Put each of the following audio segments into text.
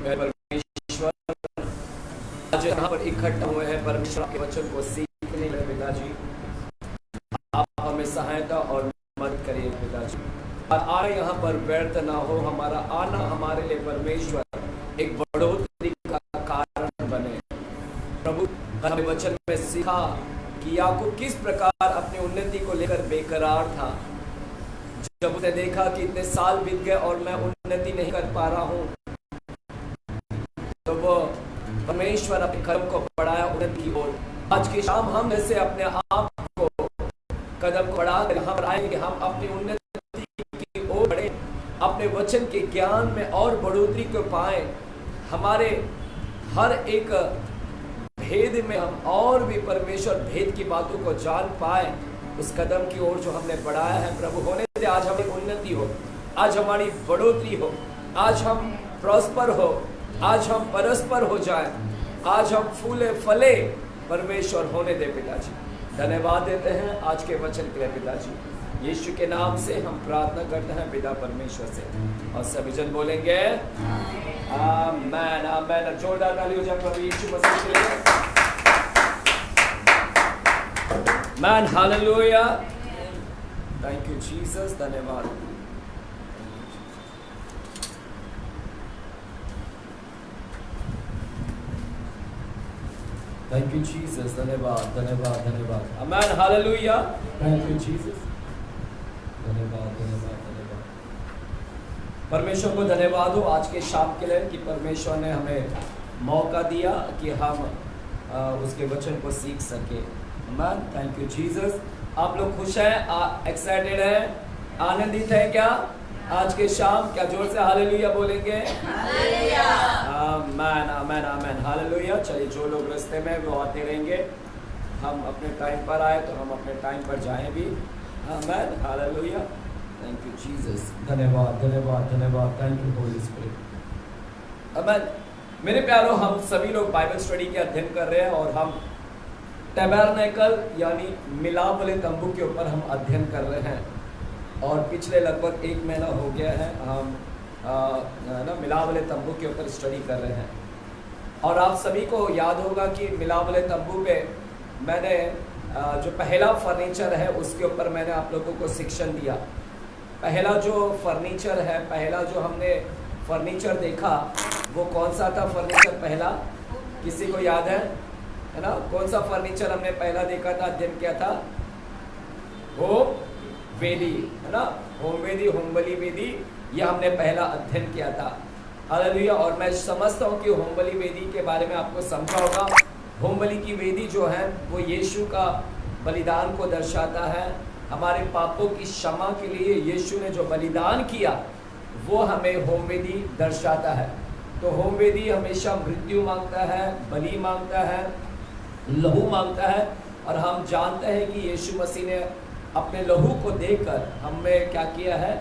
परमेश्वर आज यहाँ पर इकट्ठा हुए हैं परमेश्वर के वचन को सीखने के पिताजी, आप हमें सहायता और मदद करिए पिताजी। आना यहाँ पर व्यर्थ ना हो, हमारा आना हमारे लिए परमेश्वर एक बढ़ोतरी का कारण बने। प्रभु हमें वचन में सीखा कि याकूब किस प्रकार अपनी उन्नति को लेकर बेकरार था। जब उसने देखा कि इतने साल बीत गए और मैं उन्नति नहीं कर पा रहा हूँ, तो वो परमेश्वर अपने कर्म को बढ़ाया उन्नति की ओर। आज की शाम हम जैसे अपने आप को कदम को बढ़ा कर यहाँ पर आएंगे, हम अपनी उन्नति की ओर बढ़े, अपने वचन के ज्ञान में और बढ़ोतरी को पाए, हमारे हर एक भेद में हम और भी परमेश्वर भेद की बातों को जान पाए। उस कदम की ओर जो हमने बढ़ाया है प्रभु, होने से आज हमारी उन्नति हो, आज हमारी बढ़ोतरी हो, आज हम प्रॉस्पर हो, आज हम परस्पर हो जाए, आज हम फूले फले परमेश्वर होने दे पिताजी। धन्यवाद देते हैं आज के वचन के लिए पिताजी। यीशु के नाम से हम प्रार्थना करते हैं पिता परमेश्वर से, और सभी जन बोलेंगे आमेन आमेन। जोरदार ताली हो जाए प्रभु यीशु मसीह के लिए। Man hallelujah, thank you Jesus, धन्यवाद। थैंक यू जीसस, धन्यवाद धन्यवाद धन्यवाद। Amen hallelujah, thank you Jesus, धन्यवाद धन्यवाद धन्यवाद। परमेश्वर को धन्यवाद हो आज के शाम के लिए कि परमेश्वर ने हमें मौका दिया कि हम उसके वचन को सीख सके। आमेन, थैंक यू जीसस। आप लोग खुश हैं, एक्साइटेड हैं, आनंदित हैं क्या आज के शाम? क्या जोर से हालेलुया बोलेंगे? हालेलुया, आमेन आमेन आमेन, हालेलुया। चलिए, जो लोग रास्ते में वो आते रहेंगे, हम अपने टाइम पर आए तो हम अपने टाइम पर जाएं भी। Amen hallelujah, thank you Jesus, धन्यवाद धन्यवाद धन्यवाद, थैंक यू होली स्पिरिट। आमेन। मेरे प्यारों, हम सभी लोग बाइबल स्टडी के अध्ययन कर रहे हैं और हम टैबरनेकल यानी मिलाप वाले तंबू के ऊपर हम अध्ययन कर रहे हैं। और पिछले लगभग 1 महीना हो गया है हम मिलाप वाले तंबू के ऊपर स्टडी कर रहे हैं। और आप सभी को याद होगा कि मिलाप वाले तंबू पे मैंने जो पहला फर्नीचर है उसके ऊपर मैंने आप लोगों को शिक्षण दिया। पहला जो फर्नीचर है, पहला जो हमने फर्नीचर देखा वो कौन सा था? फर्नीचर पहला किसी को याद है ना? कौन सा फर्नीचर हमने पहला देखा था, अध्ययन किया था? होम वेदी, है ना? होम वेदी, होम बलि वेदी, यह हमने पहला अध्ययन किया था। हालेलुया। और मैं समझता हूँ कि होम बलि वेदी के बारे में आपको समझा होगा। होम बलि की वेदी जो है वो यीशु का बलिदान को दर्शाता है। हमारे पापों की क्षमा के लिए यीशु ने जो बलिदान किया वो हमें होम वेदी दर्शाता है। तो होम वेदी हमेशा मृत्यु मांगता है, बलि मांगता है, लहू मांगता है। और हम जानते हैं कि यीशु मसीह ने अपने लहू को देकर हमें क्या किया है?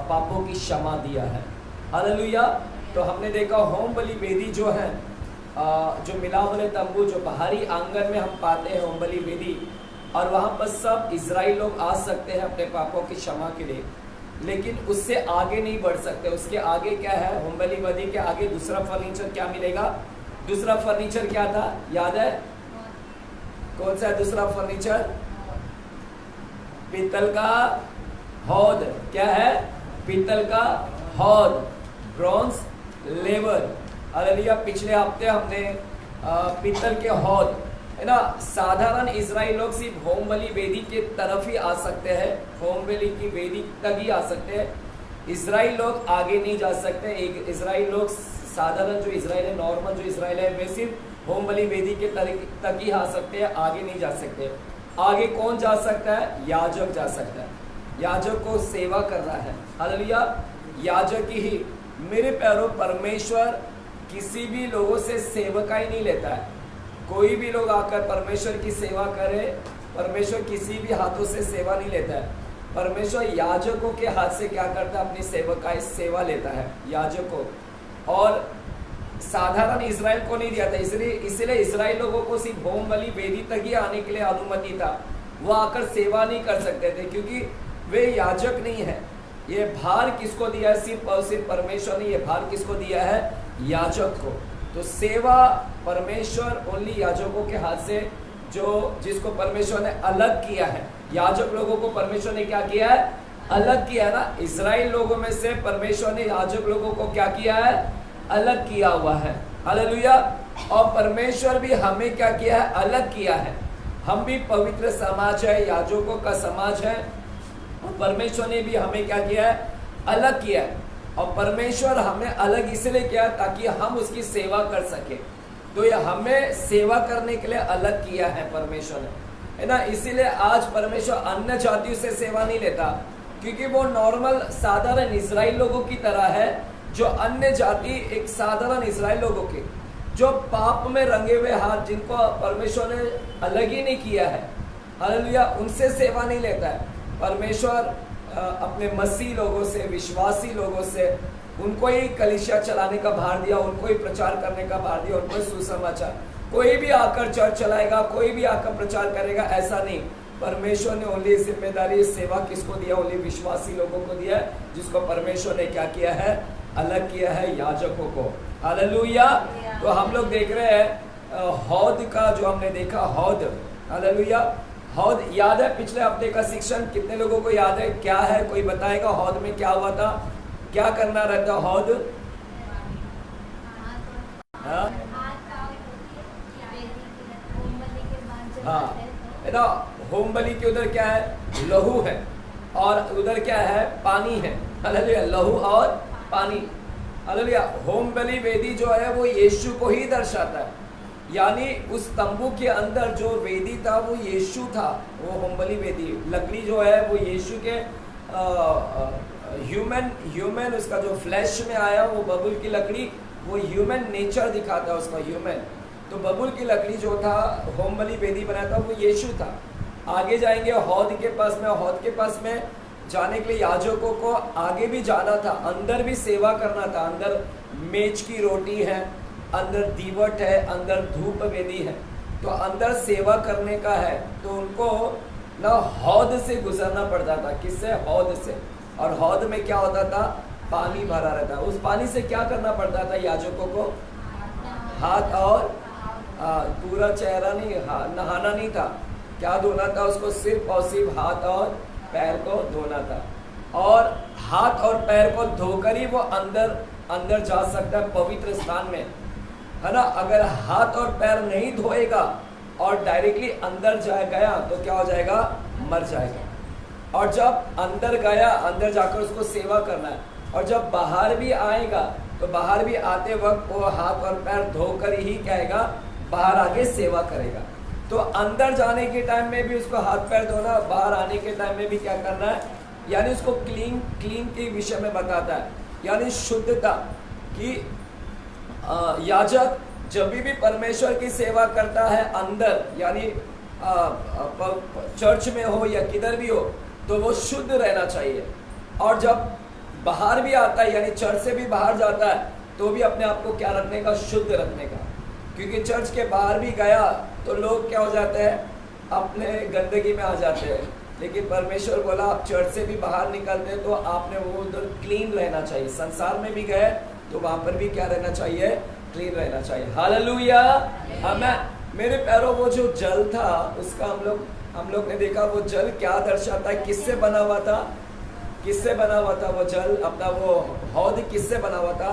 पापों की क्षमा दिया है। हालेलुया। तो हमने देखा होम बलि वेदी जो है, जो मिलाप वाले तंबू जो बाहरी आंगन में हम पाते हैं होम बलि वेदी, और वहाँ पर सब इजराइल लोग आ सकते हैं अपने पापों की क्षमा के लिए, लेकिन उससे आगे नहीं बढ़ सकते। उसके आगे क्या है? होम बलि वेदी के आगे दूसरा फर्नीचर क्या मिलेगा? दूसरा फर्नीचर क्या था, याद है? कौन सा है दूसरा फर्नीचर? पीतल का हौद। क्या है? पीतल का हौद, ब्रॉन्ज लेवर। हालेलुया। पिछले हफ्ते हमने पीतल के हौद, है ना? साधारण इजराइल लोग सिर्फ होम बलि वेदी के तरफ ही आ सकते हैं, होम बलि की वेदी तक ही आ सकते हैं। इजराइल लोग आगे नहीं जा सकते। एक इजराइल लोग, साधारण जो इजराइल है, नॉर्मल जो इजराइल है, वे सिर्फ होम बलि वेदी के तक ही आ सकते हैं, आगे नहीं जा सकते। आगे कौन जा सकता है? याजक जा सकता है। याजक को सेवा कर रहा है। हालेलुया। याजक ही। मेरे प्यारों, परमेश्वर किसी भी लोगों से सेवकाई नहीं लेता है। कोई भी लोग आकर परमेश्वर की सेवा करे, परमेश्वर किसी भी हाथों से सेवा नहीं लेता है। परमेश्वर याजकों के हाथ से क्या करता है? अपनी सेवकाई सेवा लेता है याजकों। और साधारण इजराइल को नहीं दिया था, इसलिए इजराइल लोगों को सिर्फ होम बलि वेदी तक ही आने के लिए अनुमति था। वो आकर सेवा नहीं कर सकते थे क्योंकि वे याजक नहीं है। ये भार किसको दिया है? सिर्फ और सिर्फ परमेश्वर ने ये भार किसको दिया है? याजक को। तो सेवा परमेश्वर ओनली याजकों के हाथ से, जो जिसको परमेश्वर ने अलग किया है। याजक लोगों को परमेश्वर ने क्या किया है? अलग किया है ना। इजराइल लोगों में से परमेश्वर ने याजक लोगों को क्या किया है? अलग किया हुआ है। हालेलुया। और परमेश्वर भी हमें क्या किया है? अलग किया है। हम भी पवित्र समाज है, याजकों का समाज है, और परमेश्वर ने भी हमें क्या किया है? अलग किया है। और परमेश्वर हमें अलग इसलिए किया ताकि हम उसकी सेवा कर सके। तो ये हमें सेवा करने के लिए अलग किया है परमेश्वर ने, है ना। इसीलिए आज परमेश्वर अन्य जातियों से सेवा नहीं लेता, क्योंकि वो नॉर्मल साधारण इजराइल लोगों की तरह है। जो अन्य जाति एक साधारण इजराइल लोगों के, जो पाप में रंगे हुए हाथ, जिनको परमेश्वर ने अलग ही नहीं किया है, हालेलुया, उनसे सेवा नहीं लेता है परमेश्वर। अपने मसीह लोगों से, विश्वासी लोगों से, उनको ही कलीसिया चलाने का भार दिया, उनको ही प्रचार करने का भार दिया, उनको ही सुसमाचार। कोई भी आकर चर्च चलाएगा, कोई भी आकर प्रचार करेगा, ऐसा नहीं। परमेश्वर ने ओनली जिम्मेदारी सेवा किसको दिया? ओनली विश्वासी लोगों को दिया है, जिसको परमेश्वर ने क्या किया है? अलग किया है, याजकों को। हालेलुया। तो हम लोग देख रहे हैं हौद का, जो हमने देखा हौद, हालेलुया। हौद याद है? पिछले हफ्ते का शिक्षण कितने लोगों को याद है? क्या है, कोई बताएगा हौद में क्या हुआ था? क्या करना रहता हौद? हाँ, है ना। होम बलि के उधर क्या है? लहू है, और उधर क्या है? पानी है। हालेलुया। लहू और पानी, हालेलुया। होम बलि वेदी जो है वो यीशु को ही दर्शाता है। यानी उस तंबू के अंदर जो वेदी था वो यीशु था। वो होम बलि वेदी, लकड़ी जो है वो यीशु के ह्यूमन उसका जो फ्लैश में आया, वो बबुल की लकड़ी, वो ह्यूमन नेचर दिखाता है उसका, ह्यूमन। तो बबुल की लकड़ी जो था, होम बलि वेदी बनाया था, वो यीशु था। आगे जाएंगे हौद के पास में। हौद के पास में जाने के लिए याजकों को आगे भी जाना था, अंदर भी सेवा करना था। अंदर मेज की रोटी है, अंदर दीवट है, अंदर धूप वेदी है, तो अंदर सेवा करने का है। तो उनको ना हौद से गुजरना पड़ता था। किससे? हौद से। और हौद में क्या होता था? पानी भरा रहता। उस पानी से क्या करना पड़ता था याजकों को? हाथ और पूरा चेहरा नहीं, नहाना नहीं था। क्या धोना था उसको? सिर्फ और सिर्फ हाथ और पैर को धोना था। और हाथ और पैर को धोकर ही वो अंदर जा सकता है पवित्र स्थान में, है ना। अगर हाथ और पैर नहीं धोएगा और डायरेक्टली अंदर गया तो क्या हो जाएगा? मर जाएगा। और जब अंदर गया, अंदर जाकर उसको सेवा करना है। और जब बाहर भी आएगा तो बाहर भी आते वक्त वो हाथ और पैर धोकर ही क्या आएगा? बाहर आके सेवा करेगा। तो अंदर जाने के टाइम में भी उसको हाथ पैर धोना, बाहर आने के टाइम में भी क्या करना है? यानी उसको क्लीन के विषय में बताता है, यानी शुद्धता की। याजक जब भी परमेश्वर की सेवा करता है अंदर, यानी चर्च में हो या किधर भी हो, तो वो शुद्ध रहना चाहिए। और जब बाहर भी आता है, यानी चर्च से भी बाहर जाता है, तो भी अपने आप को क्या रखने का? शुद्ध रखने का। क्योंकि चर्च के बाहर भी गया तो लोग क्या हो जाते हैं? अपने गंदगी में आ जाते हैं। लेकिन परमेश्वर बोला आप चर्च से भी बाहर निकलते हैं तो आपने वो उधर क्लीन रहना चाहिए। संसार में भी गए तो वहां पर भी क्या रहना चाहिए? क्लीन रहना चाहिए। हालेलुया। हमें मेरे पैरों वो जो जल था उसका हम लोग ने देखा, वो जल क्या दर्शाता है? किससे बना हुआ था? किससे बना हुआ था वो जल? अपना वो हौद किससे बना हुआ था?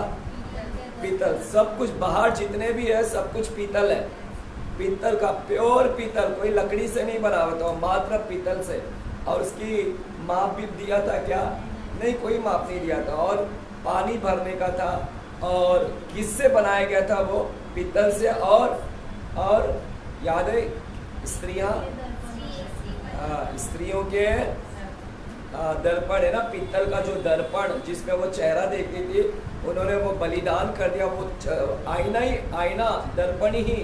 पीतल। सब कुछ बाहर जितने भी है सब कुछ पीतल है, पीतल का, प्योर पीतल, कोई लकड़ी से नहीं बना हुआ था, मात्र पीतल से। और उसकी माप भी दिया था क्या? नहीं, कोई माप नहीं दिया था। और पानी भरने का था। और किससे बनाया गया था? वो पीतल से। और याद है स्त्रियों के दर्पण है ना, पीतल का जो दर्पण जिसमें वो चेहरा देखती थी, उन्होंने वो बलिदान कर दिया। वो आईना दर्पण ही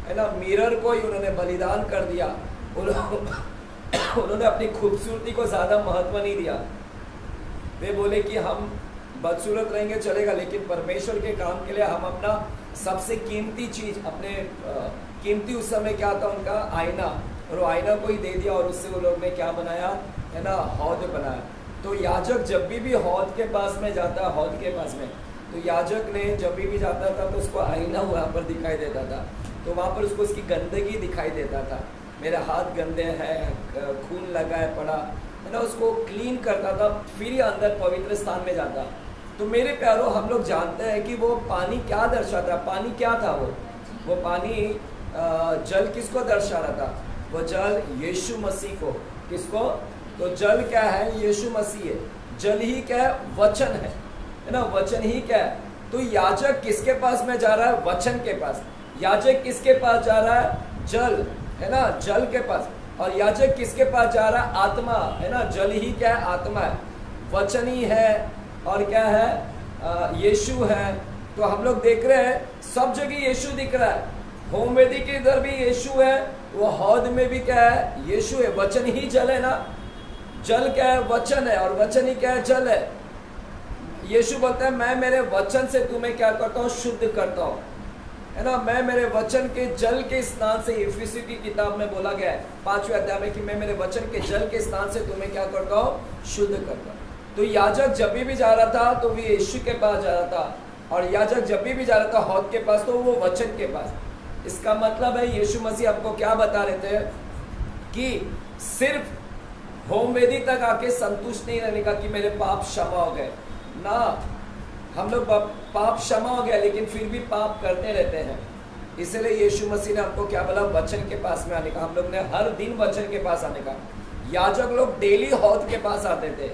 है ना, मिरर को ही उन्होंने बलिदान कर दिया। उन्होंने अपनी खूबसूरती को ज्यादा महत्व नहीं दिया। वे बोले कि हम बदसूरत रहेंगे चलेगा, लेकिन परमेश्वर के काम के लिए हम अपना सबसे कीमती चीज, अपने कीमती उस समय क्या था उनका? आईना। और वो आईना को ही दे दिया और उससे वो लोग ने क्या बनाया है ना? हौद बनाया। तो याजक जब भी हौद के पास में जाता है, हौद के पास में, तो याजक ने जब भी जाता था तो उसको आईना वहाँ पर दिखाई देता था, तो वहाँ पर उसको उसकी गंदगी दिखाई देता था, मेरे हाथ गंदे हैं, खून लगा है पड़ा है ना, उसको क्लीन करता था, फिर ही अंदर पवित्र स्थान में जाता। तो मेरे प्यारो, हम लोग जानते हैं कि वो पानी क्या दर्शाता, पानी क्या था, वो पानी जल किसको दर्शा रहा था? वो जल यीशु मसीह को। किसको? तो जल क्या है? यीशु मसीह है। जल ही क्या है? वचन है ना, वचन ही क्या है? तो याजक किसके पास में जा रहा है? वचन के पास। याजक किसके पास जा रहा है? जल है ना, जल के पास। और याजक किसके पास जा रहा है? आत्मा है ना, जल ही क्या है? आत्मा है, वचन ही है, और क्या है? यीशु है। तो हम लोग देख रहे हैं सब जगह यीशु दिख रहा है, होम वेदी के इधर भी यीशु है, वो हौद में भी क्या है? यीशु है। वचन ही जल है ना, जल क्या है? वचन है, और वचन ही क्या है? जल है। यीशु बोलता है मैं मेरे वचन से तुम्हें क्या करता हूँ? शुद्ध करता हूँ, है ना। मैं मेरे वचन के जल के स्नान से, इफिसी की किताब में बोला गया है 5वें अध्याय में कि मैं मेरे वचन के जल के स्नान से तुम्हें क्या करता हूँ? शुद्ध करता हूँ। तो याजक जब भी जा रहा था तो वो यीशु के पास जा रहा था, और याजक जब भी जा रहा था हौद के पास तो वो वचन के पास। इसका मतलब है यीशु मसीह आपको क्या बता रहे थे कि सिर्फ होम वेदी तक आके संतुष्ट नहीं रहने का कि मेरे पाप क्षमा हो गए ना। हम लोग पाप क्षमा हो गया लेकिन फिर भी पाप करते रहते हैं। इसलिए यीशु मसीह ने हमको क्या बोला? वचन के पास में आने का। हम लोग ने हर दिन वचन के पास आने का। याजक लोग डेली हौद के पास आते थे,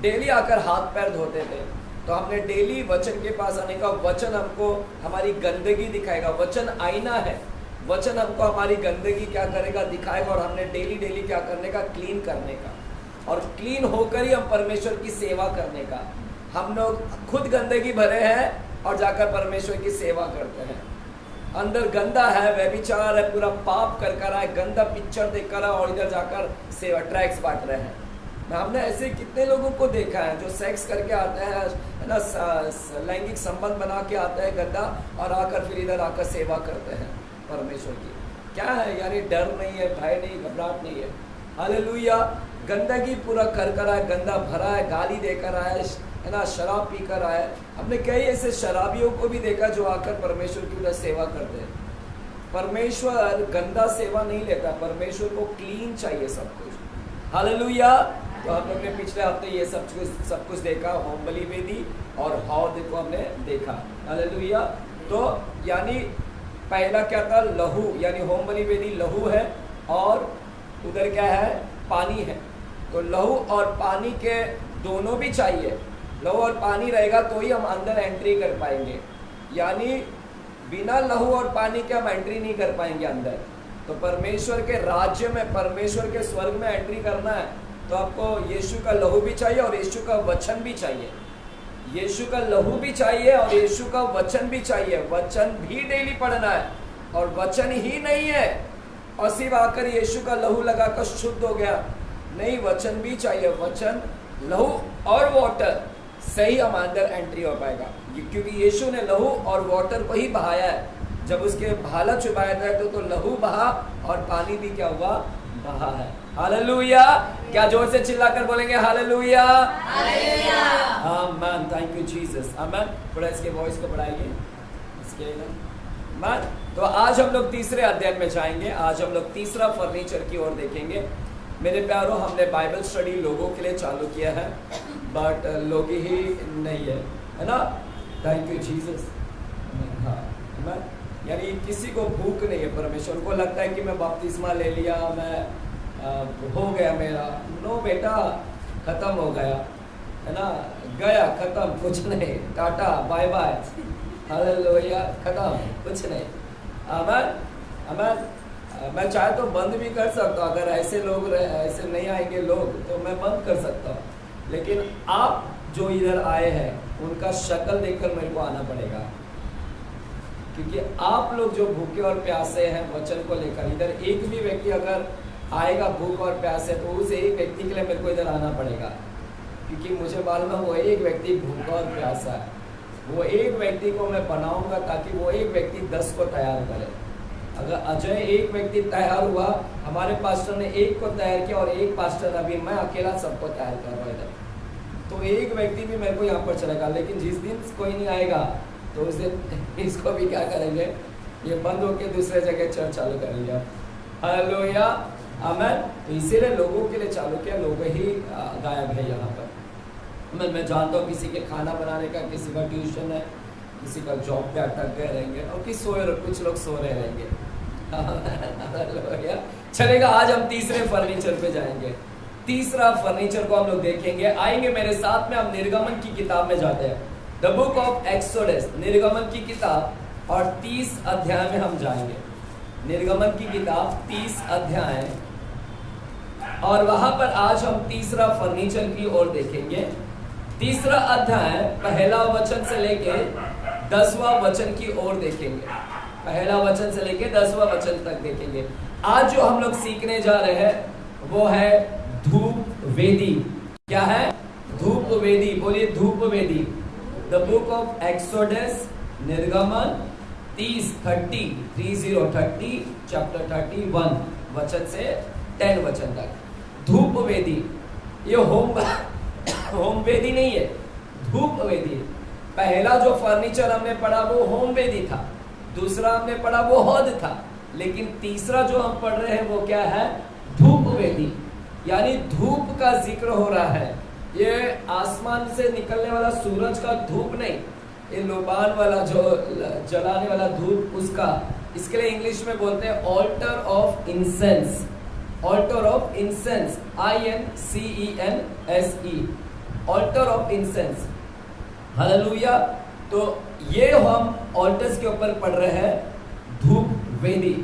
डेली आकर हाथ पैर धोते थे। तो हमने डेली वचन के पास आने का। वचन हमको हमारी गंदगी दिखाएगा, वचन आईना है, वचन हमको हमारी गंदगी क्या करेगा? दिखाएगा। और हमने डेली डेली क्या करने का? क्लीन करने का, और क्लीन होकर ही हम परमेश्वर की सेवा करने का। हम लोग खुद गंदगी भरे हैं और जाकर परमेश्वर की सेवा करते हैं। अंदर गंदा है, व्यभिचार है, पूरा पाप कर कर आए, गंदा पिक्चर देख कर, और इधर जाकर सेवा ट्रैक्स बांट रहे हैं। हमने ऐसे कितने लोगों को देखा है जो सेक्स करके आते हैं, है ना, लैंगिक संबंध बना के आते हैं गंदा, और आकर फिर इधर आकर सेवा करते हैं परमेश्वर की। क्या है यार? ये डर नहीं है, भय नहीं, घबराहट नहीं है। हालेलुया। गंदगी पूरा कर कर आए, गंदा भरा है, गाली देकर आए, है ना, शराब पीकर आए। हमने कई ऐसे शराबियों को भी देखा जो आकर परमेश्वर की उधर सेवा करते हैं। परमेश्वर गंदा सेवा नहीं लेता, परमेश्वर को क्लीन चाहिए सब कुछ। हालेलुया। तो हम लोग ने पिछले हफ्ते ये सब कुछ देखा, होम बलि वेदी और हौद को हमने देखा। हालेलुया। तो यानी पहला क्या था? लहू, यानी होम बलि वेदी लहू है, और उधर क्या है? पानी है। तो लहू और पानी के दोनों भी चाहिए। लहू और पानी रहेगा तो ही हम अंदर एंट्री कर पाएंगे, यानी बिना लहू और पानी के हम एंट्री नहीं कर पाएंगे अंदर। तो परमेश्वर के राज्य में, परमेश्वर के स्वर्ग में एंट्री करना है तो आपको यीशु का लहू भी चाहिए और यीशु का वचन भी चाहिए। यीशु का लहू भी चाहिए और यीशु का वचन भी चाहिए। वचन भी डेली पढ़ना है, और वचन ही नहीं है और सिर्फ आकर यीशु का लहू लगाकर शुद्ध हो गया, नहीं, वचन भी चाहिए। वचन, लहू और वाटर से ही हम अंदर एंट्री हो पाएगा, क्योंकि यीशु ने लहू और वाटर को ही बहाया है। जब उसके भाला चुभाया था तो लहू बहा और पानी भी क्या हुआ? बहा है। हालेलुया। क्या जोर से चिल्लाकर बोलेंगे हालेलुया? हालेलुया। आमीन। Thank you Jesus. आमीन। थोड़ा इसके वॉइस को बढ़ाइए, इसके आमीन। तो आज हम लोग तीसरे अध्याय में जाएंगे। आज हम लोग तीसरा फर्नीचर की ओर देखेंगे। मेरे प्यारों, हमने बाइबल स्टडी लोगों के लिए चालू किया है, बट लोग ही नहीं है ना। Thank you Jesus. हाँ, यानी किसी को भूख नहीं है परमेश्वर को। लगता है कि मैं बपतिस्मा ले लिया, मैं हो गया मेरा। नो बेटा, खत्म हो गया, है ना, गया, खत्म, कुछ नहीं, टाटा बाय बाय, हालेलुया, खत्म, कुछ नहीं। आमीन। आमीन। मैं चाहे तो बंद भी कर सकता हूँ, अगर ऐसे लोग ऐसे नहीं आएंगे लोग तो मैं बंद कर सकता हूँ, लेकिन आप जो इधर आए हैं उनका शक्ल देखकर मेरे को आना पड़ेगा, क्योंकि आप लोग जो भूखे और प्यासे हैं वचन को लेकर, इधर एक भी व्यक्ति अगर आएगा भूख और प्यासे तो उस एक व्यक्ति के लिए मेरे को इधर आना पड़ेगा, क्योंकि मुझे मालूम है वो एक व्यक्ति भूखा और प्यासा है। वो एक व्यक्ति को मैं बनाऊंगा ताकि वो एक व्यक्ति 10 को तैयार करे। अगर अजय एक व्यक्ति तैयार हुआ, हमारे पास्टर ने एक को तैयार किया और एक पास्टर, अभी मैं अकेला सबको तैयार कर रहा हूँ इधर। तो एक व्यक्ति भी मेरे को यहाँ पर चलेगा, लेकिन जिस दिन कोई नहीं आएगा तो उस दिन इसको भी क्या करेंगे, ये बंद होके दूसरे जगह चर्च चालू करेंगे। हालेलुया, आमेन। तो इसीलिए लोगों के लिए चालू किया, लोग ही गायब है यहाँ पर। मैं जानता हूँ किसी के खाना बनाने का, किसी का ट्यूशन है, किसी का जॉब पे अटक गए रहेंगे, और कुछ लोग सो रहे रहेंगे। चलेगा, आज हम तीसरे फर्नीचर पे जाएंगे। तीसरा फर्नीचर को हम लोग देखेंगे। आएंगे मेरे साथ में, हम निर्गमन की किताब में जाते हैं। द बुक ऑफ एक्सोडस, निर्गमन की किताब, और 30 अध्याय में हम जाएंगे। निर्गमन की किताब 30 अध्याय, और वहां पर आज हम तीसरा फर्नीचर की ओर देखेंगे। तीसरा अध्याय पहला वचन से लेके 10वां वचन की ओर देखेंगे। पहला वचन से लेके 10वां वचन तक देखेंगे। आज जो हम लोग सीखने जा रहे हैं वो है धूप वेदी। क्या है? धूप वेदी। बोलिए धूप वेदी। द बुक ऑफ एक्सोडस, निर्गमन 30 चैप्टर 31 वचन से 10 वचन तक। धूप वेदी, ये होम वेदी नहीं है, धूप वेदी। पहला जो फर्नीचर हमने पढ़ा वो होम वेदी था, दूसरा हमने पढ़ा वो हौद था, लेकिन तीसरा जो हम पढ़ रहे हैं वो क्या है? धूप वेदी। यानी धूप का जिक्र हो रहा है। ये आसमान से निकलने वाला सूरज का धूप नहीं, ये लोबान वाला जो जलाने वाला धूप, उसका। इसके लिए इंग्लिश में बोलते हैं alter of incense. Alter of incense, INCENSE, alter of incense. Hallelujah. तो ये हम ऑल्टर्स के ऊपर पढ़ रहे हैं, धूप वेदी।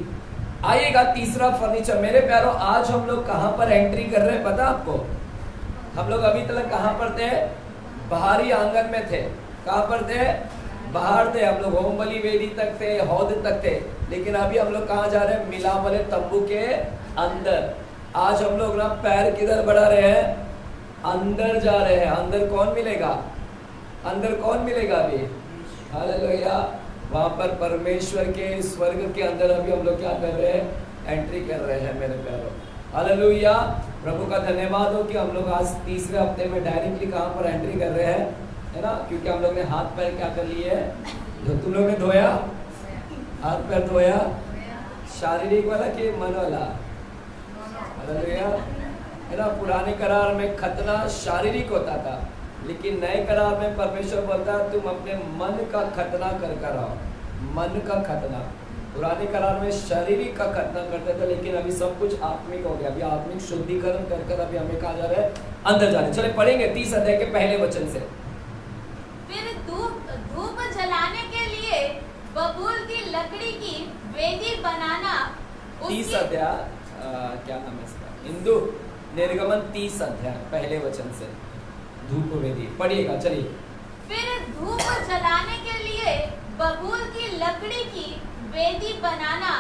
आइएगा तीसरा फर्नीचर। मेरे प्यारों, आज हम लोग कहां पर एंट्री कर रहे हैं पता आपको? हम लोग अभी तक कहां पर थे? बाहरी आंगन में थे। कहां पर थे? बाहर थे। हम लोग होम बलि वेदी तक थे, हौद तक थे, लेकिन अभी हम लोग कहां जा रहे हैं? मिलाप वाले तंबू के अंदर। आज हम लोग ना पैर किधर बढ़ा रहे हैं? अंदर जा रहे हैं। अंदर कौन मिलेगा? अंदर कौन मिलेगा अभी? हालेलुया। वहां पर परमेश्वर के स्वर्ग के अंदर अभी हम लोग क्या कर रहे हैं? एंट्री कर रहे हैं मेरे प्यारों। हालेलुया। प्रभु का धन्यवाद हो कि हम लोग आज तीसरे हफ्ते में डायरेक्टली कहां पर एंट्री कर रहे हैं, है ना? क्योंकि हम लोग ने हाथ पैर क्या कर लिए है? जो तुम लोग ने धोया, हाथ पैर धोया, शारीरिक वाला कि मन वाला? हालेलुया, है ना? पुराने करार में खतना शारीरिक होता था, लेकिन नए करार में परमेश्वर बोलता है तुम अपने मन का खतना कर आओ। मन का खतना। पुराने करार में शारीरिक का खतना करते थे, लेकिन अभी सब कुछ आत्मिक हो गया। अभी आत्मिक शुद्धिकरण कर अभी हमें कहा जा रहा है? अंदर जा रहे हैं। चले पढ़ेंगे 30 अध्याय के पहले वचन से। फिर धूप जलाने के लिए बबूल की लकड़ी की वेदी बनाना। 30 अध्याय क्या नाम है इसका? हिंदू निर्गमन 30 अध्याय पहले वचन से धूप वेदी पढ़िएगा। चलिए। फिर धूप जलाने के लिए बबूल की लकड़ी की वेदी बनाना।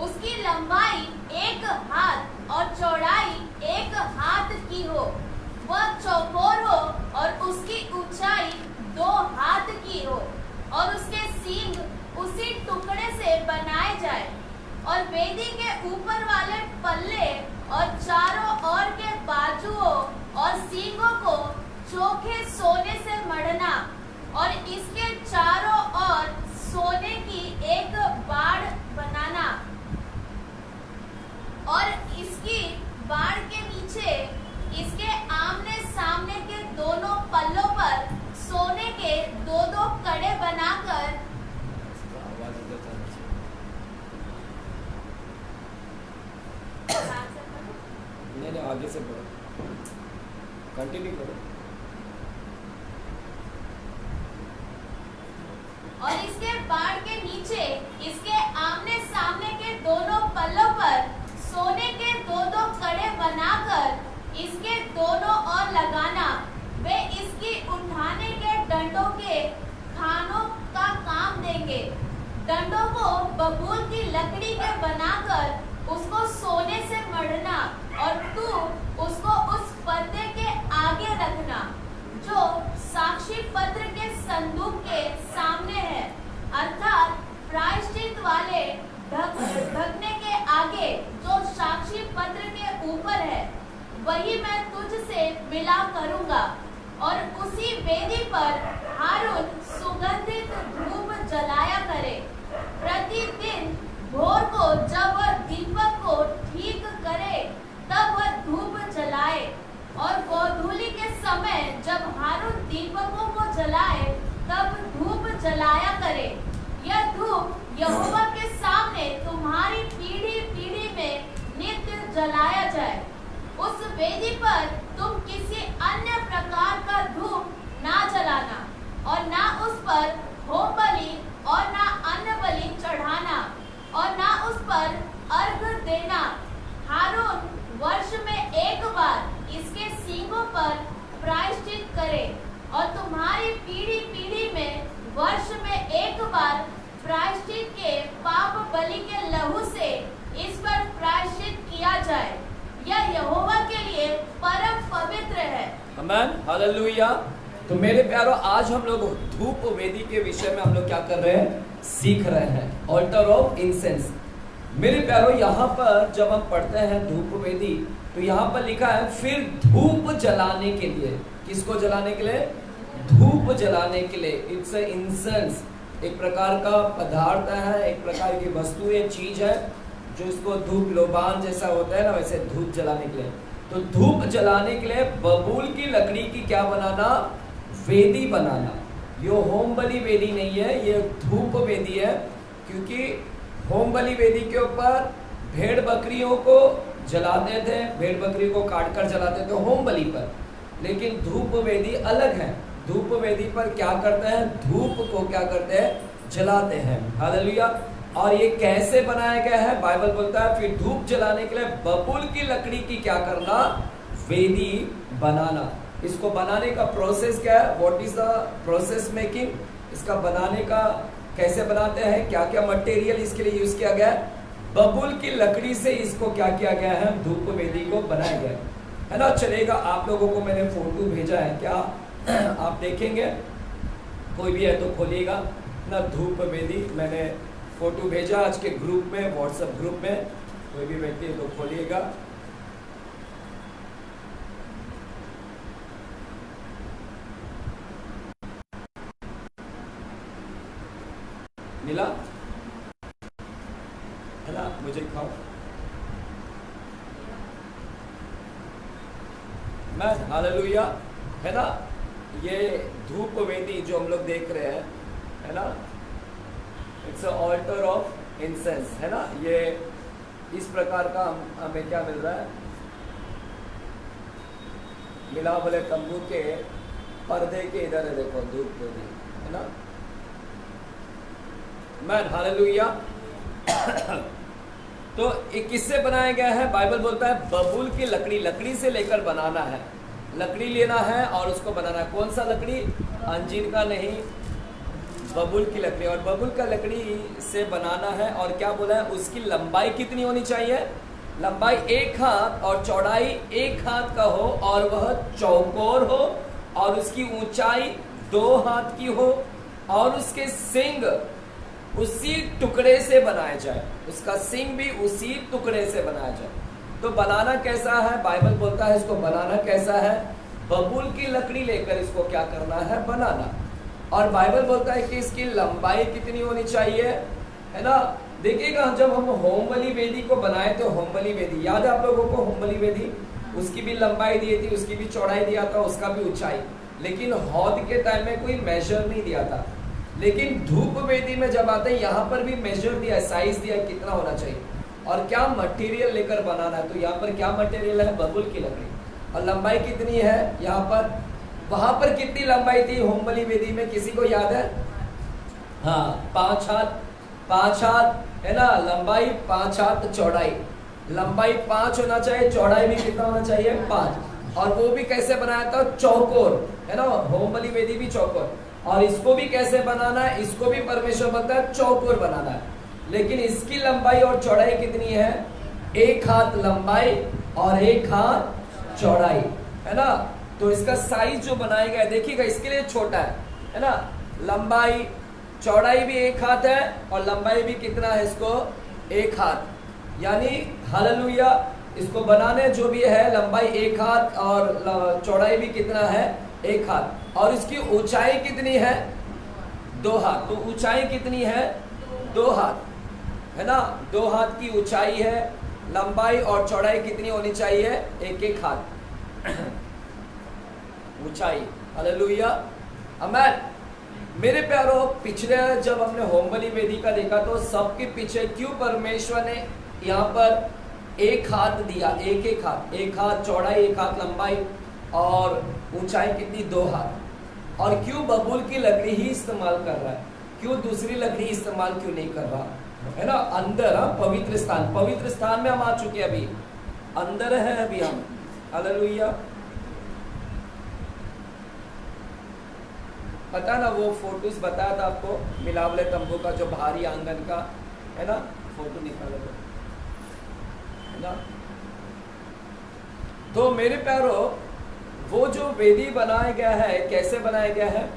उसकी लंबाई 1 हाथ और चौड़ाई 1 हाथ की हो। वह चौकोर हो और उसकी ऊंचाई 2 हाथ की हो, और उसके सींग उसी टुकड़े से बनाए जाए। और वेदी के ऊपर वाले पल्ले और चारों ओर के बाजुओं और सींगों को चोखे सोने से मढ़ना, और इसके चारों ओर सोने की एक बाड़ बनाना, और इसकी बाड़ के नीचे इसके आमने सामने के दोनों पल्लों पर सोने के 2-2 कड़े बनाकर नहीं, आगे से पढ़ो, कंटिन्यू करो। और इसके बाड़ के नीचे इसके आमने सामने के दोनों पल्लों पर सोने के 2-2 कड़े बनाकर इसके दोनों ओर लगाना। वे इसकी उठाने के डंडों के खानों का काम देंगे। डंडों को बबूल की लकड़ी के बनाकर उसको सोने से मढ़ना, और तू उसको उस पर्दे के आगे रखना जो साक्षी पत्र के संदूक के सामने है, अर्थात प्रायश्चित वाले ढकने के आगे जो साक्षी पत्र के ऊपर है। वही मैं तुझ से मिला करूंगा। और उसी वेदी पर हारून सुगंधित धूप जलाया करे। प्रतिदिन भोर को जब वह दीपक को ठीक करे तब वह धूप जलाए, और गोधूली के समय जब हारून दीपकों को जलाए तब धूप जलाया करे। यह धूप यहोवा के सामने तुम्हारी पीढ़ी पीढ़ी में नित्य जलाया जाए। उस वेदी पर तुम किसी अन्य प्रकार का धूप ना जलाना, और ना उस पर होम बलि और ना अन्न बलि चढ़ाना, और ना उस पर अर्घ देना। हारून वर्ष में एक बार इसके सींगों पर प्रायश्चित करे, और तुम्हारी पीढ़ी पीढ़ी में वर्ष में एक बार प्रायश्चित के पाप बलि के लहू से इस पर प्रायश्चित किया जाए। यह यहोवा के लिए परम पवित्र है। आमेन, हालेलुया। तो मेरे प्यारो, आज हम लोग धूप वेदी के विषय में हम लोग क्या कर रहे हैं, सीख रहे हैं, ऑल्टर ऑफ इंसेंस। मेरे प्यारो, यहाँ पर जब हम पढ़ते हैं धूप वेदी, तो यहाँ पर लिखा है फिर धूप जलाने के लिए। किसको जलाने के लिए? धूप जलाने के लिए। इट्स इंसेंस, एक प्रकार का पदार्थ है, एक प्रकार की वस्तु है, चीज है, जो इसको धूप लोबान जैसा होता है ना, वैसे धूप जलाने के लिए। तो धूप जलाने के लिए बबूल की लकड़ी की क्या बनाना? वेदी बनाना। ये होम बलि वेदी नहीं है, ये धूप वेदी है, क्योंकि होम बलि वेदी के ऊपर भेड़ बकरियों को जलाते थे, भेड़ बकरी को काट कर जलाते थे होम बलि पर। लेकिन धूप वेदी अलग है। धूप वेदी पर क्या करते हैं? धूप को क्या करते हैं? जलाते हैं। हालेलुया। और ये कैसे बनाया गया है? बाइबल बोलता है फिर धूप जलाने के लिए बबूल की लकड़ी की क्या करना? वेदी बनाना। इसको बनाने का प्रोसेस क्या है? What is the process making? इसका बनाने का कैसे बनाते हैं, क्या क्या मटेरियल इसके लिए यूज किया गया है? बबूल की लकड़ी से इसको क्या किया गया है? धूप वेदी को बनाया गया है ना। चलेगा, आप लोगों को मैंने फोटो भेजा है, क्या आप देखेंगे? कोई भी है तो खोलिएगा ना। धूप वेदी मैंने फोटो भेजा आज के ग्रुप में, व्हाट्सएप ग्रुप में। कोई भी व्यक्ति है तो खोलिएगा। मिला है ना? मुझे खाओ। मैं हालेलुया, है ना। ये धूप वेदी जो हम लोग देख रहे हैं, है ना, it's a alter of incense, है ना। ये इस प्रकार का हमें क्या मिल रहा है? मिला बोले तंबू के पर्दे के इधर है, देखो धूप वेदी, है ना। Man hallelujah. तो ये किससे बनाया गया है? बाइबल बोलता है बबूल की लकड़ी, लकड़ी से लेकर बनाना है। लकड़ी लेना है और उसको बनाना है। कौन सा लकड़ी? अंजीर का नहीं, बबूल की लकड़ी। और बबूल का लकड़ी से बनाना है। और क्या बोला है? उसकी लंबाई कितनी होनी चाहिए? लंबाई 1 हाथ और चौड़ाई 1 हाथ का हो, और वह चौकोर हो, और उसकी ऊंचाई 2 हाथ की हो, और उसके सींग उसी टुकड़े से बनाया जाए। उसका सींग भी उसी टुकड़े से बनाया जाए। तो बनाना कैसा है? बाइबल बोलता है इसको बनाना कैसा है? बबूल की लकड़ी लेकर इसको क्या करना है? बनाना। और बाइबल बोलता है कि इसकी लंबाई कितनी होनी चाहिए, है ना। देखिएगा, जब हम होम बलि वेदी को बनाए थे, होम बलि वेदी याद है आप लोगों को? होम बलि वेदी, उसकी भी लंबाई दी थी, उसकी भी चौड़ाई दिया था, उसका भी ऊंचाई। लेकिन हौद के टाइम में कोई मेजर नहीं दिया था। लेकिन धूप वेदी में जब आते हैं, यहाँ पर भी मेजर दिया है, साइज दिया है, कितना होना चाहिए और क्या मटेरियल लेकर बनाना है। तो यहाँ पर क्या मटेरियल है? बबूल की लकड़ी। और लंबाई कितनी है यहाँ पर? वहां पर कितनी लंबाई थी होम बलि वेदी में? किसी को याद है? हाँ, 5 हाथ, 5 हाथ, है ना। लंबाई 5 हाथ, चौड़ाई, लंबाई 5 होना चाहिए, चौड़ाई भी कितना होना चाहिए? 5। और वो भी कैसे बनाया था? चौकोर, है ना। होम बलि वेदी भी चौकोर। और इसको भी कैसे बनाना है? इसको भी परमेश्वर बोलता है चौकोर बनाना है। लेकिन इसकी लंबाई और चौड़ाई कितनी है? 1 हाथ लंबाई और 1 हाथ चौड़ाई, है ना। तो इसका साइज जो बनाया गया है, देखिएगा, इसके लिए छोटा है ना। लंबाई चौड़ाई भी 1 हाथ है, और लंबाई भी कितना है इसको? 1 हाथ। यानी हालेलुया, इसको बनाने जो भी है, लंबाई 1 हाथ और चौड़ाई भी कितना है? 1 हाथ। और इसकी ऊंचाई कितनी है? 2 हाथ। तो ऊंचाई कितनी है? 2 हाथ, है ना। 2 हाथ की ऊंचाई है। लंबाई और चौड़ाई कितनी होनी चाहिए? 1-1 हाथ ऊंचाई। हालेलुया, आमेन। मेरे प्यारो, पिछले जब हमने होम बलि वेदी का देखा तो सबके पीछे क्यों परमेश्वर ने यहाँ पर 1 हाथ दिया? 1-1 हाथ, 1 हाथ चौड़ाई, 1 हाथ लंबाई और ऊंचाई कितनी? 2 हाथ। और क्यों बबूल की लकड़ी ही इस्तेमाल कर रहा है? क्यों दूसरी लकड़ी इस्तेमाल क्यों नहीं कर रहा है ना? अंदर, पवित्र स्थान, पवित्र स्थान में हम आ चुके हैं, अभी अंदर है अभी हम। हालेलुया। पता ना वो फोटोज बताया था आपको मिलावले तंबू का, जो भारी आंगन का, है ना, फोटो निकाला है ना। तो मेरे प्यारो, वो जो वेदी बनाया गया है, कैसे बनाया गया है?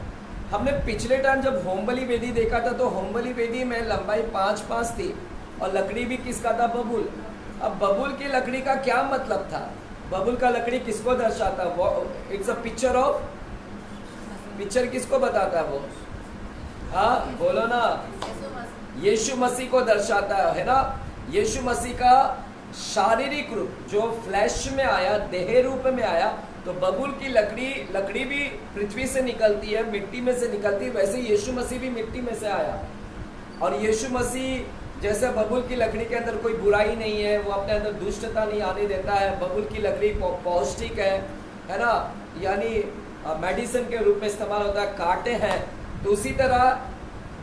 हमने पिछले टाइम जब होम बलि वेदी देखा था तो होम बलि वेदी में लंबाई 5-5 थी और लकड़ी भी किसका था? बबूल। अब बबूल की लकड़ी का क्या मतलब था? बबूल का लकड़ी किसको दर्शाता? वो it's a picture of, picture किसको बताता है वो? हाँ बोलो ना, यीशु मसीह को दर्शाता है ना। यीशु मसीह का शारीरिक रूप जो फ्लैश में आया, देह रूप में आया। तो बबूल की लकड़ी भी पृथ्वी से निकलती है, मिट्टी में से निकलती है, वैसे यीशु मसीह भी मिट्टी में से आया। और यीशु मसीह जैसे बबूल की लकड़ी के अंदर कोई बुराई नहीं है, वो अपने अंदर दुष्टता नहीं आने देता है। बबूल की लकड़ी पौष्टिक है ना, यानी मेडिसिन के रूप में इस्तेमाल होता है, कांटे हैं। तो उसी तरह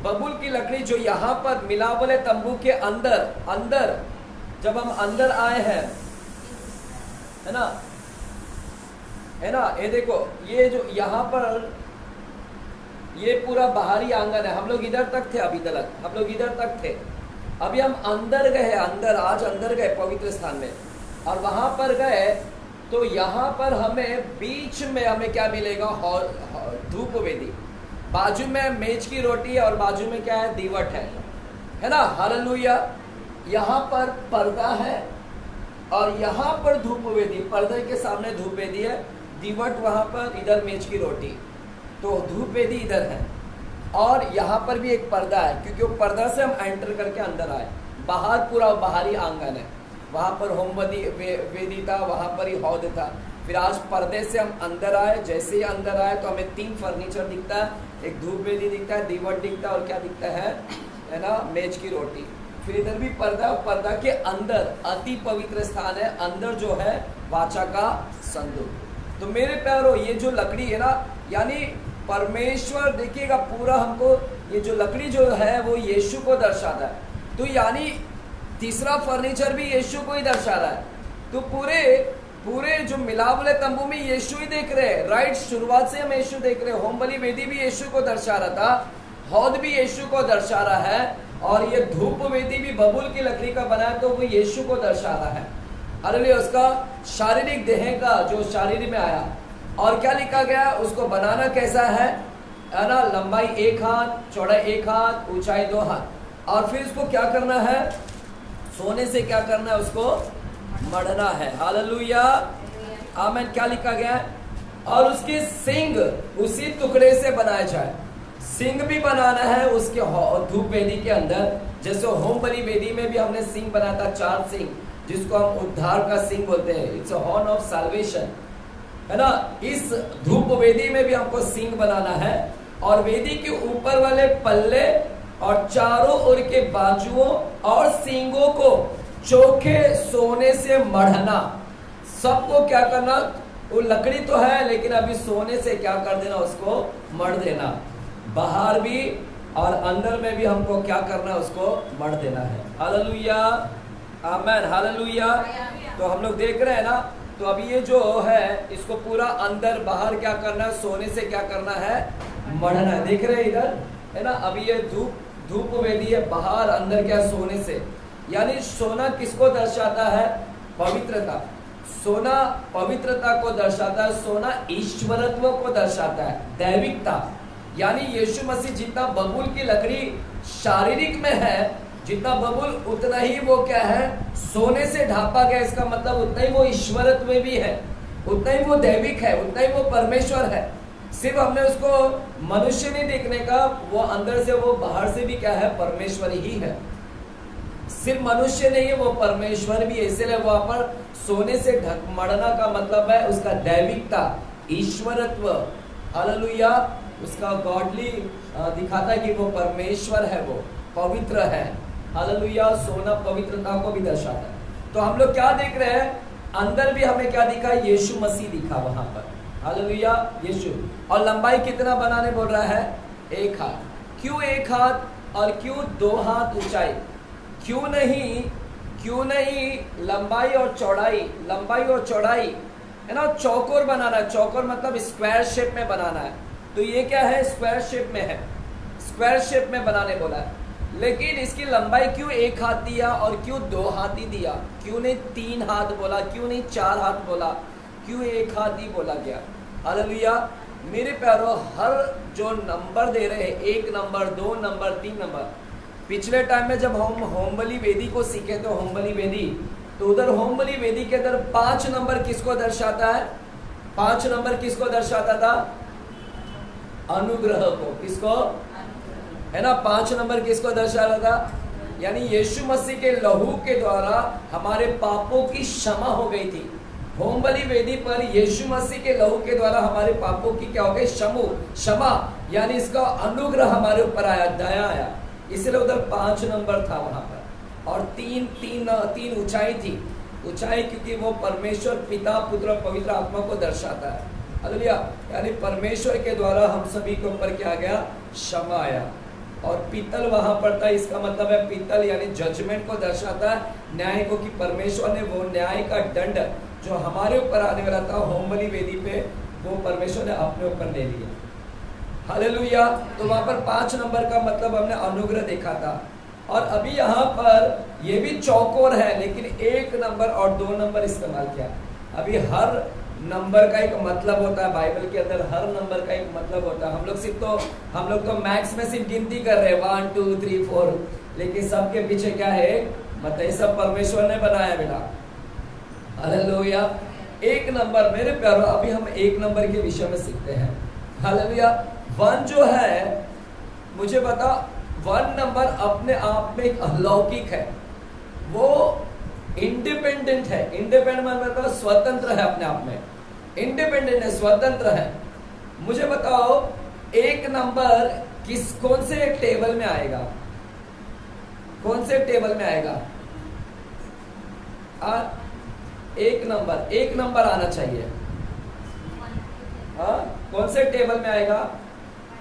बबूल की लकड़ी जो यहाँ पर मिलावले तंबू के अंदर जब हम अंदर आए हैं, है ना, ये देखो, ये जो यहाँ पर ये पूरा बाहरी आंगन है। हम लोग इधर तक थे, अभी तक हम लोग इधर तक थे। अभी हम अंदर गए, आज अंदर गए पवित्र स्थान में, और वहां पर गए तो यहाँ पर हमें बीच में हमें क्या मिलेगा? धूप वेदी। बाजू में मेज की रोटी है और बाजू में क्या है? दीवट है ना। हालेलुया। यहाँ पर पर्दा है और यहाँ पर धूप वेदी, पर्दे के सामने धूप वेदी है, दीवट वहां पर, इधर मेज की रोटी। तो धूप वेदी इधर है और यहाँ पर भी एक पर्दा है, क्योंकि वो पर्दा से हम एंटर करके अंदर आए। बाहर पूरा बाहरी आंगन है, वहां पर होम वेदी था, वहां पर ही हौद था। फिर आज पर्दे से हम अंदर आए। जैसे ही अंदर आए तो हमें 3 फर्नीचर दिखता है, एक धूप वेदी दिखता है, दीवट दिखता है और क्या दिखता है ना, मेज की रोटी। फिर इधर भी पर्दा, पर्दा के अंदर अति पवित्र स्थान है, अंदर जो है वाचा का संदूक। तो मेरे प्यारो, ये जो लकड़ी है ना, यानी परमेश्वर, देखिएगा पूरा हमको ये जो लकड़ी जो है वो यीशु को दर्शाता है। तो यानी तीसरा फर्नीचर भी यीशु को ही दर्शा रहा है। तो पूरे जो मिलावले तंबू में यीशु ही देख रहे हैं, राइट। शुरुआत से हम यीशु देख रहे हैं। होम बलि वेदी भी यीशु को दर्शा रहा था, हौद भी यीशु को दर्शा रहा है, और ये धूप वेदी भी बबूल की लकड़ी का बना है, तो वो यीशु को दर्शा रहा है। हालेलुया। उसका शारीरिक देह का जो शरीर में आया। और क्या लिखा गया? उसको बनाना कैसा है ना, लंबाई 1 हाथ, चौड़ाई 1 हाथ, ऊंचाई 2 हाथ। और फिर इसको क्या करना है? सोने से क्या करना है? उसको मढ़ना है। हालेलुया, आमीन। क्या लिखा गया है? और उसके सिंग उसी टुकड़े से बनाए जाए। सिंग भी बनाना है उसके धूप वेदी के अंदर। जैसे होम बलि वेदी में भी हमने सिंग बनाया था, 4 सिंग, जिसको हम उद्धार का सिंग बोलते हैं। It's a horn of salvation, है ना। इस धूप वेदी में भी हमको सिंग बनाना है, और वेदी के ऊपर वाले पल्ले और चारों ओर के बाजुओं और सींगों को चोखे सोने से मढ़ना। सबको क्या करना? वो लकड़ी तो है, लेकिन अभी सोने से क्या कर देना? उसको मढ़ देना। बाहर भी और अंदर में भी हमको क्या करना है? उसको मढ़ देना है। हालेलुया, आमीन, हालेलुया। तो हम लोग देख रहे हैं ना। तो अभी ये जो है, इसको पूरा अंदर बाहर क्या करना है? सोने से क्या करना है? मढ़ना है। देख रहे हैं इधर, है ना। अभी ये धूप वेदी है, बाहर अंदर क्या? सोने से। यानी सोना किसको दर्शाता है? पवित्रता। सोना पवित्रता को दर्शाता है, सोना ईश्वरत्व को दर्शाता है, दैविकता। यानी यीशु मसीह जितना बबूल की लकड़ी शारीरिक में है, जितना बबूल उतना ही वो क्या है? सोने से ढापा गया। इसका मतलब उतना ही वो ईश्वरत्व में भी है, उतना ही वो दैविक है, उतना ही वो परमेश्वर है। सिर्फ हमने उसको मनुष्य नहीं देखने का, वो अंदर से वो बाहर से भी क्या है, परमेश्वर ही है। सिर्फ मनुष्य नहीं है, वो परमेश्वर भी है। इसलिए वहां पर सोने से ढकमड़ना का मतलब है उसका दैविकता, ईश्वरत्व, हालेलुया, उसका गॉडली दिखाता है कि वो परमेश्वर है, वो पवित्र है, हालेलुया। सोना पवित्रता को भी दर्शाता है। तो हम लोग क्या देख रहे हैं, अंदर भी हमें क्या दिखा, यीशु मसीह दिखा वहां पर, हालेलुया, यीशु। और लंबाई कितना बनाने बोल रहा है, 1 हाथ। क्यों 1 हाथ और क्यों 2 हाथ ऊंचाई? क्यों नहीं लंबाई और चौड़ाई, लंबाई और चौड़ाई है ना, चौकोर बनाना है। चौकोर मतलब स्क्वायर शेप में बनाना है। तो ये क्या है, स्क्वायर शेप में है, स्क्वायर शेप में बनाने बोला है। लेकिन इसकी लंबाई क्यों 1 हाथ दिया और क्यों 2 हाथ ही दिया? क्यों नहीं 3 हाथ बोला, क्यों नहीं 4 हाथ बोला, क्यों 1 हाथ ही बोला गया? हालेलुया। मेरे प्यारों, हर जो नंबर दे रहे हैं, 1 नंबर, 2 नंबर, 3 नंबर, पिछले टाइम में जब हम होम बलि वेदी को सीखे थे, होम बलि वेदी, तो उधर होम बलि वेदी के अंदर 5 नंबर किसको दर्शाता है? 5 नंबर किसको दर्शाता था? अनुग्रह को। किसको? है ना, 5 नंबर किसको दर्शा रहा था? यानी यीशु मसीह के लहू के द्वारा हमारे पापों की क्षमा हो गई थी। होम बलि वेदी पर यीशु मसीह के लहू के द्वारा हमारे पापों की क्या हो गई, क्षमा, यानी इसका अनुग्रह हमारे ऊपर आया, दया आया। इसलिए उधर 5 नंबर था वहां पर। और 3 ऊंचाई थी। ऊंचाई क्योंकि वो परमेश्वर पिता, पुत्र, पवित्र आत्मा को दर्शाता है, हालेलुया। यानी परमेश्वर के द्वारा हम सभी के ऊपर क्या गया, क्षमा आया। और पीतल वहां पर था, इसका मतलब है पीतल यानी जजमेंट को दर्शाता है, न्याय को, कि परमेश्वर ने वो न्याय का दंड जो हमारे ऊपर आने वाला था होम बलि वेदी पे, वो परमेश्वर ने अपने ऊपर ले लिया, हालेलुया। तो वहां पर 5 नंबर का मतलब हमने अनुग्रह देखा था। और अभी यहाँ पर ये भी चौकोर है, लेकिन 1 नंबर और 2 नंबर इस्तेमाल किया। अभी हर नंबर का एक मतलब होता है, बाइबल के अंदर हर नंबर का एक मतलब होता है। हम लोग तो मैथ्स में सिर्फ गिनती कर रहे हैं 1 2 3 4, लेकिन सबके पीछे क्या है, मतलब सब परमेश्वर ने बनाया बेटा, हालेलुया। 1 नंबर, मेरे प्यारों, अभी हम 1 नंबर के विषय में सीखते हैं, हालेलुया। 1 जो है, मुझे बता, 1 नंबर अपने आप में एक अलौकिक है, वो इंडिपेंडेंट है। इंडिपेंडेंट मतलब स्वतंत्र है, अपने आप में इंडिपेंडेंट है, स्वतंत्र है। मुझे बताओ 1 नंबर कौन से टेबल में आएगा, कौन से टेबल में आएगा? 1 नंबर आना चाहिए। हाँ, कौन से टेबल में आएगा?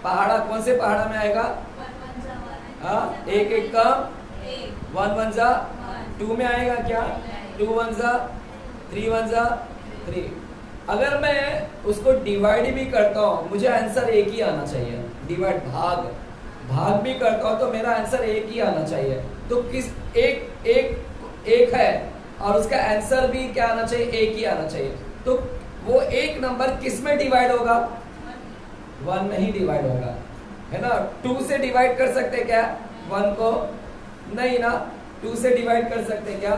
पहाड़ा, कौन से पहाड़ा में आएगा? हाँ, 1 1 का 1 1 जा 2 में आएगा क्या? 2 1 जा 3 1 जा 3। अगर मैं उसको डिवाइड भी करता हूँ, मुझे आंसर 1 ही आना चाहिए। डिवाइड, भाग भी करता हूँ तो मेरा आंसर 1 ही आना चाहिए। तो किस एक है और उसका आंसर भी क्या आना चाहिए? 1 ही आना चाहिए। तो वो 1 नंबर किस में डिवाइड होगा? 1 में ही डिवाइड होगा, है ना। 2 से डिवाइड कर सकते क्या 1 को? नहीं ना। 2 से डिवाइड कर सकते क्या?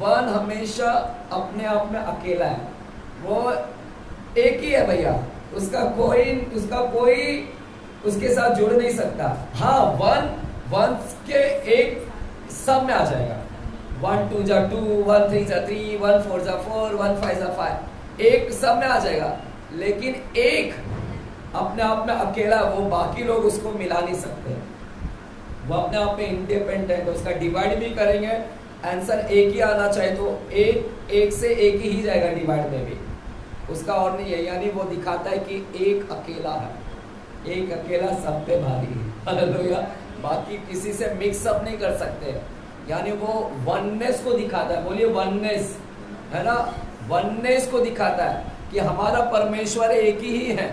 1 हमेशा अपने आप में अकेला है, वो 1 ही है भैया, उसका कोई उसके साथ जुड़ नहीं सकता। हाँ, 1 के एक सब में आ जाएगा। 1 2 जा 2, 1 3 जा 3, 1 4 जा 4, 1 5 जा 5, एक सब में आ जाएगा। लेकिन 1 अपने आप में अकेला, वो बाकी लोग उसको मिला नहीं सकते, वो अपने आप में इंडिपेंडेंट है। उसका डिवाइड भी करेंगे, आंसर 1 ही आना चाहिए। तो 1 से 1 ही जाएगा डिवाइड में भी, उसका और नहीं है। यानी वो दिखाता है कि 1 अकेला है, 1 अकेला सब पे भारी है, हालेलुया। बाकी किसी से मिक्स अप नहीं कर सकते। यानी वो वननेस को दिखाता है, बोलिए वननेस, है ना। वननेस को दिखाता है कि हमारा परमेश्वर 1 ही है।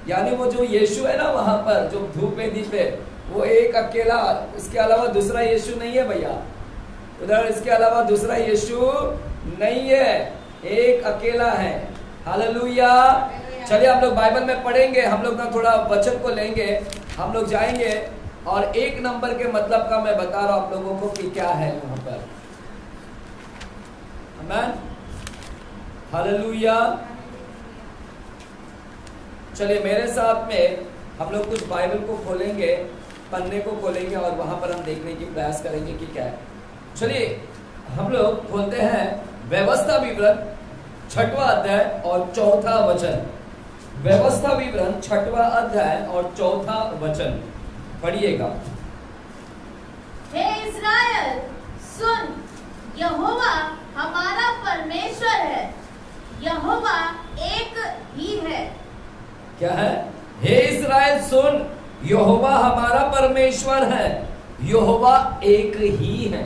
यानी वो जो यीशु है ना वहां पर जो धूप वेदी पे, वो 1 अकेला, इसके अलावा दूसरा यीशु नहीं है भैया उधर, इसके अलावा दूसरा यीशु नहीं है, 1 अकेला है, हालेलुया। चलिए हम लोग बाइबल में पढ़ेंगे, हम लोग ना थोड़ा वचन को लेंगे, हम लोग जाएंगे और 1 नंबर के मतलब का मैं बता रहा हूं आप लोगों को कि क्या है वहां पर। आमीन, हालेलुया। चलिए मेरे साथ में हम लोग कुछ बाइबल को खोलेंगे, पन्ने को खोलेंगे और वहां पर हम देखने की प्रयास करेंगे कि क्या है। चलिए हम लोग खोलते हैं व्यवस्था विवरण 6वां अध्याय और 4था वचन। व्यवस्था विवरण 6वां अध्याय और 4था वचन पढ़िएगा। हे इस्राएल सुन, यहोवा हमारा परमेश्वर है, यहोवा एक ही है। क्या है? हे इस्राएल सुन, यहोवा हमारा परमेश्वर है, यहोवा एक ही है।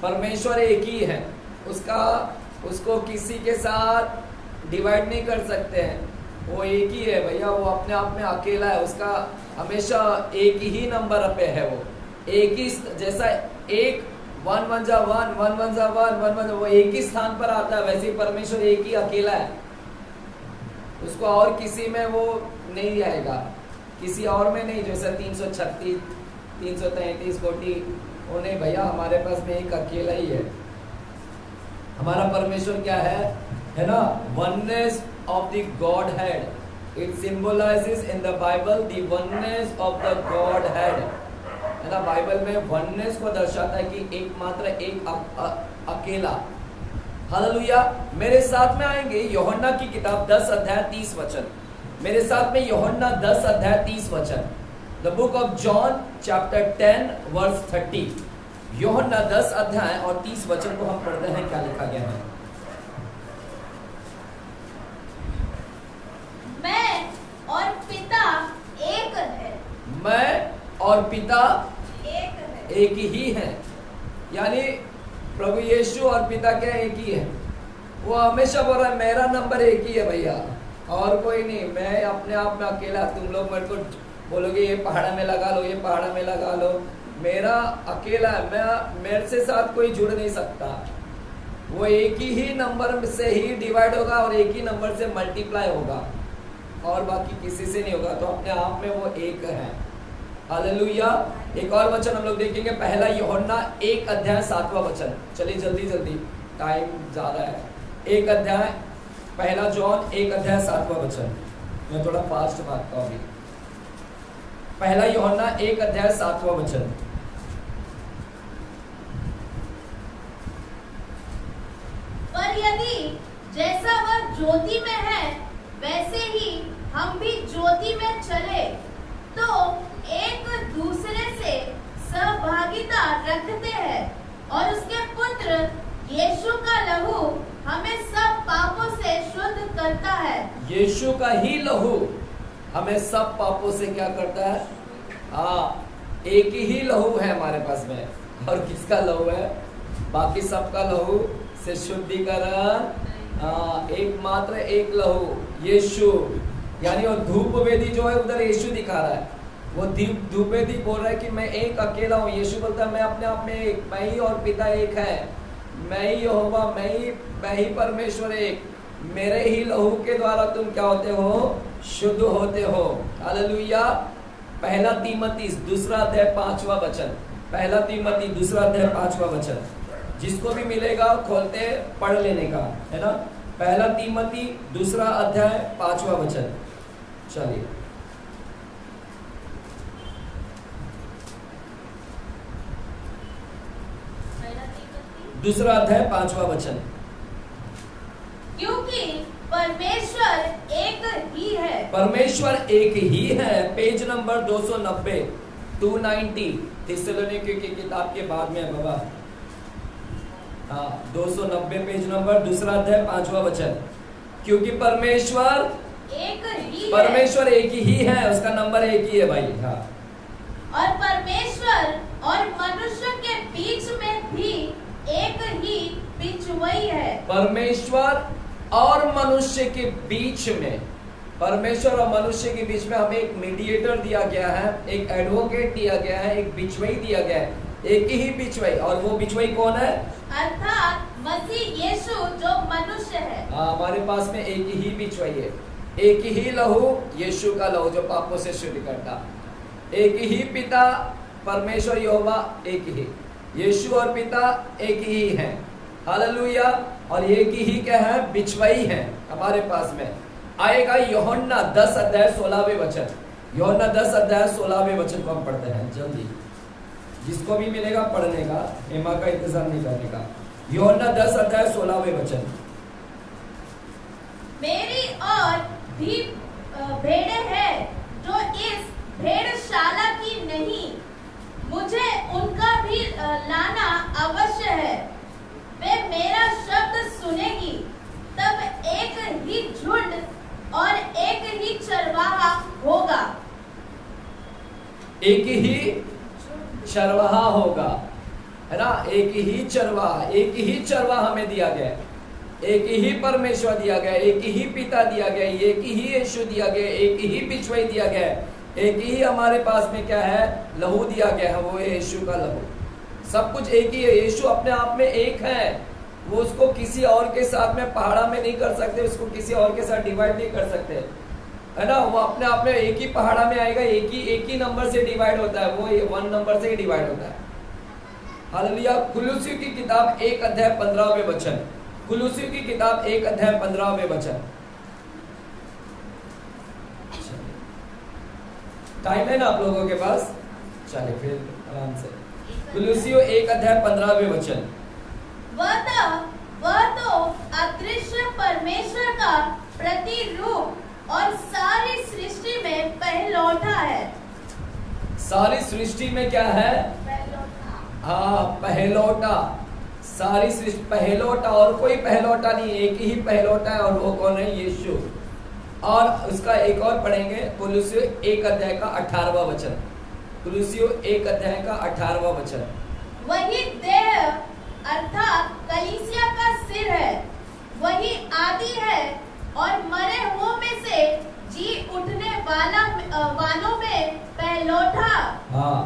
परमेश्वर एक ही है, उसको किसी के साथ डिवाइड नहीं कर सकते हैं। वो एक ही है भैया, वो अपने आप में अकेला है, उसका हमेशा एक ही नंबर पे है। वो एक ही जैसा एक 1 1 जा 1 1 1 जा 1 1 1 वो एक ही स्थान पर आता है, वैसे ही परमेश्वर एक ही अकेला है। उसको और किसी में वो नहीं आएगा, किसी और में नहीं, जैसे 336 333 कोटि वो नहीं भैया, हमारे पास में एक अकेला ही है। हमारा परमेश्वर क्या है ना? Oneness of the God head. It symbolizes in the Bible the oneness of the God head, है ना? बाइबल में वननेस को दर्शाता है कि एकमात्र एक अकेला। हालेलुया। मेरे साथ में आएंगे यूहन्ना की किताब 10 अध्याय 30 वचन। मेरे साथ में यूहन्ना 10 अध्याय 30 वचन। The book of John chapter 10 verse 30। यूहन्ना 10 अध्याय और 30 वचन को हम पढ़ते हैं, क्या लिखा गया है। मैं और पिता एक है। मैं और पिता एक ही है। यानी प्रभु यीशु और पिता क्या एक ही है। वो हमेशा बोल रहा है मेरा नंबर एक ही है भैया, और कोई नहीं। मैं अपने आप में अकेला। तुम लोग मेरे को बोलोगे ये पहाड़ा में लगा लो, ये पहाड़ा में लगा लो, मेरा अकेला है। मैं मेरे से साथ कोई जुड़ नहीं सकता। वो एक ही नंबर से ही डिवाइड होगा और एक ही नंबर से मल्टीप्लाई होगा, और बाकी किसी से नहीं होगा। तो अपने आप में वो एक है। हालेलुया। एक और वचन हम लोग देखेंगे, पहला यूहन्ना 1 अध्याय 7वां वचन। चलिए जल्दी जल्दी, टाइम ज्यादा है। 1 अध्याय, पहला जॉन 1 अध्याय 7वां वचन। मैं थोड़ा फास्ट भागता हूं अभी। पहला यूहन्ना 1 अध्याय 7वां वचन। पर यदि जैसा वह ज्योति में है वैसे ही हम भी ज्योति में चले तो एक दूसरे से सहभागिता रखते हैं, और उसके पुत्र यीशु का लहू हमें सब पापों से शुद्ध करता है। यीशु का ही लहू हमें सब पापों से क्या करता है? एक ही लहू है हमारे पास में। और किसका लहू है? बाकी सबका लहू से शुद्धिकरण, एकमात्र एक लहू यीशु। यानी वो धूप वेदी जो है उधर यीशु दिखा रहा है। वो धूप वेदी बोल रहा है कि मैं एक अकेला हूँ। यीशु बोलता है मैं अपने आप में एक, मैं ही और पिता एक है, मैं ही यहोवा, मैं ही परमेश्वर एक। मेरे ही लहू के द्वारा तुम क्या होते हो? शुद्ध होते हो। हालेलुया। पहला तीमोथी 2 अध्याय 5वां वचन। पहला तीमोथी 2 अध्याय 5वां वचन। जिसको भी मिलेगा खोलते पढ़ लेने का, है ना? पहला तीमोथी 2 अध्याय 5वां वचन। चलिए 2 अध्याय 5वां वचन। क्योंकि परमेश्वर एक ही है। परमेश्वर एक ही है। पेज नंबर 290 290 थिस्सलुनीके की किताब के बाद में है बाबा। 290 पेज नंबर 2 अध्याय 5वां वचन। क्योंकि परमेश्वर एक ही है, उसका नंबर एक ही है भाई। हाँ, और परमेश्वर और मनुष्य के बीच में भी एक ही बिचवई है। परमेश्वर और मनुष्य के बीच में, परमेश्वर और मनुष्य के बीच में हमें एक मीडिएटर दिया गया है, एक एडवोकेट दिया गया है, एक बिचवई दिया गया है, एक ही बिचवई। और वो बिचवई कौन है? अर्थात मसीह यीशु जो मनुष्य है। हमारे पास में एक ही बिचवई है, एक ही लहू, यीशु का लहू जो पापों से शुद्ध करता। एक ही पिता परमेश्वर यहोवा एक ही, यीशु और पिता एक ही हैं। हालेलुया। और एक ही क्या है? बिचवई है हमारे पास में। आएगा यूहन्ना 10 अध्याय 16वें वचन। यूहन्ना 10 अध्याय 16वें वचन को हम पढ़ते हैं जल्दी, जिसको भी मिलेगा पढ़ने का, एमा का इंतजार नहीं करने का। यूहन्ना 10 अध्याय 16वें वचन। मेरी और भी भेड़ें हैं जो इस भेड़शाला की नहीं, मुझे उनका भी लाना अवश्य है। वे मेरा शब्द सुनेगी, तब एक ही झुंड और एक ही चरवाहा होगा। एक ही चरवाहा होगा, है ना, एक ही चरवाहा, एक ही चरवाहा हमें दिया गया, एक ही परमेश्वर दिया गया, एक ही पिता दिया गया, एक ही यीशु दिया गया, एक ही बिचवाई दिया गया, एक ही हमारे पास में क्या है, लहू दिया गया है, वो है यीशु का लहू। सब कुछ एक ही है। यीशु अपने आप में एक है, वो उसको किसी और के साथ में पहाड़ा में नहीं कर सकते, उसको किसी और के साथ डिवाइड नहीं कर सकते, है ना। वो अपने आप में एक ही पहाड़ा में आएगा, एक ही नंबर से डिवाइड होता है, वो 1 नंबर से ही डिवाइड होता है। हालेलुया। कुलुसियों की किताब 1 अध्याय 15वें वचन। कुलुसियों की किताब 1 अध्याय 15वें वचन। टाइम है ना आप लोगों के पास? चलिए फिर आराम से। कुलुसियों 1 अध्याय 15वें वचन। वह तो अदृश्य परमेश्वर का प्रतिरूप और सारी सृष्टि में पहलौठा है। सारी सृष्टि में क्या है? हाँ, पहलौठा। सारी सृष्टि पहलौठा, और कोई पहलौठा नहीं, एक ही पहलौठा है, और वो कौन है? यीशु। और उसका एक और पढ़ेंगे, कुलुसियों 1 अध्याय का 18वां वचन। कुलुसियों 1 अध्याय का 18वां वचन। वही देह अर्थात कलीसिया का सिर है, वही आदि है और मरे हुओं में से जी उठने वालों में पहलौठा। हाँ,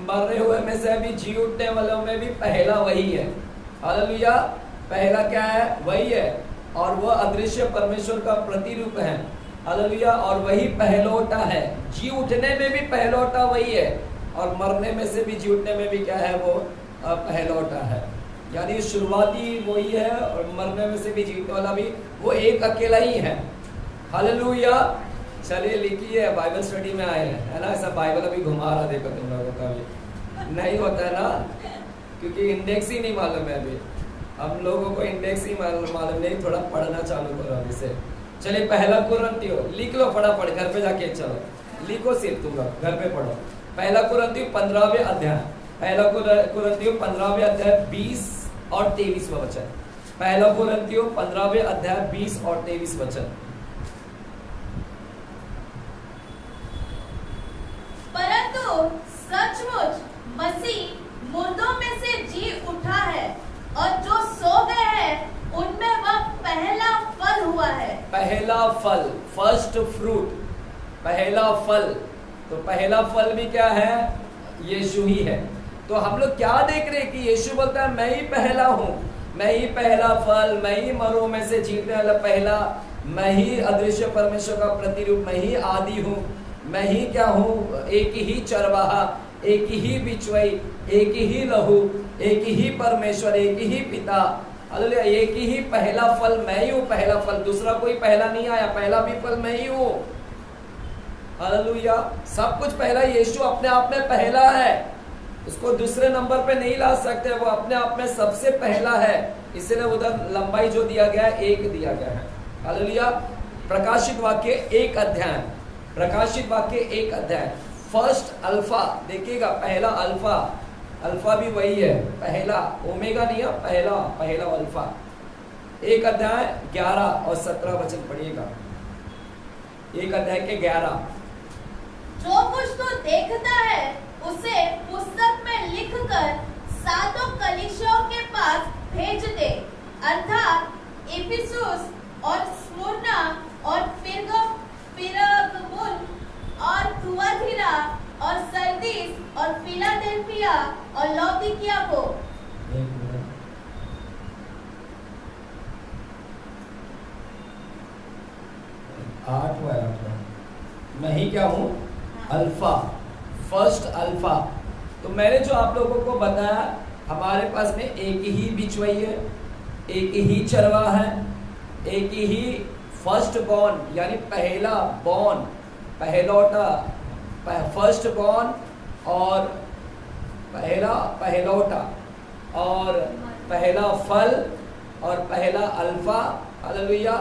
मरे हुए में से भी जी उठने वालों में भी पहला वही है। हालेलुया। पहला क्या है? वही है, और वह अदृश्य परमेश्वर का प्रतिरूप है। हालेलुया। और वही पहलौठा है। जी उठने में भी पहलौठा वही है, और मरने में से भी जी उठने में भी क्या है? वो पहलौठा है। यानी शुरुआती वही है, और मरने में से भी जीतने वाला भी वो एक अकेला ही है। हालेलुया। चलिए लिखिए, बाइबल स्टडी में आए हैं, है ना। ऐसा बाइबल अभी घुमा रहा, देखो तुम लोगों का भी नहीं होता है ना, क्योंकि इंडेक्स ही नहीं मालूम है अभी। हम लोगों को इंडेक्स ही मालूम नहीं, थोड़ा पढ़ना चालू करो अभी से। चलिए पहला कुरिन्थियों लिख लो फटाफट, घर पे जाके चलो लिखो, सिर्फ तुम लोग घर पे पढ़ो। पहला कुरिन्थियों 15वें अध्याय, पहला कुरिन्थियों 15वें अध्याय 20 और 23 वचन। पहला कुरिन्थियों 15वें अध्याय 20 और 23 वचन। परंतु सचमुच मसीह मुर्दों में से जी उठा है, और जो सो गए हैं उनमें वह पहला फल हुआ है। पहला फल, फर्स्ट फ्रूट, पहला फल। तो पहला फल भी क्या है? यीशु ही है। तो हम लोग क्या देख रहे हैं कि यीशु बोलता है मैं ही पहला हूँ, मैं ही पहला फल, मैं ही मरों में से जीतने वाला पहला, मैं ही अदृश्य परमेश्वर का प्रतिरूप, मैं ही आदि हूँ, मैं ही क्या हूँ? एक ही चरवाहा, एक ही बिचवई, एक ही लहू, एक ही परमेश्वर, एक ही पिता। हालेलुया। एक ही पहला फल मैं ही हूँ, पहला फल। दूसरा कोई पहला नहीं आया, पहला भी फल मैं ही हूँ। हालेलुया। सब कुछ पहला, यीशु अपने आप में पहला है, उसको दूसरे नंबर पे नहीं ला सकते, वो अपने आप में सबसे पहला है। इसलिए उधर लंबाई जो दिया गया है 1 दिया गया है। हालेलुया। प्रकाशित वाक्य 1 अध्याय, प्रकाशित वाक्य 1 अध्याय। फर्स्ट अल्फा, देखिएगा पहला अल्फा, अल्फा भी वही है, पहला, ओमेगा नहीं है, पहला, पहला अल्फा। 1 अध्याय 11 और 17 वचन पढ़िएगा। 1 अध्याय के 11। जो कुछ तो देखता है उसे पुस्तक में लिखकर 7 कलीसियाओं के पास भेज दे, अर्थात इफिसुस और स्मुर्ना और पिरगमुन और थुआतीरा और सरदीस और फिलाडेल्फिया और लौदीकिया को। मैं ही क्या हूँ? Alpha, first alpha. तो मैंने जो आप लोगों को बताया, हमारे पास में एक ही बिचवई है, एक ही चरवा है, एक ही फर्स्ट बॉर्न यानी पहला बॉर्न, पहलौटा, फर्स्ट बॉर्न और पहलौटा और पहला फल और पहला अल्फा, हालेलुया,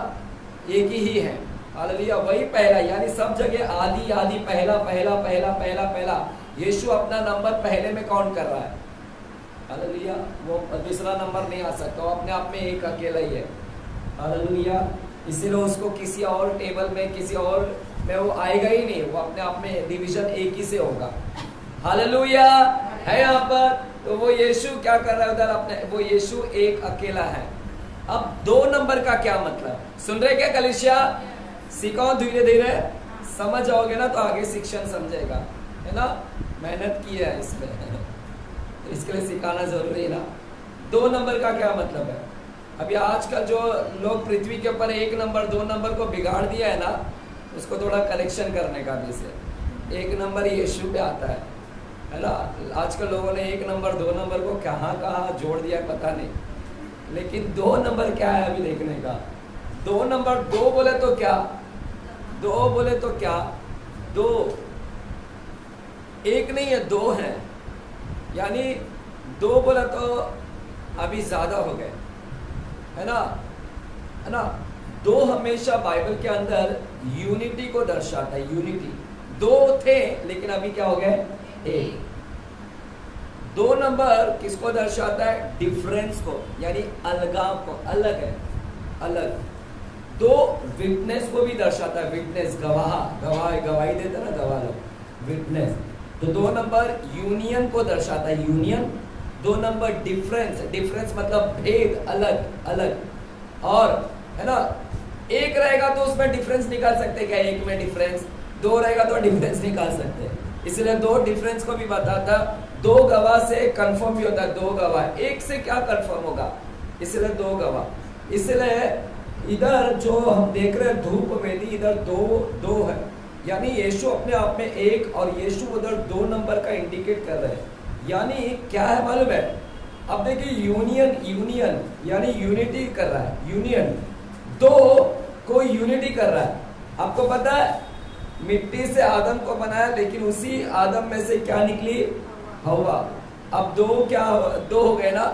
एक ही है, हालेलुया, वही पहला, यानी सब जगह आदि आदि, पहला पहला पहला पहला पहला। यीशु अपना नंबर पहले में काउंट कर रहा है, हालेलुया, वो दूसरा नंबर नहीं आ सकता, वो अपने आप में एक अकेला ही है, हालेलुया। इसीलिए उसको किसी और टेबल में, किसी और में वो आएगा ही नहीं, वो अपने आप में डिवीजन एक ही से होगा, हालेलुया, है यहाँ पर। तो वो यीशु क्या कर रहा है उधर अपने, वो यीशु एक अकेला है। अब 2 नंबर का क्या मतलब, सुन रहे क्या कलीसिया? सीखो धीरे धीरे, समझ जाओगे ना तो आगे शिक्षण समझेगा, है ना, मेहनत की है इसमें तो इसके लिए सिखाना जरूरी है ना। 2 नंबर का क्या मतलब है? अभी आजकल जो लोग पृथ्वी के ऊपर 1 नंबर 2 नंबर को बिगाड़ दिया है ना, उसको थोड़ा करेक्शन करने का भी से 1 नंबर यीशु पे आता है ना। आजकल लोगों ने 1 नंबर 2 नंबर को कहाँ कहाँ जोड़ दिया पता नहीं, लेकिन 2 नंबर क्या है अभी देखने का। 2 नंबर, 2 बोले तो क्या, 2 बोले तो क्या, 2 1 नहीं है, 2 है, यानी 2 बोला तो अभी ज्यादा हो गए, है ना, है ना। 2 हमेशा बाइबल के अंदर यूनिटी को दर्शाता है, यूनिटी। 2 थे लेकिन अभी क्या हो गए, 1। 2 नंबर किसको दर्शाता है? डिफरेंस को, यानी अलगाव को, अलग है, अलग। 2 विटनेस को भी दर्शाता है, विटनेस, गवाह, गवाही देते ना गवाह लोग, विटनेस। तो 2 नंबर यूनियन को दर्शाता है, यूनियन। 2 नंबर डिफरेंस, डिफरेंस मतलब भेद, अलग अलग। और है ना, 1 रहेगा तो उसमें डिफरेंस निकाल सकते क्या, 1 में डिफरेंस, 2 रहेगा तो डिफरेंस निकाल सकते, इसलिए 2 डिफरेंस को भी बताता। 2 गवाह से कंफर्म भी होता है, 2 गवाह, 1 से क्या कंफर्म होगा, इसलिए 2 गवाह। इसलिए इधर जो हम देख रहे हैं धूप वेदी, इधर 2 है, यानी यीशु अपने आप में 1 और यीशु उधर 2 नंबर का इंडिकेट कर रहे हैं। यानी क्या है मालूम है? अब देखिए यूनियन, यूनियन यानी यूनिटी कर रहा है, यूनियन। 2 को यूनिटी कर रहा है। आपको पता है मिट्टी से आदम को बनाया, लेकिन उसी आदम में से क्या निकली, हवा। अब 2 क्या, 2 हो गए ना,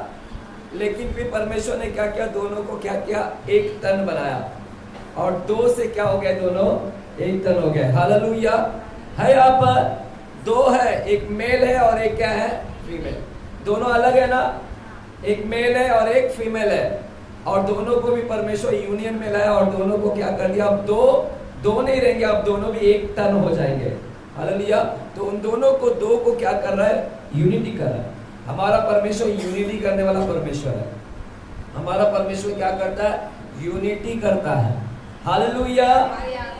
लेकिन फिर परमेश्वर ने क्या किया, दोनों को क्या किया, एक तन बनाया, और 2 से क्या हो गया, दोनों एक तन हो गए, हालेलुया। है यहाँ पर 2 है, एक मेल है और एक क्या है, फीमेल। दोनों अलग है ना, एक मेल है और एक फीमेल है, और दोनों को भी परमेश्वर यूनियन में लाया, और दोनों को क्या कर दिया, अब 2 नहीं रहेंगे, अब दोनों भी एक तन हो जाएंगे, हालेलुया। तो उन दोनों को, 2 को क्या कर रहा है, यूनिटी कर रहा है। हमारा परमेश्वर यूनिटी करने वाला परमेश्वर है। हमारा परमेश्वर क्या करता है, यूनिटी करता है, हालेलुया,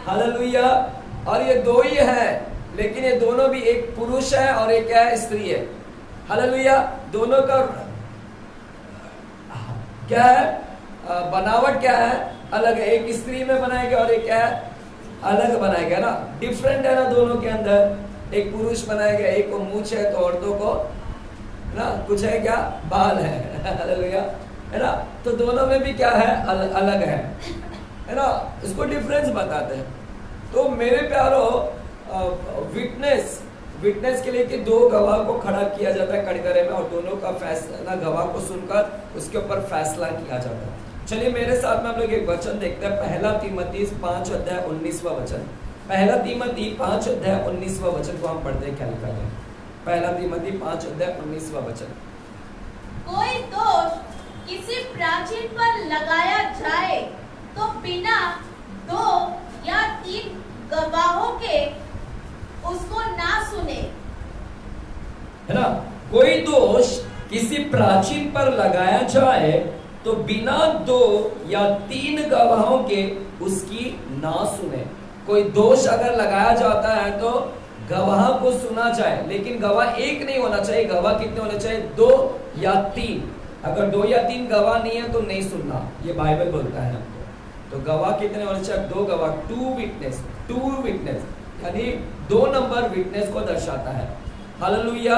हालेलुया। और ये 2 ही है, लेकिन ये दोनों भी, एक पुरुष है और एक क्या है, स्त्री है, हालेलुया। दोनों का क्या है, बनावट क्या है, अलग है। एक स्त्री में बनाया गया और एक क्या है, अलग बनाया गया ना, डिफरेंट है ना दोनों के अंदर। एक पुरुष बनाया गया, एक को मूंछ है तो औरतों को ना कुछ है क्या, बाल है, हालेलुया, है ना। तो दोनों में भी क्या है, अलग है ना, इसको डिफरेंस बताते हैं। तो मेरे प्यारो, विटनेस के लिए कि 2 गवाह को खड़ा किया जाता है कटघरे में, और दोनों का फैसला, गवाह को सुनकर उसके ऊपर फैसला किया जाता है। चलिए मेरे साथ में हम लोग एक वचन देखते हैं, 1 तीमुथी 5 अध्याय 19वां वचन। 1 तीमुथी 5 अध्याय 19वां वचन को हम पढ़ते हैं, क्या लिखा है। 1 तीमुथी 5 अध्याय 19वां वचन। कोई दोष किसी प्राचीन पर लगाया जाए तो बिना 2 या 3 गवाहों के उसको ना सुने, है ना। कोई दोष किसी प्राचीन पर लगाया जाए तो बिना 2 या 3 गवाहों के उसकी ना सुने। कोई दोष अगर लगाया जाता है तो गवाह को सुना जाए, लेकिन गवाह एक नहीं होना चाहिए। गवाह कितने होने चाहिए, 2 या 3। अगर 2 या 3 गवाह नहीं है तो नहीं सुनना, ये बाइबल बोलता है हमको। तो गवाह कितने होने चाहिए, 2 गवाह, 2 विटनेस, यानी 2 नंबर विटनेस को दर्शाता है, हालेलुया,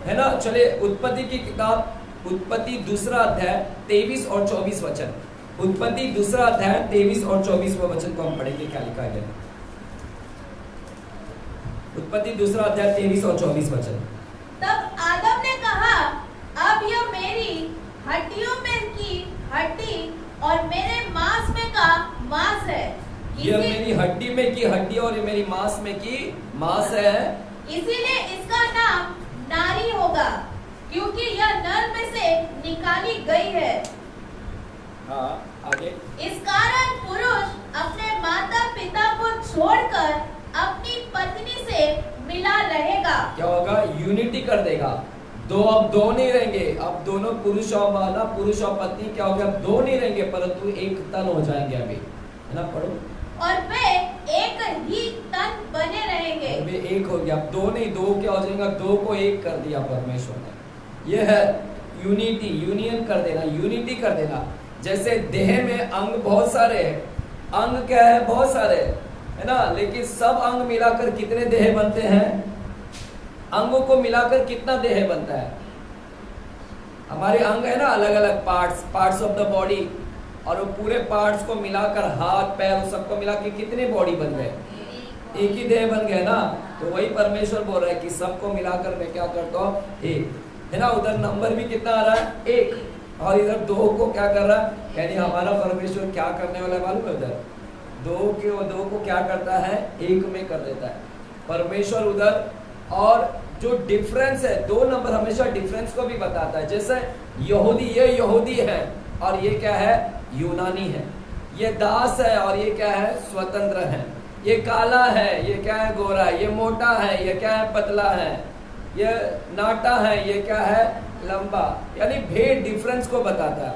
है ना। चले उत्पत्ति की किताब, उत्पत्ति 2 अध्याय 23 और 24 वचन। उत्पत्ति दूसरा अध्याय 23 और 24वां वचन को हम पढ़ेंगे, क्या लिखा है। उत्पत्ति दूसरा अध्याय 23 और 24 वचन। तब आदम ने कहा, अब यह मेरी हड्डियों में की हड्डी और मेरे मांस में का मांस है। यह मेरी हड्डी में की हड्डी और ये मेरी मांस में की मांस है, इसीलिए इसका नाम नारी होगा, क्योंकि यह नर में से निकाली गई है। हाँ, आगे। इस कारण पुरुष अपने माता पिता को छोड़कर अपनी पत्नी से मिला रहेगा। क्या होगा? यूनिटी कर देगा। अब दो नहीं रहेंगे, अब दोनों पुरुष और माता, पुरुष और पत्नी क्या हो गया? अब दो नहीं रहेंगे, परंतु एक तन हो जाएंगे अभी, है ना? पढ़ो। और वे एक ही तन बने रहेंगे। वे एक हो गया, अब दो नहीं, दो क्या हो जाएगा? दो को एक कर दिया परमेश्वर ने। यह है यूनिटी, यूनियन कर देना, यूनिटी कर देना। जैसे देह में अंग बहुत सारे हैं, अंग क्या है? बहुत सारे है ना, लेकिन सब अंग मिलाकर कितने देह बनते हैं? अंगों को मिलाकर कितना देह बनता है? हमारे अंग है ना, अलग अलग पार्ट्स ऑफ द बॉडी, और वो पूरे पार्ट्स को मिलाकर हाथ पैर सबको मिला के कितने बॉडी बन गए? एक ही देह बन गए ना। तो वही परमेश्वर बोल रहा है कि सबको मिलाकर मैं क्या करता हूँ? एक, है ना। उधर नंबर भी कितना आ रहा है? एक, और इधर दो को क्या कर रहा है? यानी हमारा परमेश्वर क्या करने वाला है मालूम है? उधर दो को क्या करता है? एक में कर देता है परमेश्वर उधर। और जो डिफरेंस है, दो नंबर हमेशा डिफरेंस को भी बताता है। जैसे ये यहूदी है और ये क्या है? यूनानी है। ये दास है और ये क्या है? स्वतंत्र है। ये काला है, ये क्या है? गोरा है। ये मोटा है, ये क्या है? पतला है। ये नाटा है, ये क्या है? लंबा। यानी भेद डिफरेंस को बताता है।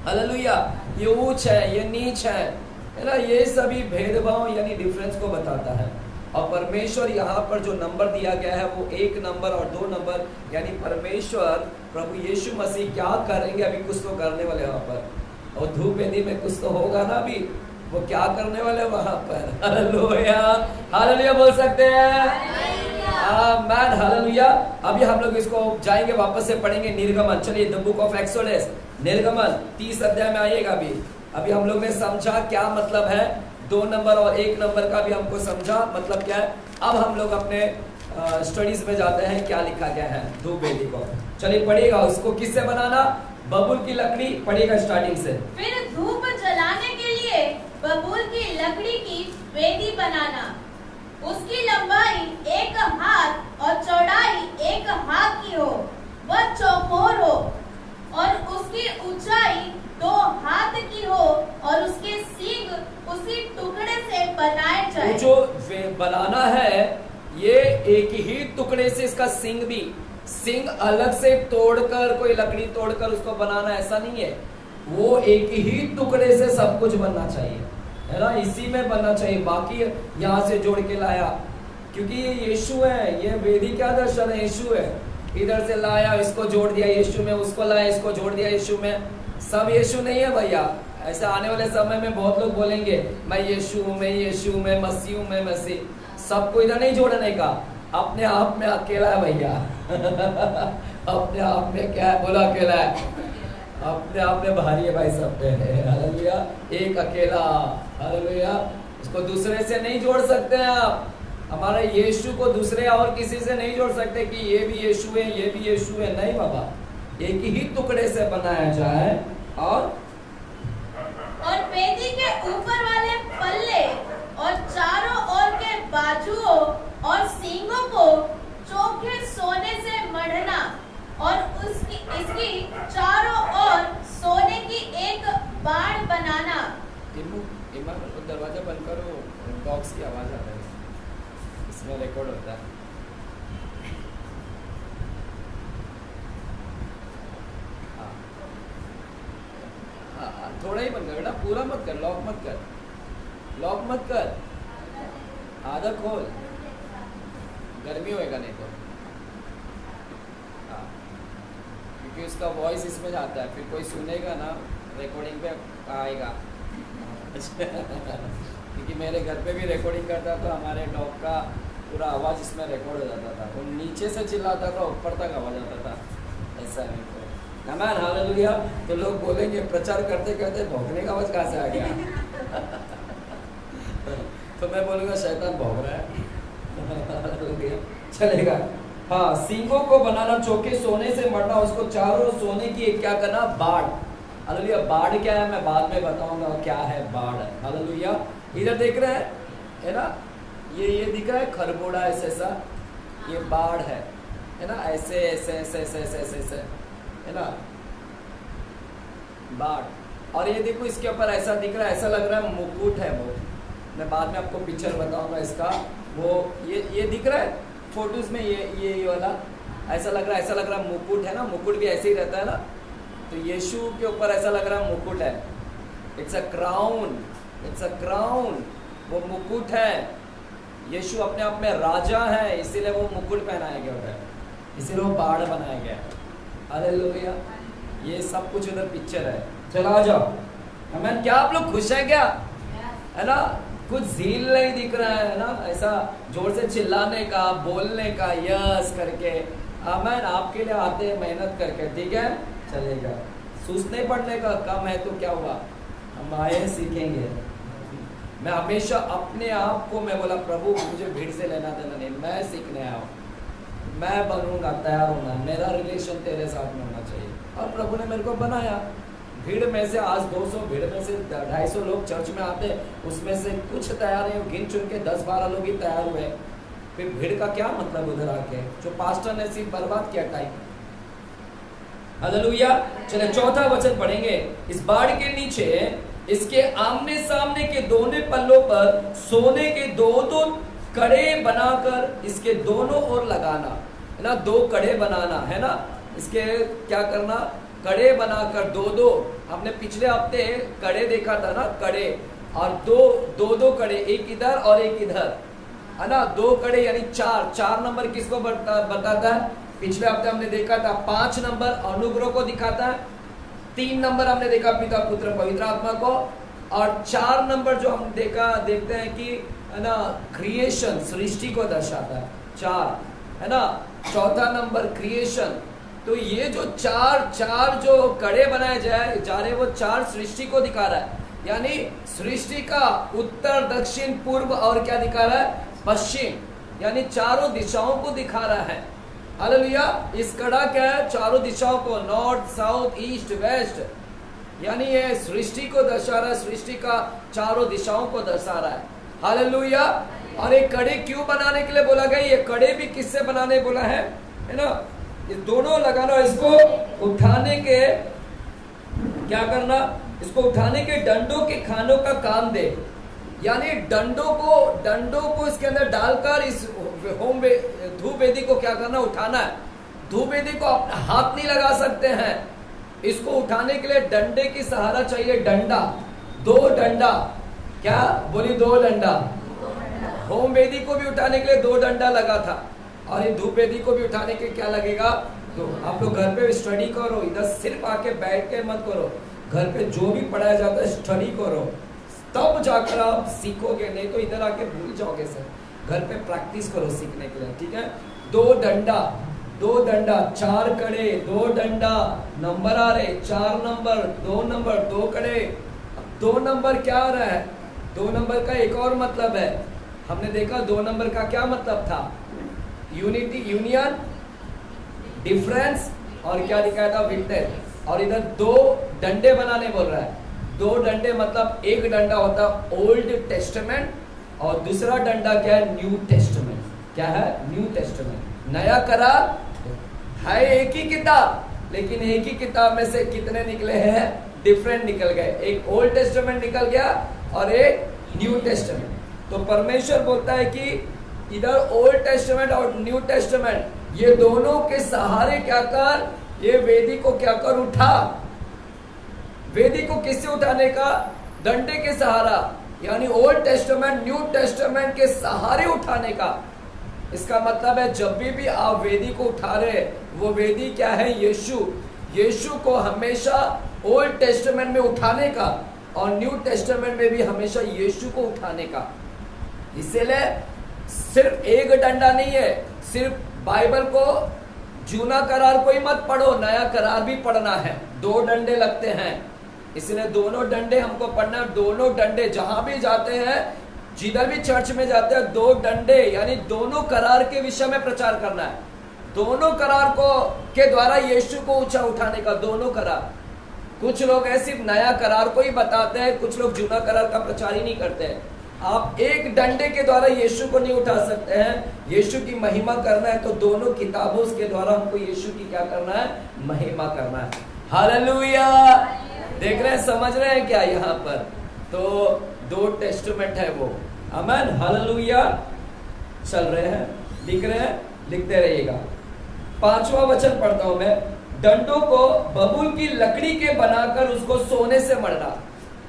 हालेलुया। ये ऊंच है, ये नीच है ना। ये सभी भेदभाव यानी डिफरेंस को बताता है। और परमेश्वर यहाँ पर जो नंबर दिया गया है वो एक नंबर और दो नंबर, यानी परमेश्वर प्रभु यीशु मसीह क्या करेंगे? अभी कुछ तो करने वाले वहां पर, और धूप वेदी में कुछ तो होगा ना अभी। वो क्या करने वाले वहां पर? हालेलुया, हालेलुया बोल सकते हैं? आमीन, हालेलुया। अभी हम लोग इसको जाएंगे, वापस से पढ़ेंगे निर्गमन। चलिए, द बुक ऑफ एक्सोडस, निर्गमन 30 अध्याय में आइएगा। अभी हम लोग ने समझा क्या मतलब है दो नंबर और एक नंबर का भी हमको समझा मतलब क्या है। अब हम लोग अपने स्टडीज में जाते हैं, क्या लिखा गया है धूप वेदी को। चलिए पढ़िएगा, उसको किससे बनाना? बबूल की लकड़ी। पढ़िएगा स्टार्टिंग से। फिर धूप जलाने के लिए बबूल की लकड़ी की वेदी बनाना। उसकी लंबाई 1 हाथ और चौड़ाई 1 हाथ की हो, वह चौकोर हो, और उसकी ऊंचाई 2 हाथ की हो, और उसके सींग उसी टुकड़े से बनाए जाए। जो बनाना है ये एक ही टुकड़े से, इसका सींग भी, सींग अलग से तोड़कर, कोई लकड़ी तोड़कर उसको बनाना ऐसा नहीं है। वो एक ही टुकड़े से सब कुछ बनना चाहिए, है ना। इसी में बनना चाहिए। बाकी यहाँ से जोड़ के लाया, क्योंकि ये यीशु है। ये वेदी क्या दर्शन है? यीशु है। इधर से लाया, इसको जोड़ दिया यीशु में, उसको लाया, इसको जोड़ दिया यीशु में। सब यीशु नहीं है भैया। ऐसा आने वाले समय में बहुत लोग बोलेंगे मैं यीशु हूं, मैं यीशु हूं, मैं मसीह हूं, मैं मसीह। सबको इधर नहीं जोड़ने का, अपने आप में अकेला है भैया। अपने आप में क्या है? बोला अकेला है। अपने आप में भारी है भाई सब पे। हालेलुया, एक अकेला। हालेलुया। इसको दूसरे से नहीं जोड़ सकते हैं आप। हमारे यीशु को दूसरे और किसी से नहीं जोड़ सकते कि ये भी यीशु है, ये भी यीशु है। नहीं बाबा, एक ही टुकड़े से बनाया जाए। और वेदी के ऊपर वाले पल्ले और चारों ओर के बाजुओं और सींगों को चोखे सोने से मढ़ना, और इसकी चारों ओर सोने की एक बाड़ बनाना। दरवाजा बंद करो, बॉक्स की आवाज आ रही है, इसमें रिकॉर्ड होता है। थोड़ा ही बंद कर बेटा, पूरा मत कर, लॉक मत कर, लॉक मत कर, आधा खोल, गर्मी होएगा नहीं तो। क्योंकि उसका वॉइस इसमें जाता है, फिर कोई सुनेगा ना रिकॉर्डिंग पे आएगा। क्योंकि मेरे घर पे भी रिकॉर्डिंग करता तो हमारे डॉग का पूरा आवाज़ इसमें रिकॉर्ड हो जाता था। वो नीचे से चिल्लाता था, ऊपर तक आवाज़ आता था। ऐसा है तो आमेन हालेलुया। तो लोग बोलेंगे प्रचार करते करते भौंकने का आवाज कहाँ से आ गया? तो मैं बोलूँगा शैतान भौंक रहा है। चलेगा। हाँ, सींगों को बनाना, चौके सोने से मरना, उसको चारों सोने की एक क्या करना, बाड़। हालेलुया। बाड़ क्या है मैं बाद में बताऊंगा क्या है बाड़। हालेलुया। इधर देख रहे हैं, है ना, ये दिख रहा है खरबोड़ा ऐसा, ये बाड़ है ना, ऐसे ऐसे ऐसे ऐसे ऐसे ऐसे ऐसे, है ना, बाड़। और ये देखो इसके ऊपर ऐसा दिख रहा है, ऐसा लग रहा है मुकुट है वो। मैं बाद में आपको पिक्चर बताऊंगा इसका। वो ये दिख रहा है फोटोज में, ये वाला ऐसा लग रहा है मुकुट है ना, मुकुट भी ऐसे ही रहता है ना। तो यीशु के ऊपर ऐसा लग रहा है मुकुट है। It's a crown, it's a crown, वो मुकुट है। यीशु अपने आप में राजा है, इसीलिए वो मुकुट पहनाया गया है, इसीलिए वो बाड़ बनाया गया है। हालेलुया। ये सब कुछ उधर पिक्चर है। चलो आ जाओ। आमीन। क्या आप लोग खुश हैं क्या? है ना, कुछ झील नहीं दिख रहा है ना, ऐसा जोर से चिल्लाने का, बोलने का, यस करके। आमीन। आपके लिए आते हैं मेहनत करके, ठीक है, चलेगा। सोचने पड़ने का कम है तो क्या हुआ, हम आए सीखेंगे। मैं हमेशा अपने आप को मैं बोला प्रभु मुझे भीड़ से लेना देना नहीं, मैं सीखने आया हूँ, मैं बनूंगा, तैयार होना, मेरा रिलेशन तेरे साथ में होना चाहिए। और प्रभु ने मेरे को बनाया। भीड़ में से आज 200, भीड़ में से 250 लोग चर्च में आते, उसमें से कुछ तैयार है, गिन चुन के 10-12 लोग ही तैयार हुए। फिर भीड़ का क्या मतलब उधर आके, जो पास्टर ने सिर्फ बर्बाद किया टाइम। हालेलुया। चले चौथा वचन पढ़ेंगे। इस बाड़ के नीचे इसके आमने सामने के दोनों पल्लों पर सोने के 2-2 कड़े बनाकर इसके दोनों ओर लगाना, है ना, 2 कड़े बनाना, है ना, इसके क्या करना, कड़े बनाकर 2-2। हमने पिछले हफ्ते कड़े देखा था ना, कड़े, और 2 कड़े, एक इधर और एक इधर, है ना, 2 कड़े यानी 4 नंबर किसको बताता है? पिछले हफ्ते हमने देखा था 5 नंबर अनुग्रह को दिखाता है, 3 नंबर हमने देखा पिता पुत्र पवित्र आत्मा को, और 4 नंबर जो हम देखते हैं कि, है ना, क्रिएशन, सृष्टि को दर्शाता है, 4, है ना, चौथा नंबर क्रिएशन। तो ये जो चार जो कड़े बनाए जा रहे वो 4 सृष्टि को दिखा रहा है, यानी सृष्टि का उत्तर, दक्षिण, पूर्व और क्या दिखा रहा है, पश्चिम, यानी चारों दिशाओं को दिखा रहा है। हालेलुया। इस कड़ा क्या है, चारों दिशाओं को, नॉर्थ, साउथ, ईस्ट, वेस्ट, यानी ये सृष्टि को दर्शा रहा है, सृष्टि का चारों दिशाओं को दर्शा रहा है। हालेलुया। और ये कड़े क्यों बनाने के लिए बोला गया? ये कड़े भी किससे बनाने बोला है ना, ये दोनों लगाना, इसको उठाने के क्या करना, इसको उठाने के डंडों के खानों का काम दे, यानी डंडों को इसके अंदर डालकर इस होम धूप वेदी को क्या करना, उठाना है। धूप वेदी को अपना हाथ नहीं लगा सकते हैं, इसको उठाने के लिए डंडे की सहारा चाहिए, डंडा, 2 डंडा, क्या बोली, 2 डंडा। होम वेदी को भी उठाने के लिए 2 डंडा लगा था, और ये धूप वेदी को भी उठाने के क्या लगेगा, तो आप लोग घर पे स्टडी करो, इधर सिर्फ आके बैठ के मत करो, घर पे जो भी पढ़ाया जाता है स्टडी करो, तब जाकर आप सीखोगे, नहीं तो इधर आके भूल जाओगे सर। घर पे प्रैक्टिस करो सीखने के लिए, ठीक है। 2 डंडा, 4 कड़े, 2 डंडा, नंबर आ रहे, 4 नंबर, 2 नंबर, 2 कड़े। 2 नंबर क्या आ रहा है, 2 नंबर का एक और मतलब है, हमने देखा 2 नंबर का क्या मतलब था, यूनिटी, यूनियन, डिफरेंस, और क्या दिखाया था, विटनेस। और इधर 2 डंडे बनाने बोल रहा है। 2 डंडे मतलब एक डंडा होता ओल्ड टेस्टामेंट, और दूसरा डंडा क्या है, न्यू टेस्टामेंट। क्या है, न्यू टेस्टामेंट, नया करार है, एक ही किताब, लेकिन एक ही किताब में से कितने निकले हैं, डिफरेंट निकल गए, एक ओल्ड टेस्टामेंट निकल गया और एक न्यू टेस्टामेंट। तो परमेश्वर बोलता है कि इधर ओल्ड टेस्टामेंट और न्यू टेस्टामेंट, ये दोनों के सहारे क्या कर, ये वेदी को क्या कर, उठा। वेदी को किससे उठाने का, डंडे के सहारा, यानी ओल्ड टेस्टामेंट न्यू टेस्टामेंट के सहारे उठाने का। इसका मतलब है जब भी आप वेदी को उठा रहे, वो वेदी क्या है, यीशु को हमेशा ओल्ड टेस्टामेंट में उठाने का, और न्यू टेस्टामेंट में भी हमेशा यीशु को उठाने का। इसलिए सिर्फ एक डंडा नहीं है, सिर्फ बाइबल को जूना करार कोई मत पढ़ो, नया करार भी पढ़ना है। 2 डंडे लगते हैं, इसलिए दोनों डंडे हमको पढ़ना है। दोनों डंडे जहां भी जाते हैं, जिधर भी चर्च में जाते हैं, 2 डंडे यानी दोनों करार के विषय में प्रचार करना है। दोनों करार को के द्वारा यीशु को ऊंचा उठाने का, दोनों करार। कुछ लोग है सिर्फ नया करार को ही बताते हैं, कुछ लोग जूना करार का प्रचार ही नहीं करते हैं। आप एक डंडे के द्वारा यीशु को नहीं उठा सकते हैं। यीशु की महिमा करना है तो दोनों किताबों के द्वारा हमको यीशु की क्या करना है, महिमा करना है। हालेलुया। देख रहे हैं, समझ रहे हैं क्या यहाँ पर? तो 2 टेस्टामेंट है वो। आमीन, हालेलुया। चल रहे हैं, लिख रहे हैं, लिखते रहिएगा। 5वां वचन पढ़ता हूं मैं। डंडों को बबूल की लकड़ी के बनाकर उसको सोने से मढ़ना।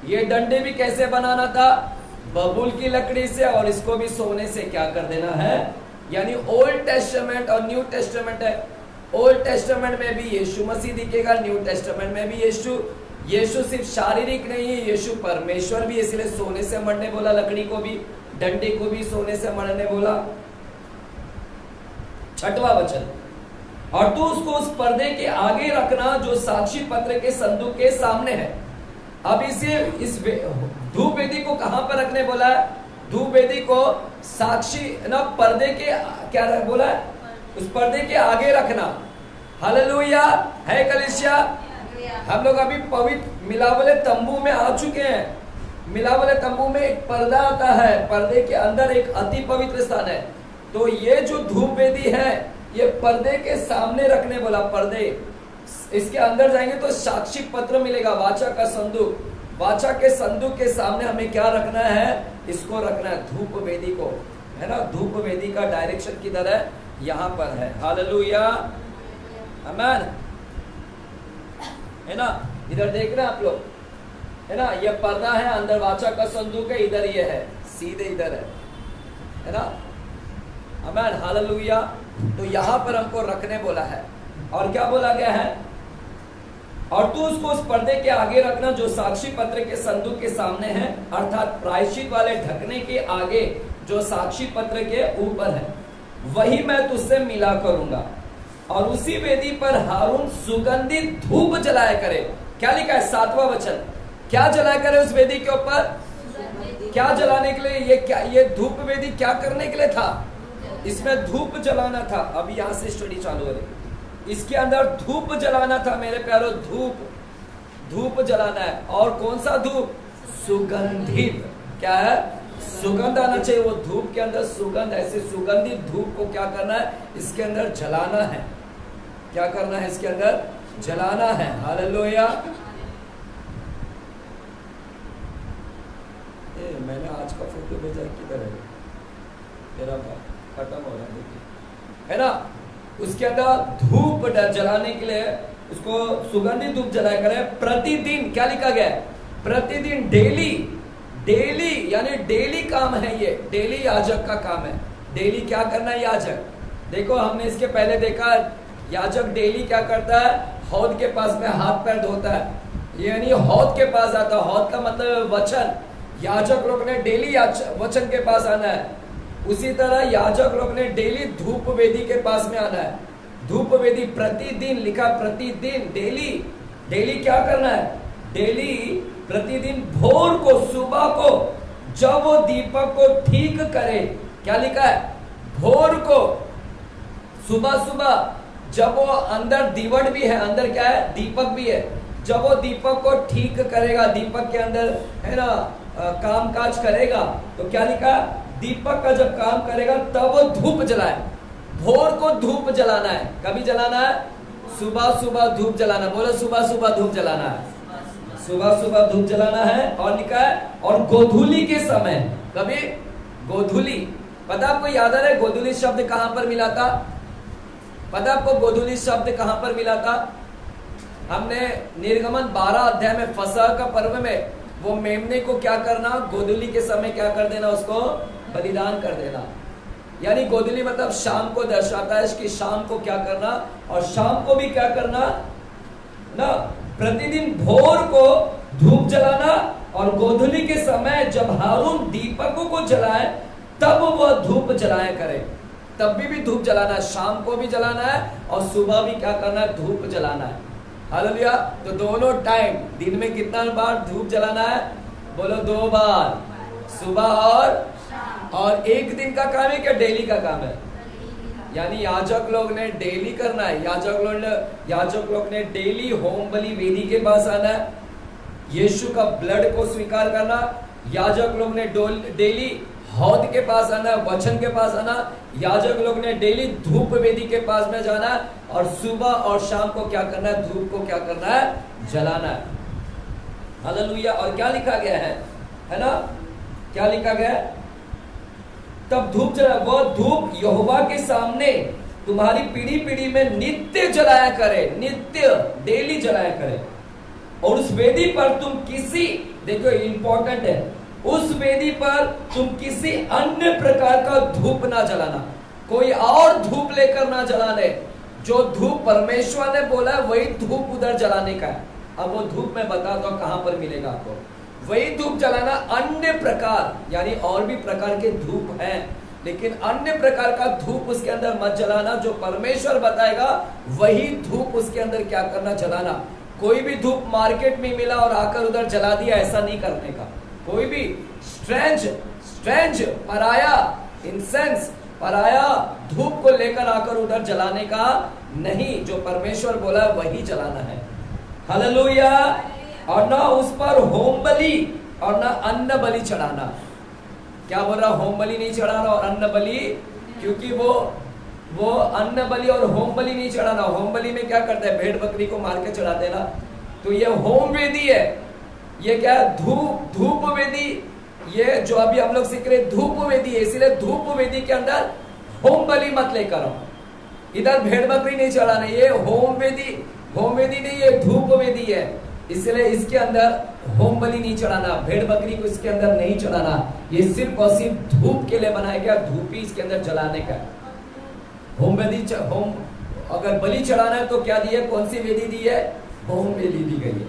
ये डंडे भी कैसे बनाना था? बबूल की लकड़ी से, और इसको भी सोने से क्या कर देना है। यानी ओल्ड टेस्टामेंट और न्यू टेस्टामेंट है। ओल्ड टेस्टामेंट में भी यीशु मसीह दिखेगा, न्यू टेस्टामेंट में भी यीशु सिर्फ शारीरिक नहीं है, यीशु परमेश्वर भी, इसलिए सोने से मढ़ने बोला। लकड़ी को भी, डंडे को भी सोने से मढ़ने बोला। 6वां वचन। और तू उसको उस पर्दे के आगे रखना जो साक्षी पत्र के संदूक के सामने है। अब इस धूप वेदी को कहां पर रखने बोला है? धूप वेदी को साक्षी ना पर्दे के क्या बोला है? उस पर्दे के आगे रखना। हालेलुया है कलीसिया। हम लोग अभी पवित्र मिलावले तंबू में आ चुके हैं। मिलावले तंबू में एक पर्दा आता है, पर्दे के अंदर एक अति पवित्र स्थान है। तो ये जो धूप वेदी है, ये पर्दे के सामने रखने बोला। पर्दे, इसके अंदर जाएंगे तो साक्षी पत्र मिलेगा, वाचा का संदूक। वाचा के संदूक के सामने हमें क्या रखना है? इसको रखना है, धूप वेदी को, है ना। धूप वेदी का डायरेक्शन किधर है? यहाँ पर है। हालेलुया, आमीन, है ना। इधर देख रहे हैं आप लोग, है ना। ये पर्दा है, अंदर वाचा का संदूक है, इधर ये है, सीधे इधर है ना। आमीन, हालेलुया। तो यहाँ पर हमको रखने बोला है। और क्या बोला गया है? और तू उसको उस पर्दे के आगे रखना जो साक्षी पत्र के संदूक के सामने है, अर्थात प्रायश्चित वाले ढकने के आगे जो साक्षी पत्र के ऊपर है। वही मैं तुझसे मिला करूंगा। और उसी वेदी पर हारून सुगंधित धूप जलाया करे। क्या लिखा है? 7वां वचन। क्या जलाया करे उस वेदी के ऊपर? क्या जलाने के लिए? ये धूप वेदी क्या करने के लिए था? इसमें धूप जलाना था। अभी यहां से स्टडी चालू हो रही। इसके अंदर धूप जलाना था मेरे प्यारो, धूप जलाना है। और कौन सा धूप? सुगंधित। क्या है? सुगंध आना चाहिए वो धूप के अंदर, सुगंध। ऐसे सुगंधित धूप को क्या करना है? इसके अंदर जलाना है। क्या करना है? इसके अंदर जलाना है। हालेलुया। मैंने आज का फोटो भेजा, किधर है तेरा? खत्म हो रहा है, देखिए, है ना। उसके अंदर धूप जलाने के लिए उसको सुगंधित धूप जलाया करे। प्रतिदिन, क्या लिखा गया है? प्रतिदिन, डेली यानी डेली काम है ये। डेली याजक का काम है। डेली क्या करना है याजक? देखो, हमने इसके पहले देखा, याजक डेली क्या करता है? हौद के पास में हाथ पैर धोता है, यानी हौद के पास आता है। हौद का मतलब वचन। याजक लोग ने डेली वचन के पास आना है। उसी तरह याजक लोग ने डेली धूप वेदी के पास में आना है। धूप वेदी प्रतिदिन, लिखा प्रतिदिन, डेली क्या करना है? डेली प्रतिदिन भोर को, सुबह को, जब वो दीपक को ठीक करे। क्या लिखा है? भोर को, सुबह जब वो अंदर दीवट भी है, अंदर क्या है? दीपक भी है। जब वो दीपक को ठीक करेगा, दीपक के अंदर, है ना, काम काज करेगा, तो क्या लिखा? दीपक का जब काम करेगा तब वो धूप जलाए। भोर को धूप जलाना है। कभी जलाना है? सुबह धूप जलाना। बोलो, सुबह धूप जलाना है। सुबह धूप जलाना है। और लिखा है, और गोधूली के समय, कभी गोधूली, पता आपको? याद आ रहा है गोधूली शब्द कहां पर मिला था? पता आपको गोधूली शब्द कहां पर मिला था? हमने निर्गमन 12 अध्याय में, फसह का पर्व में, वो मेमने को क्या करना? गोधूली के समय क्या कर देना? उसको बलिदान कर देना। यानी गोधूली मतलब शाम को दर्शाता है कि शाम को क्या करना, और शाम को भी क्या करना ना, प्रतिदिन भोर को धूप जलाना, और गोधूली के समय जब हारून दीपकों को जलाए तब वह धूप जलाया करे। तब भी धूप जलाना है, शाम को भी जलाना है और सुबह भी क्या करना है, धूप जलाना है। हालेलुया। तो दोनों टाइम दिन में कितना बार धूप जलाना है, बोलो 2 बार, सुबह और एक दिन का काम है क्या, डेली का काम है? यानी याजक लोग ने डेली करना है। याजक लोग ने डेली होम बलि वेदी के पास आना है, यीशु का ब्लड को स्वीकार करना। याजक लोग ने डेली हौद के पास आना, वचन के पास आना। याजक लोग ने डेली धूप वेदी के पास में जाना और सुबह और शाम को क्या करना है, धूप को क्या करना है, जलाना है। हालेलुया। और क्या लिखा गया है ना, क्या लिखा गया है, तब धूप जला, वो धूप यहोवा के सामने तुम्हारी पीढ़ी पीढ़ी में नित्य जलाया करे, नित्य डेली जलाया करे। और उस वेदी पर तुम किसी, देखो इंपॉर्टेंट है, उस वेदी पर तुम किसी अन्य प्रकार का धूप ना जलाना, कोई और धूप लेकर ना जलाने। जो धूप परमेश्वर ने बोला है वही धूप उधर जलाने का है। अब वो धूप मैं बताता हूं कहां पर मिलेगा आपको, वही धूप जलाना। अन्य प्रकार यानी और भी प्रकार के धूप हैं, लेकिन अन्य प्रकार का धूप उसके अंदर मत जलाना। जो परमेश्वर बताएगा वही धूप उसके अंदर क्या करना, जलाना। कोई भी धूप मार्केट में मिला और आकर उधर जला दिया, ऐसा नहीं करने का। कोई भी स्ट्रेंज पराया इंसेंस, पराया धूप को लेकर आकर उधर जलाने का नहीं। जो परमेश्वर बोला वही जलाना है। हालेलुया। और ना उस पर होम बलि और ना अन्न बलि चढ़ाना। क्या बोल रहा, होम बलि नहीं चढ़ाना और अन्न बलि, क्योंकि वो अन्न बलि और होम बलि नहीं चढ़ाना। होम बलि में क्या करते हैं, भेड़ बकरी को मार के चढ़ाते ना। तो ये होम वेदी है, ये क्या है, धूप वेदी। ये जो अभी हम लोग सीख रहे धूप वेदी है, इसलिए धूप वेदी के अंदर होम बलि मत लेकर आओ। इधर भेड़ बकरी नहीं चढ़ाना, ये होम वेदी नहीं, ये धूप वेदी है, इसलिए इसके अंदर होम बलि नहीं चढ़ाना, भेड़ बकरी को इसके अंदर नहीं चढ़ाना। ये सिर्फ और सिर्फ धूप के लिए बनाया गया, धूप ही इसके अंदर जलाने का। होम अगर बलि चढ़ाना है तो क्या दी है, कौन सी वेदी दी है, होम वेदी दी गई है।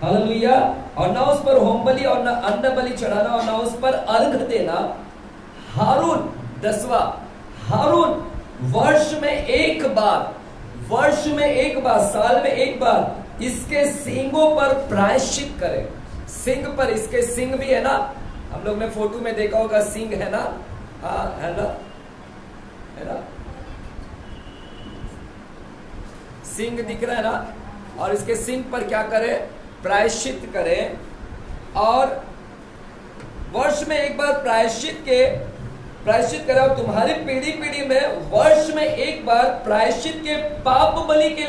हालेलुया। और ना उस पर होम बलि और ना अन्न बलि चढ़ाना और ना उस पर अर्घ देना। हारून, 10वां, हारून वर्ष में एक बार, साल में एक बार इसके सींगों पर प्रायश्चित करे। सिंग पर, इसके सिंग भी है ना, हम लोग ने फोटो में देखा होगा, सिंग है ना, हाँ है ना, सिंग दिख रहा है ना। और इसके सिंग पर क्या करे, प्रायश्चित करे। और वर्ष में एक बार प्रायश्चित करे। और तुम्हारी पीढ़ी पीढ़ी में वर्ष में एक बार प्रायश्चित के पाप बलि के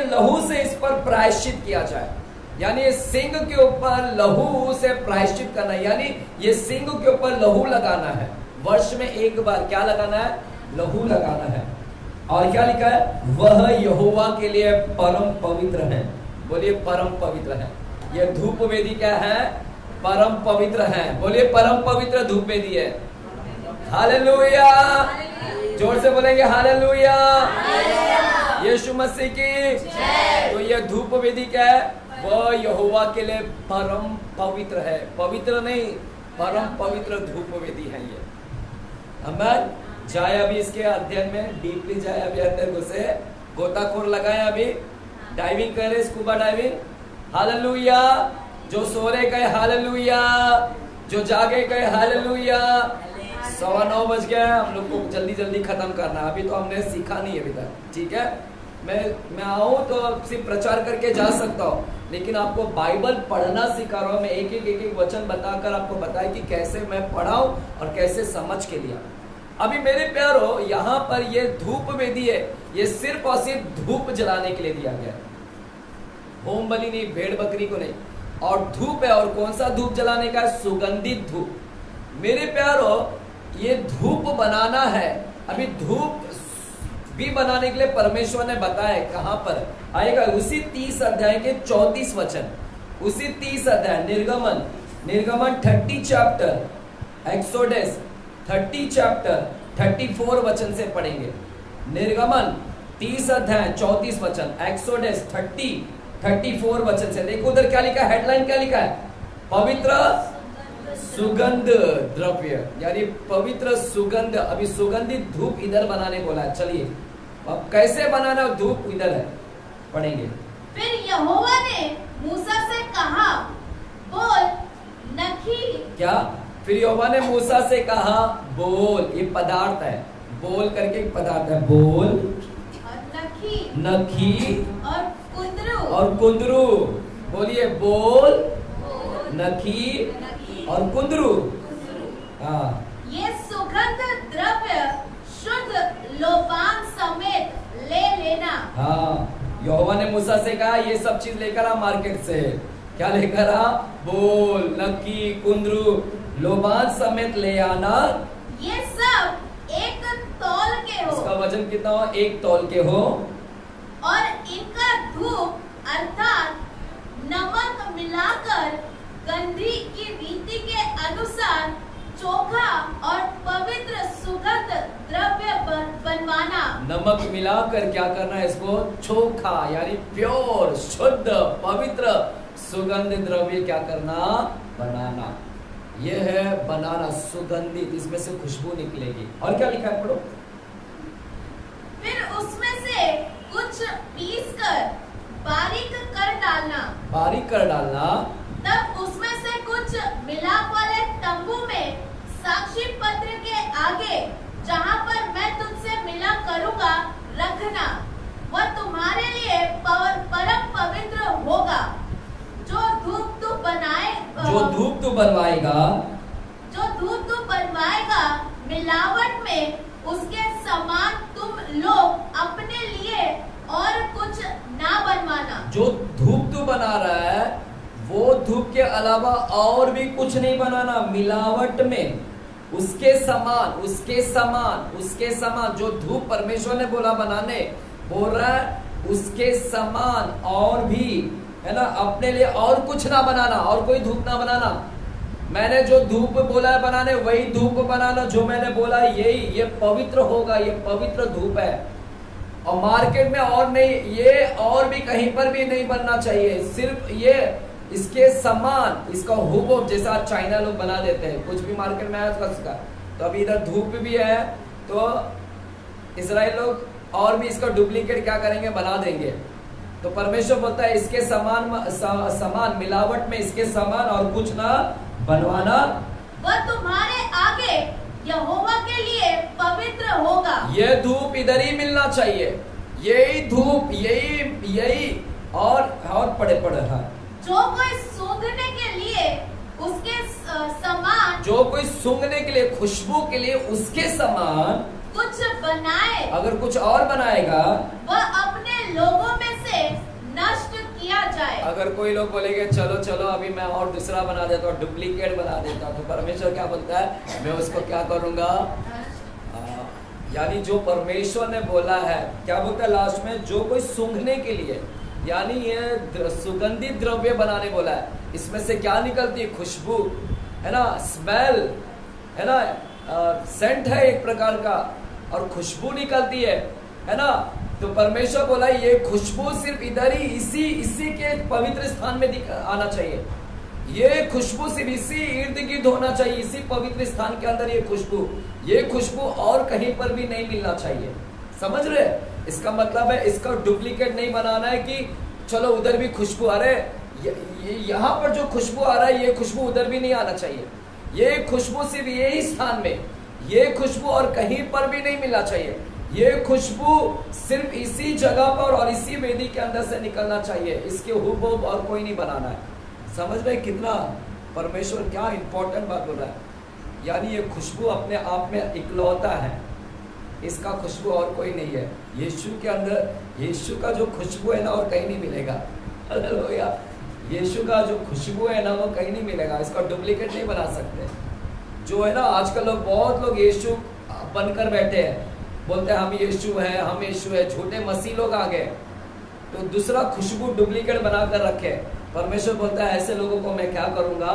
लहू से इस पर प्रायश्चित किया जाए। यानी ये सिंग के ऊपर लहू से प्रायश्चित करना, यानी ये सिंग के ऊपर लहू लगाना है। वर्ष में एक बार क्या लगाना है, लहू लगाना है। और क्या लिखा है, वह यहोवा के लिए परम पवित्र है। बोलिए परम पवित्र है। यह धूप वेदी क्या है, परम पवित्र है। बोलिए परम पवित्र धूप वेदी है। हालेलुया। जोर से बोलेंगे हालेलुया, यीशु मसीह की। तो यह धूप वेदी क्या है, वह यहोवा के लिए परम पवित्र है। पवित्र नहीं, परम पवित्र धूप वेदी है ये। आमीन। जाए अभी इसके अध्ययन में, डीपली जाए अभी अंदर घुसे, गोताखोर लगाए, अभी डाइविंग करे, स्कूबा डाइविंग। हालेलुया। जो सो रहे गए हालेलुया, जो जागे गए हालेलुया। 9:15 बज गया, हम लोग को जल्दी जल्दी खत्म करना है। अभी तो हमने सीखा नहीं अभी तक, ठीक है। मैं आऊं तो सिर्फ प्रचार करके जा सकता हूँ, लेकिन आपको बाइबल पढ़ना सिखा रहा हूँ मैं। एक वचन बताकर आपको बताया कि कैसे मैं पढ़ाऊं और कैसे समझ के लिया। अभी मेरे प्यारो, यहाँ पर ये धूप वेदी है, ये सिर्फ और सिर्फ धूप जलाने के लिए दिया गया है, होम बलि नहीं, भेड़ बकरी को नहीं। और धूप है, और कौन सा धूप जलाने का है, सुगंधित धूप। मेरे प्यारो, ये धूप बनाना है। अभी धूप भी बनाने के लिए परमेश्वर ने बताया, कहां पर आएगा, उसी 30 अध्याय के 34 वचन, उसी 30 अध्याय निर्गमन 30 चैप्टर, एक्सोडस 30 चैप्टर 34 वचन से पढ़ेंगे। निर्गमन 30 अध्याय 34 वचन, एक्सोडस 34 वचन से। देखो उधर क्या लिखा है, हेडलाइन क्या लिखा है, पवित्र सुगंध द्रव्य यानी पवित्र सुगंध। अभी सुगंधित धूप इधर बनाने बोला है। चलिए अब कैसे बनाना धूप इधर है, पढ़ेंगे। फिर यहोवा ने मूसा से कहा, बोल नखी। क्या? फिर यहोवा ने मूसा से कहा बोल, ये पदार्थ है, बोल करके एक पदार्थ है, बोल और नखी नखी और कुंदरू। और कुंदरू। बोलिए बोल बोल नखी नखी और कुंदरू। कुंदरू। हाँ ये सुगंध द्रव्य शुद्ध लोबान समेत ले लेना। हाँ, यहोवा ने मूसा से कहा ये सब चीज लेकर आ मार्केट से। क्या लेकर आ? बोल नकी कुंदरू लोबान समेत ले आना। ये सब एक तौल के इसका हो वजन कितना हो? 1 तौल के हो। और इनका धूप अर्थात नमक मिलाकर गंधी की रीति के अनुसार चोखा और पवित्र सुगंध द्रव्य बनवाना। नमक मिलाकर क्या करना है? इसको चोखा यानी प्योर शुद्ध पवित्र सुगंध द्रव्य क्या करना? बनाना। यह है बनाना सुगंधित, इसमें से खुशबू निकलेगी। और क्या लिखा है? पढ़ो। फिर उसमें से कुछ पीस कर बारीक कर डालना। बारीक कर डालना। तब उसमें से कुछ मिलाप वाले तंबू में साक्षी पत्र के आगे जहाँ पर मैं तुझसे मिला करूँगा रखना। वह तुम्हारे लिए परम पवित्र होगा। जो धूप तू बनवाएगा मिलावट में उसके समान तुम लोग अपने लिए और कुछ ना बनवाना। जो धूप तू बना रहा है वो धूप के अलावा और भी कुछ नहीं बनाना। मिलावट में उसके समान जो धूप परमेश्वर ने बोला बनाने, बोल रहा है उसके समान और भी, है ना, अपने लिए और कुछ ना बनाना, और कोई धूप ना बनाना। मैंने जो धूप बोला है बनाने वही धूप बनाना। जो मैंने बोला यही, ये पवित्र होगा, ये पवित्र धूप है। और मार्केट में और नहीं, ये और भी कहीं पर भी नहीं बनना चाहिए। सिर्फ ये इसके समान, इसका हुबहू जैसा चाइना लोग बना देते हैं। कुछ भी मार्केट में आया उसका, तो अभी इधर धूप भी है तो इजराइल लोग और भी इसका डुप्लीकेट क्या करेंगे? बना देंगे। तो परमेश्वर बोलता है इसके समान मिलावट में इसके समान और कुछ ना बनवाना। वह तुम्हारे आगे यहोवा के लिए पवित्र होगा। ये धूप इधर ही मिलना चाहिए, यही धूप, यही और पड़े हाँ। जो कोई सूंघने के लिए उसके समान, जो कोई सूंघने के लिए, खुशबू के लिए उसके समान कुछ बनाए, अगर कुछ और बनाएगा वह अपने लोगों में से नष्ट किया जाए। अगर कोई लोग बोलेंगे चलो अभी मैं और दूसरा बना देता हूँ, डुप्लीकेट बना देता हूँ, तो परमेश्वर क्या बोलता है? मैं उसको क्या करूंगा? यानी जो परमेश्वर ने बोला है, क्या बोलता है लास्ट में? जो कोई सूंघने के लिए, यानी ये सुगंधित द्रव्य बनाने बोला है। इसमें से क्या निकलती है? खुशबू, है ना, स्मेल, है ना, सेंट है एक प्रकार का, और खुशबू निकलती है ना। तो परमेश्वर बोला ये खुशबू सिर्फ इधर ही, इसी के पवित्र स्थान में आना चाहिए। ये खुशबू सिर्फ इसी इर्द गिर्द होना चाहिए, इसी पवित्र स्थान के अंदर ये खुशबू और कहीं पर भी नहीं मिलना चाहिए। समझ रहे? इसका मतलब है इसका डुप्लीकेट नहीं बनाना है कि चलो उधर भी खुशबू, अरे यहाँ पर जो खुशबू आ रहा है ये खुशबू उधर भी नहीं आना चाहिए। ये खुशबू सिर्फ यही स्थान में, ये खुशबू और कहीं पर भी नहीं मिलना चाहिए। ये खुशबू सिर्फ इसी जगह पर और इसी वेदी के अंदर से निकलना चाहिए। इसके हुबहू और कोई नहीं बनाना है। समझ रहे कितना परमेश्वर क्या इंपॉर्टेंट बात बोल रहा है? यानी ये खुशबू अपने आप में इकलौता है, इसका खुशबू और कोई नहीं है। यीशु के अंदर, यीशु का जो खुशबू है ना और कहीं नहीं मिलेगा। हालेलुया। यीशु का जो खुशबू है ना वो कहीं नहीं मिलेगा, इसका डुप्लीकेट नहीं बना सकते। जो है ना आजकल बहुत लोग यीशु बनकर बैठे हैं, बोलते हैं हम यीशु है, झूठे मसीह लोग आ गए तो दूसरा खुशबू डुप्लीकेट बनाकर रखे। परमेश्वर बोलता है ऐसे लोगों को मैं क्या करूंगा?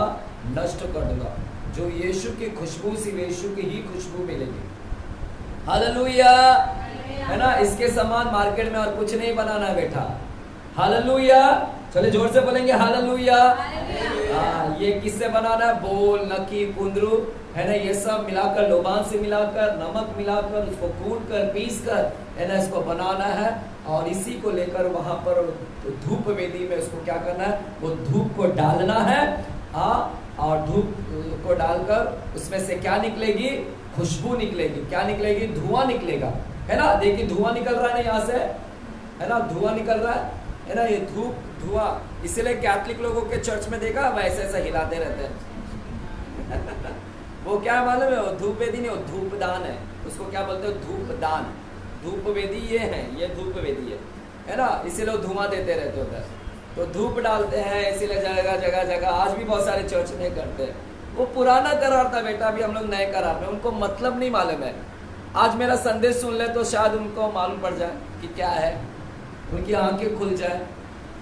नष्ट कर दूंगा। जो यीशु की खुशबू, सिर्फ यीशु की ही खुशबू मिलेगी। हालेलुया, है ना। इसके समान मार्केट में और कुछ नहीं बनाना बेटा। हालेलुया। चले जोर से बोलेंगे हालेलुया। ये किससे बनाना है? बोल, नकी, कुंदरू, है ना, ये सब मिलाकर, लोबान से मिलाकर, नमक मिलाकर, उसको कूट कर, पीस कर, है ना, इसको बनाना है। और इसी को लेकर वहां पर धूप वेदी में उसको क्या करना है? वो धूप को डालना है। और धूप को डालकर उसमें से क्या निकलेगी? खुशबू निकलेगी। क्या निकलेगी? धुआं निकलेगा, है ना। देखिए धुआं निकल रहा है ना यहाँ से, है ना, धुआं निकल रहा है ना, ये धुआं। इसलिए कैथलिक लोगों के चर्च में देखा वैसे ऐसा हिलाते रहते हैं वो क्या है मालूम है? वो धूप वेदी नहीं, वो धूपदान है। उसको क्या बोलते हो? धूपदान। धूप वेदी ये है, ये धूप वेदी है ना। इसीलिए वो धुआं देते रहते होते हैं, तो धूप डालते हैं। इसीलिए जगह जगह जगह आज भी बहुत सारे चर्च में करते हैं। वो पुराना करार था बेटा, अभी हम लोग नए करार में, उनको मतलब नहीं मालूम है। आज मेरा संदेश सुन ले तो शायद उनको मालूम पड़ जाए कि क्या है, उनकी आंखें खुल जाए,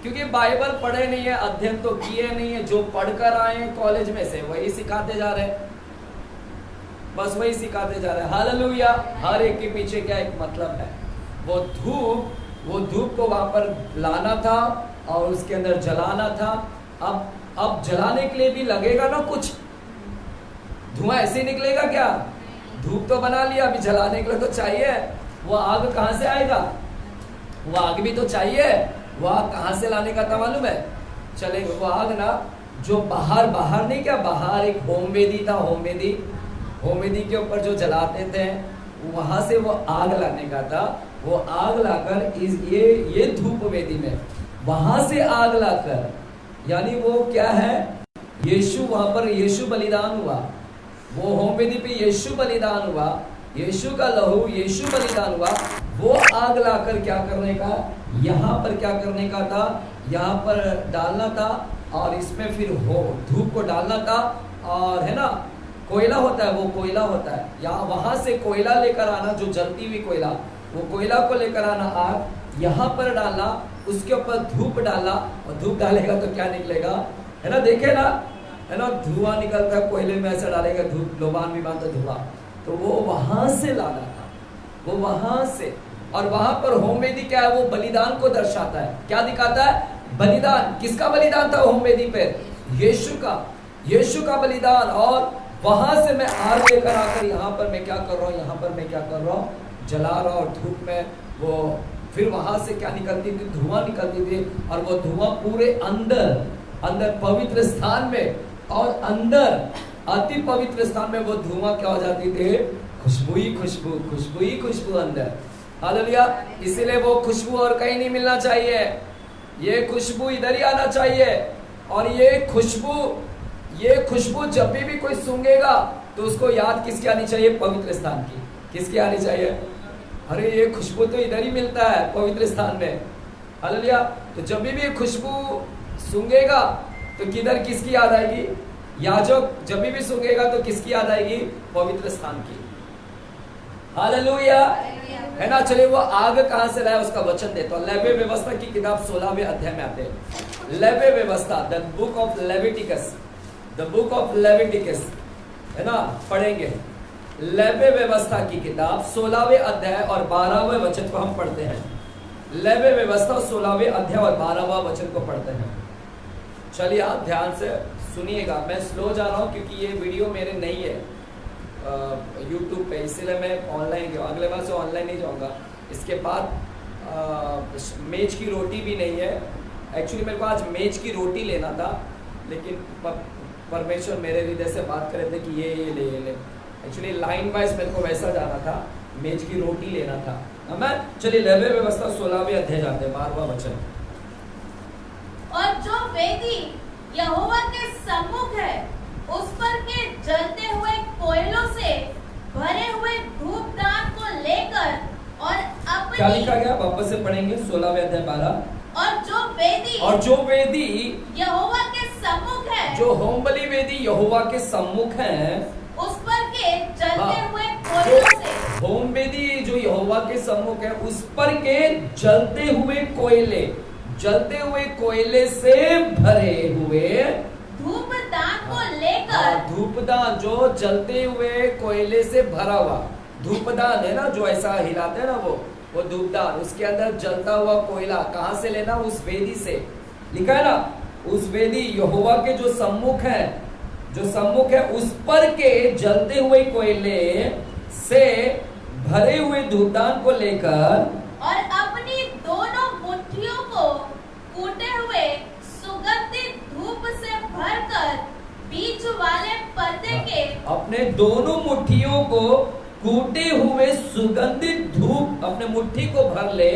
क्योंकि बाइबल पढ़े नहीं है, अध्ययन तो किए नहीं है। जो पढ़कर आए हैं कॉलेज में से वही सिखाते जा रहे हैं, बस वही सिखाते जा रहे हैं। हालेलुया। हर एक के पीछे क्या एक मतलब है। वो धूप को वहां पर लाना था और उसके अंदर जलाना था। अब जलाने के लिए भी लगेगा ना कुछ, धुआं ऐसे ही निकलेगा क्या? धूप तो बना लिया, अभी जलाने के लिए तो चाहिए। वो आग कहां से आएगा? वो आग भी तो चाहिए। वो आग कहां से लाने का था मालूम है? चले वो आग ना, जो बाहर नहीं, क्या बाहर एक होमवेदी था, होमवेदी के ऊपर जो जलाते थे, वहां से वो आग लाने का था। वो आग लाकर ये धूप वेदी में वहां से आग लाकर, यानी वो क्या है? यीशु, वहां पर यीशु बलिदान हुआ। वो होमवेदी पे यीशु बलिदान हुआ, यीशु का लहू, यीशु बलिदान हुआ। वो आग लाकर क्या करने का? यहाँ पर क्या करने का था? यहाँ पर डालना था और इसमें फिर धूप को डालना था। और है ना, कोयला होता है, वो कोयला होता है, यहाँ वहां से कोयला लेकर आना, जो जलती हुई कोयला, वो कोयला को लेकर आना, आग यहाँ पर डालना, उसके ऊपर धूप डालना। और धूप डालेगा तो क्या निकलेगा? है ना, देखे ना, है ना, धुआं निकलता है कोयले में, ऐसा डालेगा धूप, लोबान भी मानता धुआं। तो वो वहां से लाना था, वो वहां से। और वहां पर होमवेदी क्या है? वो बलिदान को दर्शाता है। क्या दिखाता है? बलिदान। किसका बलिदान था होमवेदी पे? यीशु का बलिदान। और वहां से मैं आग लेकर आकर यहाँ पर मैं क्या कर रहा हूँ? यहाँ पर मैं क्या कर रहा हूँ? जला रहा हूँ। और धूप में वो फिर वहां से क्या निकलती थी? धुआं निकलती थी। और वो धुआं पूरे अंदर पवित्र स्थान में, और अंदर अति पवित्र स्थान में वो धुआं क्या हो जाती थी? खुशबू ही खुशबू अंदर। हालेलुया। इसीलिए वो खुशबू और कहीं नहीं मिलना चाहिए, ये खुशबू इधर ही आना चाहिए। और ये खुशबू जब भी कोई सूंघेगा तो उसको याद किसकी आनी चाहिए? पवित्र स्थान की। किसकी आनी चाहिए? अरे ये खुशबू तो इधर ही मिलता है, पवित्र स्थान में। हालेलुया। तो जब भी खुशबू सूंघेगा तो किधर किसकी याद आएगी? याजक जब भी सूंघेगा तो किसकी याद आएगी? पवित्र स्थान की। हालेलुया, है ना। चलिए वो आग कहां से लाया उसका वचन देता हूं। लेवी व्यवस्था की किताब 16वें अध्याय में आते हैं। लेवी व्यवस्था, द बुक ऑफ लेविटिकस, है ना, पढ़ेंगे। लेवी व्यवस्था की किताब 16वें अध्याय और 12वें वचन को हम पढ़ते हैं। लेवी व्यवस्था 16वें अध्याय और 12वां वचन को पढ़ते हैं। चलिए आप ध्यान से सुनिएगा। मैं स्लो जा रहा हूं क्योंकि ये वीडियो मेरे नहीं है यूट्यूब पे, इसीलिए मैं ऑनलाइन गया। अगले बार से ऑनलाइन नहीं जाऊंगा। इसके बाद मेज की रोटी भी नहीं है। एक्चुअली मेरे को आज मेज की रोटी लेना था, लेकिन परमेश्वर मेरे हृदय से बात कर रहे थे कि ये ले। एक्चुअली लाइन वाइज मेरे को वैसा जाना था, मेज की रोटी लेना था। हमें चलिए लेवी व्यवस्था 16वें अध्याय जाते हैं, 12वां वचन। और जो वेदी यहोवा के सम्मुख है, उस पर के जलते हुए कोयलों से भरे हुए धूपदान को लेकर और अपनी, क्या लिखा गया? वापस से पढ़ेंगे 16वें अध्याय 12। और जो वेदी यहोवा के सम्मुख है, जो होम बलि वेदी यहोवा के सम्मुख है, उस पर के जलते हुए कोयलों से, होम वेदी जो यहोवा के सम्मुख है उस पर के जलते हुए कोयले से भरे हुए धूपदान को लेकर, धूपदान जो जलते हुए कोयले से भरा हुआ धूपदान है ना, जो ऐसा हिलाते हैं ना, वो धूपदान, उसके अंदर जलता हुआ कोयला कहां से लेना? उस वेदी से। लिखा है ना, उस वेदी यहोवा के जो सम्मुख है उस पर के जलते हुए कोयले से भरे हुए धूपदान को लेकर और अपनी दोनों मुट्ठियों को कूटे हुए सुगंधित धूप से भरकर बीच वाले पर्दे के अपने दोनों मुट्ठियों को कूटे हुए सुगंधित धूप, अपने मुट्ठी को भर ले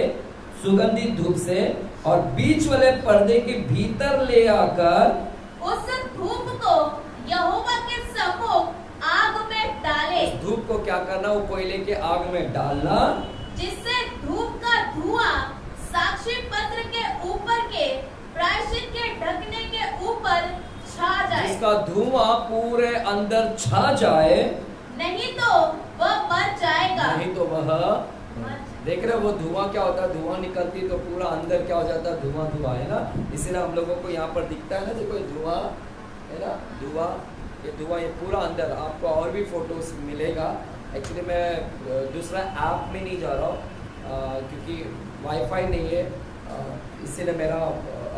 सुगंधित धूप से और बीच वाले पर्दे के भीतर ले आकर उस धूप को यहोवा के सम्मुख आग में डाले। धूप को क्या करना? वो कोयले के आग में डालना, जिससे धूप का धुआं साक्षी पत्र के ऊपर के प्रायश्चित के ढकने के ऊपर छा जाए। जिसका धुआं पूरे अंदर छा जाए, नहीं तो वह मर जाएगा। नहीं तो वह देख रहे हो वो धुआं क्या होता है? धुआं निकलती तो पूरा अंदर क्या हो जाता है? धुआं है ना। इसीलिए हम लोगों को यहाँ पर दिखता है ना, देखो धुआं है ना, धुआं ये पूरा अंदर। आपको और भी फोटोज मिलेगा। एक्चुअली मैं दूसरा ऐप में नहीं जा रहा हूँ क्योंकि वाईफाई नहीं है, इसीलिए मेरा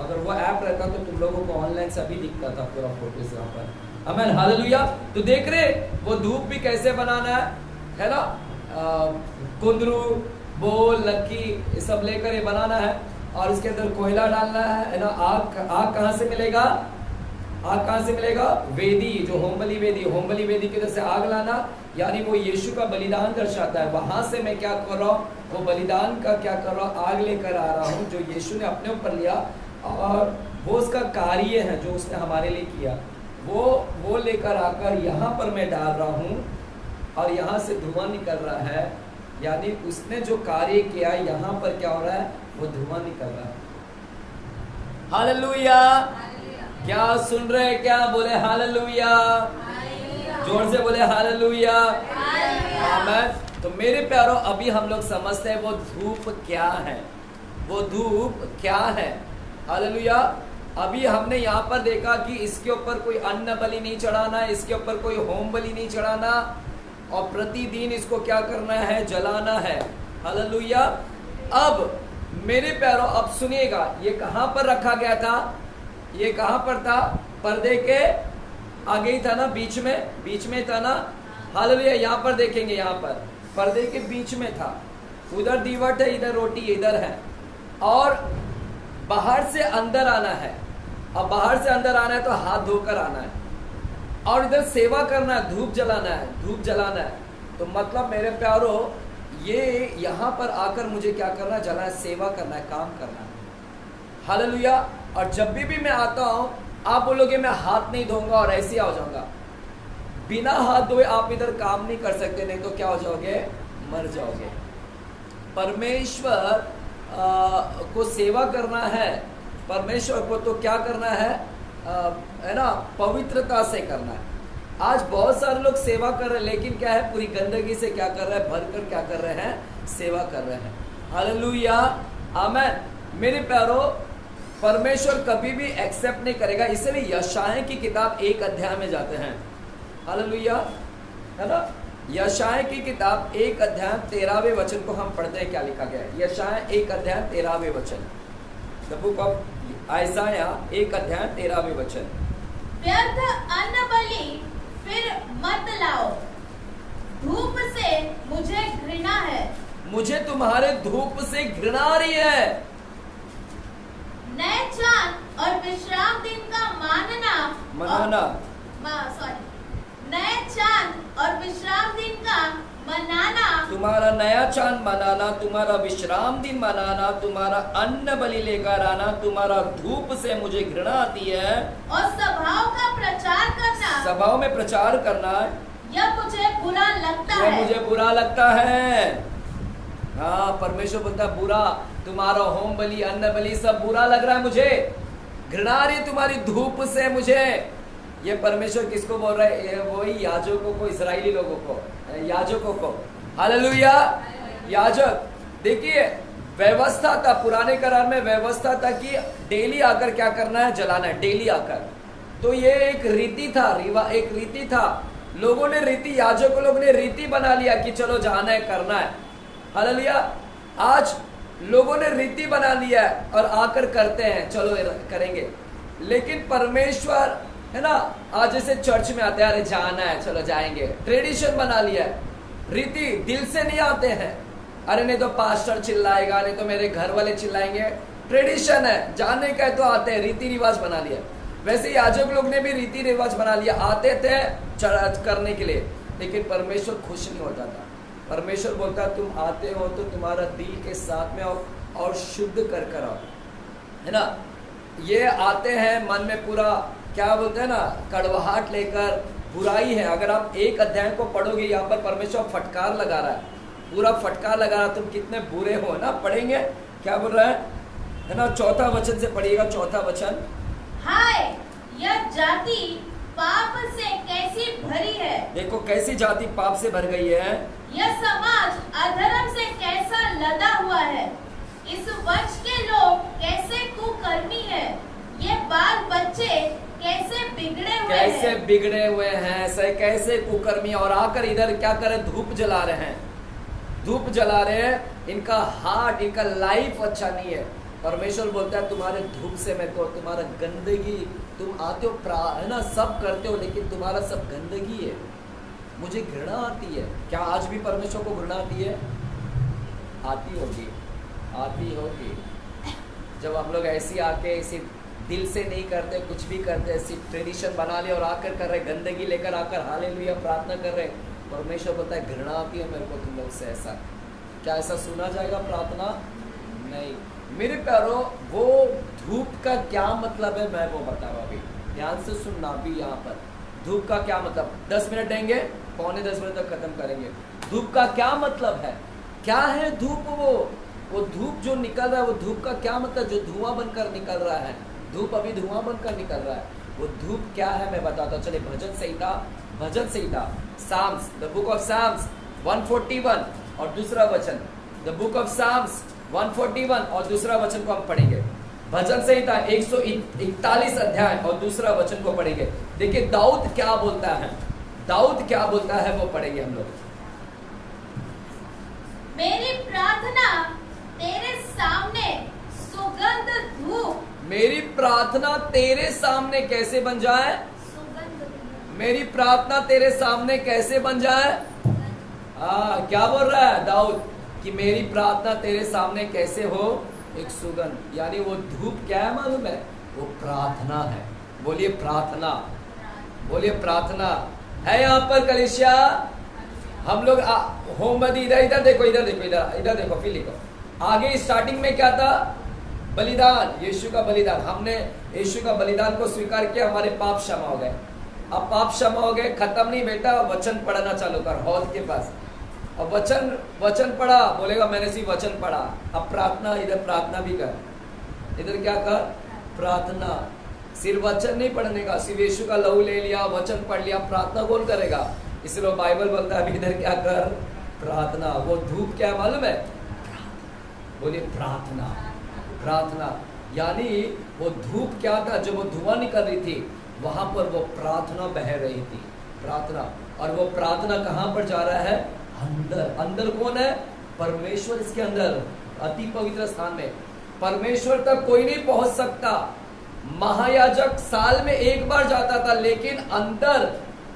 अगर वो ऐप रहता तो तुम लोगों को ऑनलाइन सभी दिखता था पूरा फोटोज यहाँ पर। आमीन, हालेलुया। तो देख रहे वो धूप भी कैसे बनाना है ना? कुंदरू, बोल, लक्की ये सब लेकर ये बनाना है और इसके अंदर कोयला डालना है ना। आग कहाँ से मिलेगा? आग कहाँ से मिलेगा? वेदी, जो होमबलि वेदी की तरफ से आग लाना, यानी वो यीशु का बलिदान दर्शाता है। वहां से मैं क्या कर रहा हूँ? वो बलिदान का क्या कर रहा हूँ? आग लेकर आ रहा हूँ, जो यीशु ने अपने ऊपर लिया और वो उसका कार्य है जो उसने हमारे लिए किया, वो लेकर आकर यहाँ पर मैं डाल रहा हूँ और यहाँ से धुआं निकल रहा है। यानी उसने जो कार्य किया यहाँ पर क्या हो रहा है? वो धुआं निकल रहा है। हालेलुया। क्या सुन रहे हैं? क्या बोले हालेलुया? जोर से बोले हालेलुया। आमीन। तो मेरे प्यारों, अभी हम लोग समझते हैं वो धूप क्या है, वो धूप क्या है। हालेलुया। अभी हमने यहाँ पर देखा कि इसके ऊपर कोई अन्न बलि नहीं चढ़ाना है, इसके ऊपर कोई होम बलि नहीं चढ़ाना और प्रतिदिन इसको क्या करना है? जलाना है। हालेलुया। अब मेरे प्यारों, अब सुनिएगा, ये कहाँ पर रखा गया था? ये कहाँ पर था? पर्दे के आगे ही था ना, बीच में था ना। हालेलुया। यहाँ पर देखेंगे, यहाँ पर पर्दे के बीच में था। उधर दीवट है, इधर रोटी, इधर है और बाहर से अंदर आना है। अब बाहर से अंदर आना है तो हाथ धोकर आना है और इधर सेवा करना है, धूप जलाना है। तो मतलब मेरे प्यारों, ये यहाँ पर आकर मुझे क्या करना है? जलाना है, सेवा करना है, काम करना है। हालेलुया। और जब भी मैं आता हूँ, आप बोलोगे मैं हाथ नहीं धोऊंगा और ऐसे आ जाऊंगा। बिना हाथ धोए आप इधर काम नहीं कर सकते, नहीं तो क्या हो जाओगे? मर जाओगे। परमेश्वर को सेवा करना है, परमेश्वर को तो क्या करना है ना? पवित्रता से करना है। आज बहुत सारे लोग सेवा कर रहे हैं, लेकिन क्या है? पूरी गंदगी से क्या कर रहे हैं? भरकर क्या कर रहे हैं? सेवा कर रहे हैं। हालेलुया। आमीन। मेरे प्यारों, परमेश्वर कभी भी एक्सेप्ट नहीं करेगा। इसलिए यशाया की किताब 1 अध्याय में जाते हैं। हालेलुया, है ना। यशाया की किताब 1 अध्याय 13वें वचन को हम पढ़ते हैं। क्या लिखा गया है? यशाया 1 अध्याय 13वें वचन। द बुक ऑफ आइसाया 1 अध्याय 13वें वचन। व्यर्थ अन्न बलि फिर मत लाओ, धूप से मुझे घृणा है। मुझे तुम्हारे धूप से घृणा आ रही है। नए चाँद और विश्राम दिन का नए चाँद और विश्राम दिन का मनाना, तुम्हारा नया चांद मनाना, तुम्हारा विश्राम दिन मनाना, तुम्हारा अन्न बलि लेकर आना, तुम्हारा धूप से मुझे घृणा आती है। और सभाओं का प्रचार करना, सभाओं में प्रचार करना, यह मुझे बुरा लगता है। मुझे बुरा लगता है। हाँ, परमेश्वर बोलता है बुरा, तुम्हारा होम बलि, अन्न बलि सब बुरा लग रहा है मुझे, घृणा आ रही है तुम्हारी धूप से मुझे। ये परमेश्वर किसको बोल रहा है? वही याजकों को, इजरायली लोगों को, याजकों को। हालेलुया। याजक, देखिए व्यवस्था था, पुराने करार में व्यवस्था था कि डेली आकर क्या करना है? जलाना है, डेली आकर। तो ये एक रीति था, एक रीति था। लोगों ने रीति, याजकों लोगों ने रीति बना लिया कि चलो जाना है, करना है। हालेलुया। आज लोगों ने रीति बना लिया है और आकर करते हैं, चलो करेंगे। लेकिन परमेश्वर है ना, आज जैसे चर्च में आते हैं, अरे जाना है चलो जाएंगे, ट्रेडिशन बना लिया है, रीति, दिल से नहीं आते हैं। अरे नहीं तो पास्टर चिल्लाएगा, नहीं तो मेरे घर वाले चिल्लाएंगे, ट्रेडिशन है, जाने का है तो आते हैं, रीति रिवाज बना लिया। वैसे ही याजक लोग ने भी रीति रिवाज बना लिया, आते थे करने के लिए, लेकिन परमेश्वर खुश नहीं होता था। परमेश्वर बोलता तुम आते हो तो तुम्हारा दिल के साथ में और शुद्ध कर आओ, है ना। ये आते हैं मन में पूरा क्या बोलते हैं ना, कड़वाहट लेकर, बुराई है। अगर आप एक अध्याय को पढ़ोगे, यहाँ पर परमेश्वर फटकार लगा रहा है, पूरा फटकार लगा रहा है, तुम कितने बुरे हो ना। पढ़ेंगे क्या बोल रहा है ना, 4 वचन से पढ़िएगा, 4 वचन। हाय यह जाति पाप से कैसी भरी है, देखो कैसी जाति पाप से भर गई है। यह समाज अधर्म से कैसा लदा हुआ है, इस वंश के लोग कैसे कुकर्मी है, ये बाल बच्चे कैसे बिगड़े हुए हैं, कैसे बिगड़े हुए हैं, कैसे कुकर्मी। और आकर इधर क्या करे, धूप जला रहे हैं, धूप जला रहे हैं। इनका हार्ट, इनका लाइफ अच्छा नहीं है। परमेश्वर बोलता है तुम्हारे धूप से मैं तो, तुम्हारा गंदगी, तुम आते हो है ना, सब करते हो, लेकिन तुम्हारा सब गंदगी है, मुझे घृणा आती है। क्या आज भी परमेश्वर को घृणा आती है? आती होगी, आती होगी। जब हम लोग ऐसी आके इसी दिल से नहीं करते, कुछ भी करते, सिर्फ ट्रेडिशन बना लिया और आकर कर रहे, गंदगी लेकर आकर हालेलुया प्रार्थना कर रहे, परमेश्वर बोलता है घृणा आती है मेरे को तुम लोग से। ऐसा क्या ऐसा सुना जाएगा प्रार्थना? नहीं। मेरे प्यारो, वो धूप का क्या मतलब है मैं वो बताऊँ अभी, ध्यान से सुनना भी। यहाँ पर धूप का क्या मतलब, 10 मिनट देंगे, 9:45 मिनट तक खत्म करेंगे। धूप का क्या मतलब है, क्या है धूप? वो धूप जो निकल रहा है, वो धूप का क्या मतलब, जो धुआं बनकर निकल रहा है, धूप अभी धुआं बनकर निकल रहा है, वो धूप क्या है मैं बताता हूँ। चलिए भजन संहिता Psalms, the book of Psalms 141 और दूसरा वचन, द बुक ऑफ साम्स 141 और दूसरा वचन को हम पढ़ेंगे। भजन संहिता 141 अध्याय और दूसरा वचन को पढ़ेंगे। देखिए दाऊद क्या बोलता है, दाऊद क्या बोलता है वो पढ़ेंगे हम लोग। मेरी प्रार्थना तेरे सामने सुगंध धूप, मेरी प्रार्थना तेरे सामने कैसे बन जाए, मेरी प्रार्थना तेरे सामने कैसे बन जाए। क्या बोल रहा है दाऊद कि मेरी प्रार्थना तेरे सामने कैसे हो, एक सुगंध। यानी वो धूप क्या है मालूम है, वो प्रार्थना है। बोलिए प्रार्थना, बोलिए प्रार्थना है। यहाँ पर कलीसिया हम लोग होमबदी, इधर देखो, इधर देखो, इधर देखो, फिर लिखो। आगे स्टार्टिंग में क्या था, बलिदान, यीशु का बलिदान। हमने यीशु का बलिदान को स्वीकार किया, हमारे पाप क्षमा हो गए। अब पाप क्षमा हो गए, खत्म नहीं बेटा, वचन पढ़ना चालू कर हॉल के पास। अब वचन पढ़ा, बोलेगा मैंने सिर्फ वचन पढ़ा। अब प्रार्थना, इधर प्रार्थना भी कर, इधर क्या कर, प्रार्थना। सिर्फ वचन नहीं पढ़ने का, सिर्फ यीशु का लहू ले लिया, वचन पढ़ लिया, प्रार्थना कौन करेगा? इसलिए बाइबल बोलता है अभी इधर क्या कर, प्रार्थना। वो धूप क्या है मालूम है, बोलिए प्रार्थना, प्रार्थना। यानी वो धूप क्या था, जब वो धुआं निकल रही थी वहां पर वो प्रार्थना बह रही थी, प्रार्थना। और वो प्रार्थना कहां पर जा रहा है, अंदर। अंदर कौन है, परमेश्वर। इसके अंदर अति पवित्र स्थान में परमेश्वर तक कोई नहीं पहुंच सकता। महायाजक साल में एक बार जाता था, लेकिन अंदर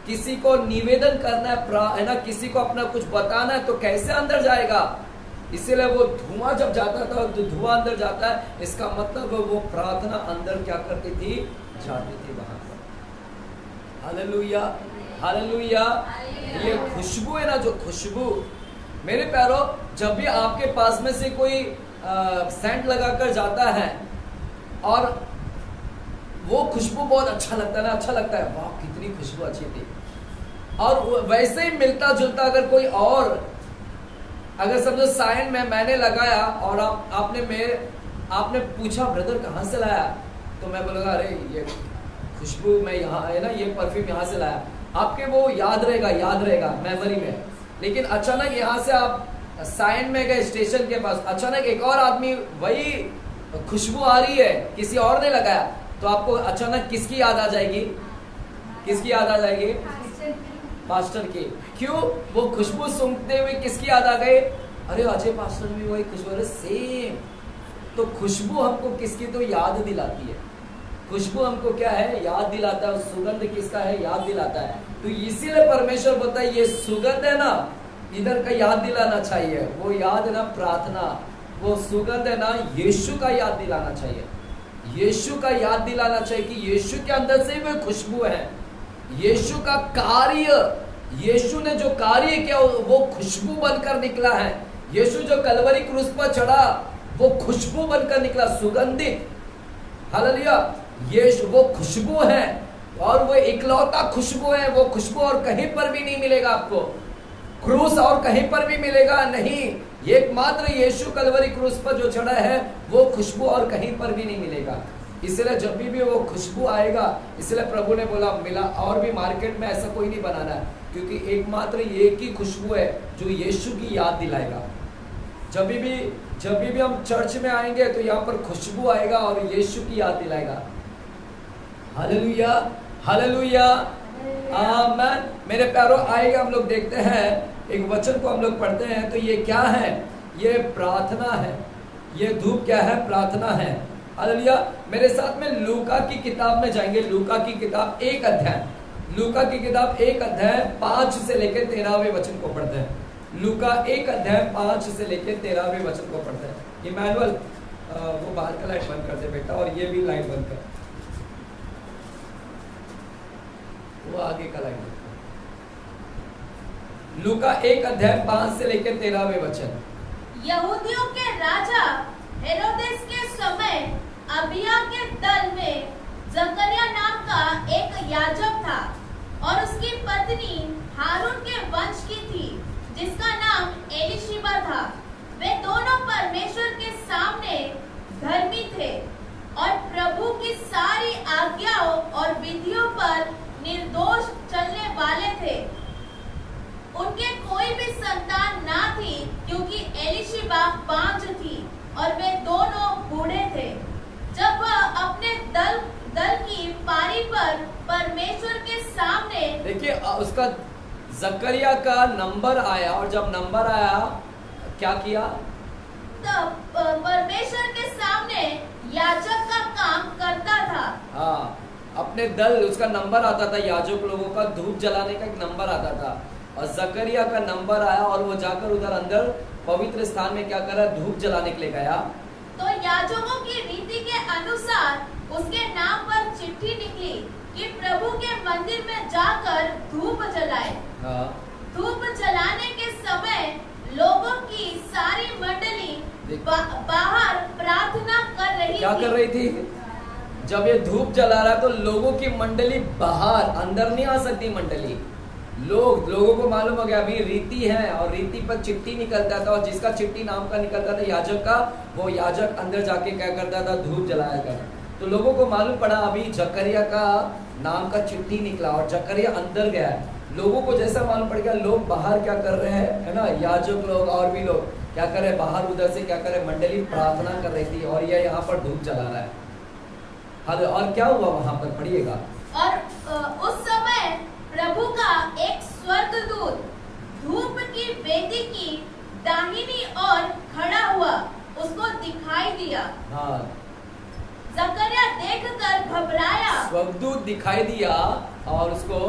किसी को निवेदन करना है ना, किसी को अपना कुछ बताना है तो कैसे अंदर जाएगा। इसीलिए वो धुआं जब जाता था, तो धुआं अंदर जाता है, इसका मतलब वो प्रार्थना अंदर क्या करती थी, जाती थी वहां पर। Hallelujah, hallelujah. ये खुशबू है ना, जो खुशबू, मेरे प्यारो, जब भी आपके पास में से कोई सेंट लगाकर जाता है और वो खुशबू बहुत अच्छा लगता है ना, अच्छा लगता है, वाह कितनी खुशबू अच्छी थी। और वैसे ही मिलता जुलता अगर कोई और, अगर समझो साइन में मैंने लगाया और आपने पूछा ब्रदर कहाँ से लाया, तो मैं बोलूँगा अरे ये खुशबू मैं यहाँ है ना, ये परफ्यूम यहाँ से लाया। आपके वो याद रहेगा मेमोरी में। लेकिन अचानक यहाँ से आप साइन में गए स्टेशन के पास, अचानक एक और आदमी, वही खुशबू आ रही है, किसी और ने लगाया, तो आपको अचानक किसकी याद आ जाएगी, किसकी याद आ जाएगी, पास्टर की। क्यों, वो खुशबू सूंघते हुए किसकी याद आ गई, अरे अजय पास्टर भी वही खुशबू, अरे सेम। तो खुशबू हमको किसकी तो याद दिलाती है, खुशबू हमको क्या है, याद दिलाता है। सुगंध किसका है, याद दिलाता है। तो इसीलिए परमेश्वर बोलता है ये सुगंध है ना, इधर का याद दिलाना चाहिए। वो याद है ना प्रार्थना, वो सुगंध है ना यीशु का याद दिलाना चाहिए। यीशु का याद दिलाना चाहिए कि यीशु के अंदर से वो खुशबू है। यीशु का कार्य, यीशु ने जो कार्य किया वो खुशबू बनकर निकला है। यीशु जो कलवरी क्रूस पर चढ़ा वो खुशबू बनकर निकला, सुगंधित। हालेलुया। यीशु वो खुशबू है और वो इकलौता खुशबू है। वो खुशबू और कहीं पर भी नहीं मिलेगा आपको, क्रूस और कहीं पर भी मिलेगा नहीं। एकमात्र यीशु कलवरी क्रूस पर जो चढ़ा है वो खुशबू और कहीं पर भी नहीं मिलेगा। इसलिए जब भी वो खुशबू आएगा, इसलिए प्रभु ने बोला मिला और भी मार्केट में ऐसा कोई नहीं बनाना है, क्योंकि एकमात्र एक ही खुशबू है जो यीशु की याद दिलाएगा। जब भी हम चर्च में आएंगे तो यहाँ पर खुशबू आएगा और यीशु की याद दिलाएगा। हालेलुया, हालेलुया, आमीन। मेरे प्यारों, आएगा हम लोग देखते हैं एक वचन को हम लोग पढ़ते हैं। तो ये क्या है, ये प्रार्थना है। ये धूप क्या है, प्रार्थना है। हालेलुया। मेरे साथ में लूका की किताब में जाएंगे। लूका की किताब 1 अध्याय, लूका की किताब 1 अध्याय 5 से लेकर 13वें वचन को पढ़ते हैं। लूका 1 अध्याय 5 से लेकर 13वें वचन को पढ़ते हैं। इमैनुअल वो बाहर का लाइट बंद कर दे बेटा, और ये भी लाइट बंद कर, वो आगे का लाइट बंद कर। लूका 1 अध्याय 5 से लेकर 13वें वचन। यहूदियों के राजा हेरोदेस के समय अबिया के दल में जकरिया नाम का एक याजक था और उसकी पत्नी हारून के वंश की थी, जिसका नाम एलीशिबा था। वे दोनों परमेश्वर के सामने धर्मी थे और प्रभु की सारी आज्ञाओं और विधियों पर निर्दोष चलने वाले थे। उनके कोई भी संतान ना थी, क्योंकि एलीशिबा बांझ थी और वे दोनों बूढ़े थे। जब वह अपने दल की पारी पर परमेश्वर के सामने, देखिए उसका जकरिया का नंबर आया, और जब नंबर आया क्या किया, तब परमेश्वर के सामने याजक का काम करता था। हाँ, अपने दल, उसका नंबर आता था, याजक लोगों का धूप जलाने का एक नंबर आता था, और जकरिया का नंबर आया और वो जाकर उधर अंदर पवित्र स्थान में क्या करा, धूप जलाने के लिए गया। तो याजकों की रीति के अनुसार उसके नाम पर चिट्ठी निकली कि प्रभु के मंदिर में जाकर धूप जलाए। हाँ। धूप जलाने के समय लोगों की सारी मंडली बाहर प्रार्थना कर रही क्या थी। कर रही थी? जब ये धूप जला रहा तो लोगों की मंडली बाहर, अंदर नहीं आ सकती मंडली। लोगों को मालूम हो गया अभी रीति है, और रीति पर चिट्ठी निकलता था, और जिसका चिट्ठी नाम का निकलता था याजक का, वो याजक अंदर जाके क्या करता था, धूप जलाया करता। तो लोगों को मालूम पड़ा अभी जकरिया का नाम का चिट्ठी निकला और जकरिया अंदर गया है। लोगों को जैसा मालूम पड़ गया, लोग बाहर क्या कर रहे हैं, है ना, याजक लोग और भी लोग क्या कर रहे हैं, बाहर उधर से क्या कर रहे हैं, मंडली प्रार्थना कर रही थी, और यह यहाँ पर धूप जला रहा है। हाँ, और क्या हुआ वहां पर, पढ़िएगा। और उस समय प्रभु का एक स्वर्गदूत धूप की वेदी की दाहिनी ओर खड़ा हुआ उसको दिखाई दिया। हाँ, जकरिया देखकर घबराया। स्वर्गदूत दिखाई दिया और उसको,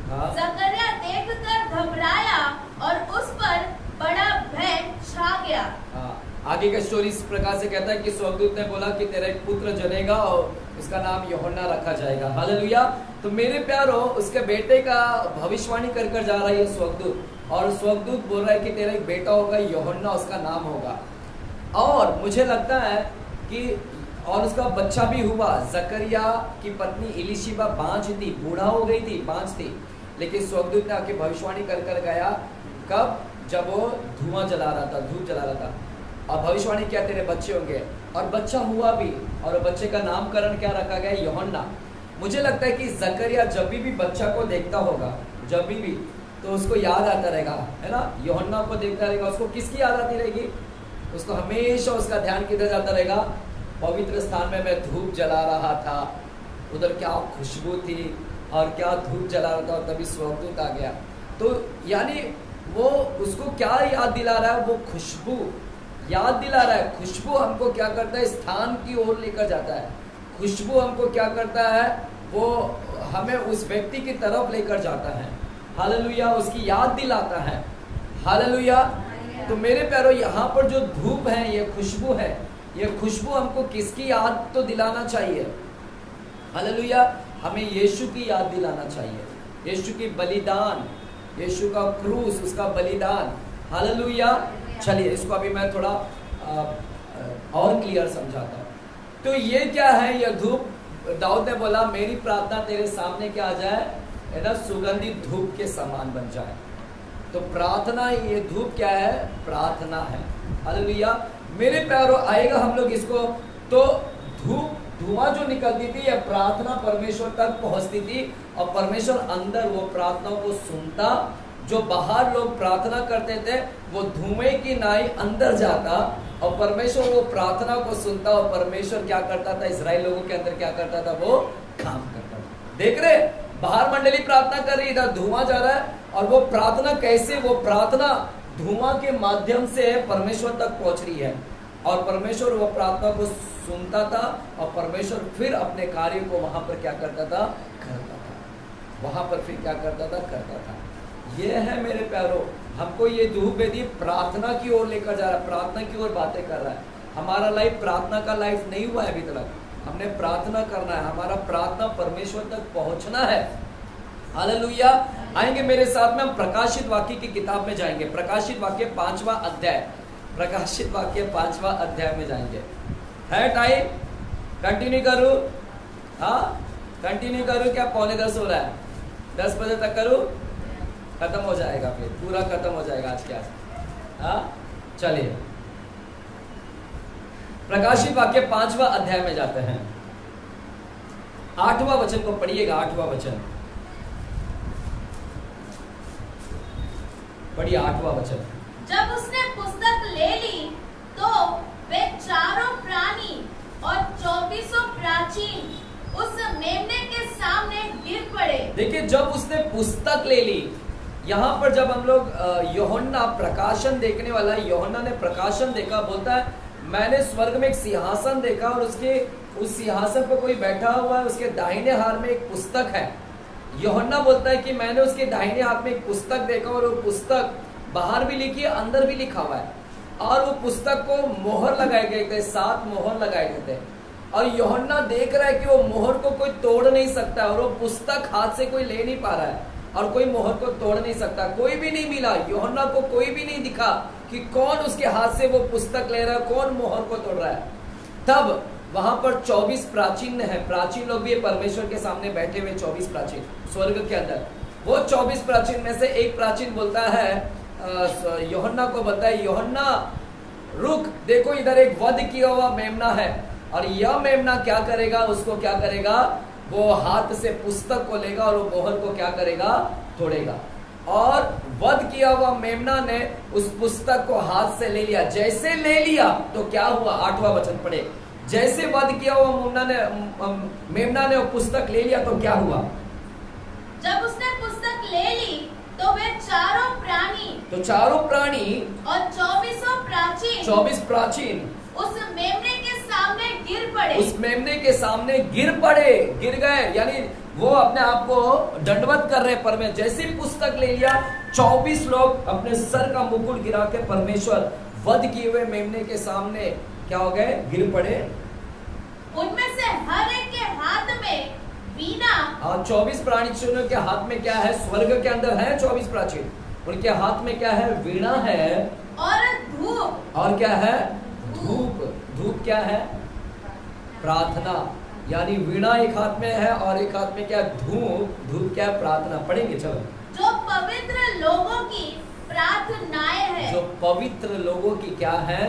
हाँ, जकरिया देखकर घबराया और उस पर बड़ा भय छा गया। हाँ, आगे का स्टोरी इस प्रकार से कहता है कि स्वर्गदूत ने बोला कि तेरा एक पुत्र जनेगा और इसका नाम यूहन्ना रखा जाएगा। हालेलुया। तो मेरे प्यारो, उसके बेटे का भविष्यवाणी कर कर जा रहा है स्वर्गदूत, और स्वर्गदूत बोल रहा है कि तेरा एक बेटा होगा, यूहन्ना उसका नाम होगा। और मुझे लगता है कि और उसका बच्चा भी हुआ। जकरिया की पत्नी एलीशिबा बांझ थी, बूढ़ा हो गई थी, बांझ थी, लेकिन स्वर्गदूत ने आके भविष्यवाणी कर कर गया। कब? जब वो धुआं जला रहा था, धूप जला रहा था, और भविष्यवाणी क्या, तेरे बच्चे होंगे, और बच्चा हुआ भी, और बच्चे का नामकरण क्या रखा गया, यूहन्ना। मुझे लगता है कि जकरिया जब भी बच्चा को देखता होगा, जब भी तो उसको याद आता रहेगा, है ना, यूहन्ना को देखता रहेगा, उसको किसकी याद आती रहेगी, उसको हमेशा उसका ध्यान किधर जाता रहेगा, पवित्र स्थान में मैं धूप जला रहा था, उधर क्या खुशबू थी और क्या धूप जला रहा था, और तभी स्वर्गदूत आ गया। तो यानी वो उसको क्या याद दिला रहा है, वो खुशबू याद दिला रहा है। खुशबू हमको क्या करता है, स्थान की ओर लेकर जाता है। खुशबू हमको क्या करता है, वो हमें उस व्यक्ति की तरफ लेकर जाता है, हालेलुया, उसकी याद दिलाता है, हालेलुया। तो मेरे प्यारो यहाँ पर जो धूप है, ये खुशबू है, ये खुशबू हमको किसकी याद तो दिलाना चाहिए, हालेलुया, हमें यीशु की याद दिलाना चाहिए, यीशु की बलिदान, यीशु का क्रूस, उसका बलिदान, हालेलुया। चलिए इसको अभी मैं थोड़ा और क्लियर समझाता हूँ। तो ये क्या है, ये धूप, दाऊद ने बोला मेरी प्रार्थना तेरे सामने क्या आ जाए, है ना, सुगंधित धूप के समान बन जाए। तो प्रार्थना, ये धूप क्या है, प्रार्थना है, हालेलुया। मेरे प्यारो आएगा हम लोग इसको, तो धूप, धुआं जो निकलती थी, यह प्रार्थना परमेश्वर तक पहुंचती थी और परमेश्वर अंदर वो प्रार्थनाओं को सुनता। जो बाहर लोग प्रार्थना करते थे वो धुएं की नाई अंदर जाता और परमेश्वर वो प्रार्थना को सुनता और परमेश्वर क्या करता था, इस्राएल लोगों के अंदर क्या करता था, वो काम करता था। देख रहे, बाहर मंडली प्रार्थना कर रही, इधर धुआं जा रहा है, और वो प्रार्थना कैसे, वो प्रार्थना धुआं के माध्यम से परमेश्वर तक पहुंच रही है और परमेश्वर वो प्रार्थना को सुनता था और परमेश्वर फिर अपने कार्य को वहां पर क्या करता था, करता था, वहां पर फिर क्या करता था, करता था। ये है मेरे प्यारो, हमको ये धूप वेदी प्रार्थना की ओर लेकर जा रहा है, प्रार्थना की ओर बातें कर रहा है। हमारा लाइफ प्रार्थना का लाइफ नहीं हुआ है अभी तक, हमने प्रार्थना करना है, हमारा प्रार्थना परमेश्वर तक पहुंचना है, हालेलुया। आएंगे मेरे साथ में, हम प्रकाशित वाक्य की किताब में जाएंगे, प्रकाशित वाक्य 5वां अध्याय, प्रकाशित वाक्य 5वां अध्याय में जाएंगे। है टाइम, कंटिन्यू करूं, हाँ कंटिन्यू करूं क्या, 9:45 हो रहा है, 10 बजे तक करूं, खत्म हो जाएगा, फिर पूरा खत्म हो जाएगा आज के आज, हाँ चलिए प्रकाशित वाक्य 5वां अध्याय में जाते हैं। 8वां वचन को पढ़िएगा, 8वां वचन पढ़िए, 8वां वचन। जब उसने पुस्तक ले ली तो वे चारों प्राणी और 24 प्राचीन उस मेमने के सामने गिर पड़े। देखिए, जब उसने पुस्तक ले ली, यहाँ पर जब हम लोग यूहन्ना प्रकाशन देखने वाला है, यूहन्ना ने प्रकाशन देखा, बोलता है मैंने स्वर्ग में एक सिंहासन देखा और उसके उस सिंहासन पर कोई बैठा हुआ है, उसके दाहिने हाथ में एक पुस्तक है। यूहन्ना बोलता है कि मैंने उसके दाहिने हाथ में एक पुस्तक देखा और वो पुस्तक बाहर भी लिखी है, अंदर भी लिखा हुआ है, और वो पुस्तक को मोहर लगाए गए थे, 7 मोहर लगाए गए थे, और यूहन्ना देख रहा है कि वो मोहर को कोई तोड़ नहीं सकता, और वो पुस्तक हाथ से कोई ले नहीं पा रहा है और कोई मोहर को तोड़ नहीं सकता, कोई भी नहीं मिला, यूहन्ना को कोई भी नहीं दिखा कि कौन उसके हाथ से वो पुस्तक ले रहा है, कौन मोहर को तोड़ रहा है। तब वहां पर 24 प्राचीन है, प्राचीन लोग भी परमेश्वर के सामने बैठे हुए, 24 प्राचीन स्वर्ग के अंदर। वो 24 प्राचीन में से एक प्राचीन बोलता है, यूहन्ना को बोलता है, यूहन्ना रुक, देखो इधर एक वध किया हुआ मेमना है, और यह मेमना क्या करेगा, उसको क्या करेगा, वो हाथ से पुस्तक को लेगा और वो मोहर को क्या करेगा, तोड़ेगा। और वध किया हुआ मेमना ने उस पुस्तक को हाथ से ले लिया, जैसे ले लिया तो क्या हुआ, 8वां वचन पढ़े, जैसे वध किया हुआ मेमना ने वो पुस्तक ले लिया तो क्या हुआ। जब उसने पुस्तक ले ली तो वे चारों प्राणी, तो चारों प्राणी और 24 प्राचीन उस मेमने के सामने गिर पड़े, उस मेमने के सामने गिर पड़े, गिर गए, यानी वो अपने आप को दंडवत कर रहे परमेश्वर। जैसे पुस्तक ले लिया, 24 लोग अपने सर का मुकुट गिरा के परमेश्वर वध किए हुए मेमने के सामने क्या हो गए, गिर पड़े। उनमें से हर एक के हाथ में वीणा, हाँ 24 प्राचीनों के हाथ में क्या है, स्वर्ग के अंदर है 24 प्राचीन, उनके हाथ में क्या है, वीणा है, और धूप, और क्या है, धूप। धूप क्या है, प्रार्थना, यानी वीणा एक हाथ में है और एक हाथ में क्या, धूप। धूप क्या है, प्रार्थना। पढ़ेंगे चलो। जो पवित्र लोगों की प्रार्थनाएं है, जो पवित्र लोगों की क्या है,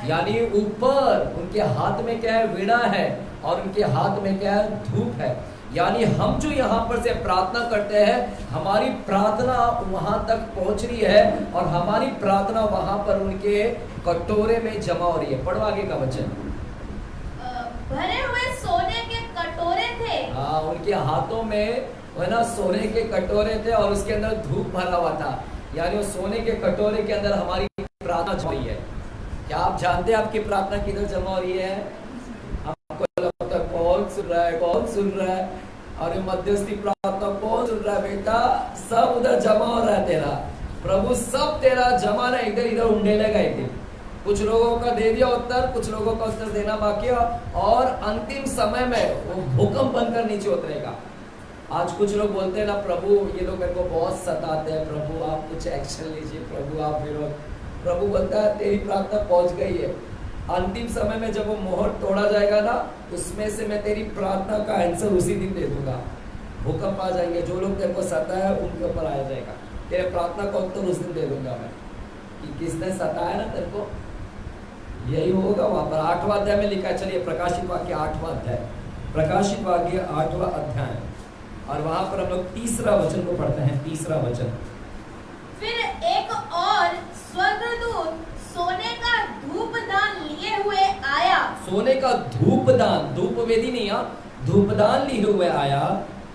यानी ऊपर उनके हाथ में क्या है, वीणा है, और उनके हाथ में क्या है, धूप है। यानी हम जो यहाँ पर से प्रार्थना करते हैं, हमारी प्रार्थना वहां तक पहुंच रही है और हमारी प्रार्थना वहां पर उनके कटोरे में जमा हो रही है। पढ़ो आगे का वचन। भरे हुए सोने के कटोरे थे, हाँ उनके हाथों में है ना सोने के कटोरे थे और उसके अंदर धूप भरा हुआ था, यानी वो सोने के कटोरे के अंदर हमारी प्रार्थना जमा है। क्या आप जानते हैं आपकी प्रार्थना किधर जमा हो रही है? हमको लगता है रहा है, कौन सुन रहा है, और ये मध्यस्थी प्रार्थना कौन सुन रहा है बेटा, सब उधर जमा हो रहा है तेरा, प्रभु सब तेरा जमा ना इधर इधर उंडेलेगा एक दिन। कुछ लोगों का दे दिया उत्तर, कुछ लोगों का उत्तर देना बाकी है, और अंतिम समय में वो भूकंप बनकर नीचे उतरेगा। आज कुछ लोग बोलते हैं ना, प्रभु ये लोग मेरे को बहुत सताते हैं, प्रभु आप कुछ एक्शन लीजिए, प्रभु आप विरोध। प्रभु बोलता है तेरी प्रार्थना पहुंच गई है, अंतिम समय में जब वो मोहर तोड़ा जाएगा ना, उसमें से मैं तेरी प्रार्थना का आंसर उसी दिन दे दूंगा। भूकंप आ जाएंगे, जो लोग तेरे को सताया उनके ऊपर आ जाएगा, तेरे प्रार्थना का उत्तर उस दिन दे दूंगा मैं, कि किसने सताया ना तेरे को, यही होगा वहां पर। 8वां अध्याय में लिखा है, चलिए प्रकाशित वाक्य 8वां अध्याय, प्रकाशित वाक्य 8वां अध्याय, और वहां पर हम लोग 3रा वचन को पढ़ते हैं। 3रा वचन, फिर एक और स्वर्गदूत सोने का धूपदान लिए हुए आया। सोने का धूपदान, धूप वेदी नहीं, धूपदान लिए हुए आया,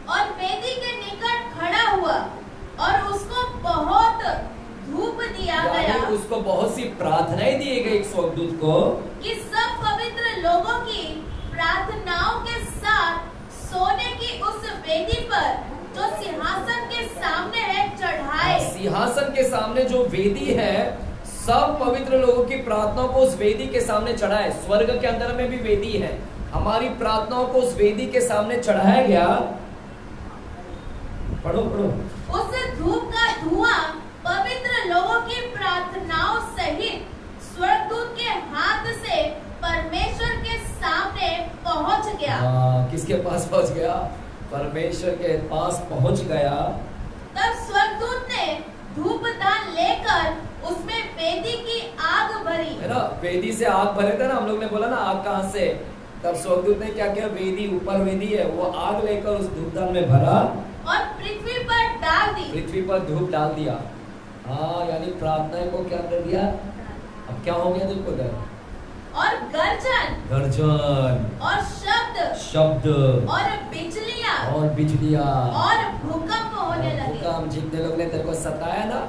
और वेदी के निकट खड़ा हुआ, और उसको बहुत धूप दिया गया, उसको बहुत सी प्रार्थनाएं दी गई एक स्वर्गदूत को, कि सब पवित्र लोगों की प्रार्थनाओं के साथ सोने की उस वेदी पर जो सिंहासन के सामने है चढ़ाए। सिंहासन के सामने जो वेदी है, सब पवित्र लोगों की प्रार्थनाओं को उस वेदी के सामने चढ़ाए। स्वर्ग के अंदर में भी वेदी है, हमारी प्रार्थनाओं को उस वेदी के सामने चढ़ाया गया। पढ़ो पढ़ो। उस धूप का धुआं पवित्र लोगों की प्रार्थनाओं सहित स्वर्गदूत के हाथ से परमेश्वर के सामने पहुंच गया। किसके पास पहुंच गया? परमेश्वर के पास पहुंच गया। तब स्वर्गदूत ने धूपदान लेकर उसमें वेदी की आग भरी, है ना, वेदी से आग भरे थे ना, हम लोग ने बोला ना आग कहां से, तब स्वर्गदूत ने क्या किया, वेदी, ऊपर वेदी है, वो आग लेकर उस धूपदान में भरा और पृथ्वी पर डाल दी। पृथ्वी पर धूप डाल दिया। हाँ, यानी प्रार्थना को क्या कर दिया, अब क्या हो गया देखो उधर, और गर्जन और शब्द और बिजलियां और भूकंप होने लगे। भूकंप, जितने लोग ने तेरे को सताया ना,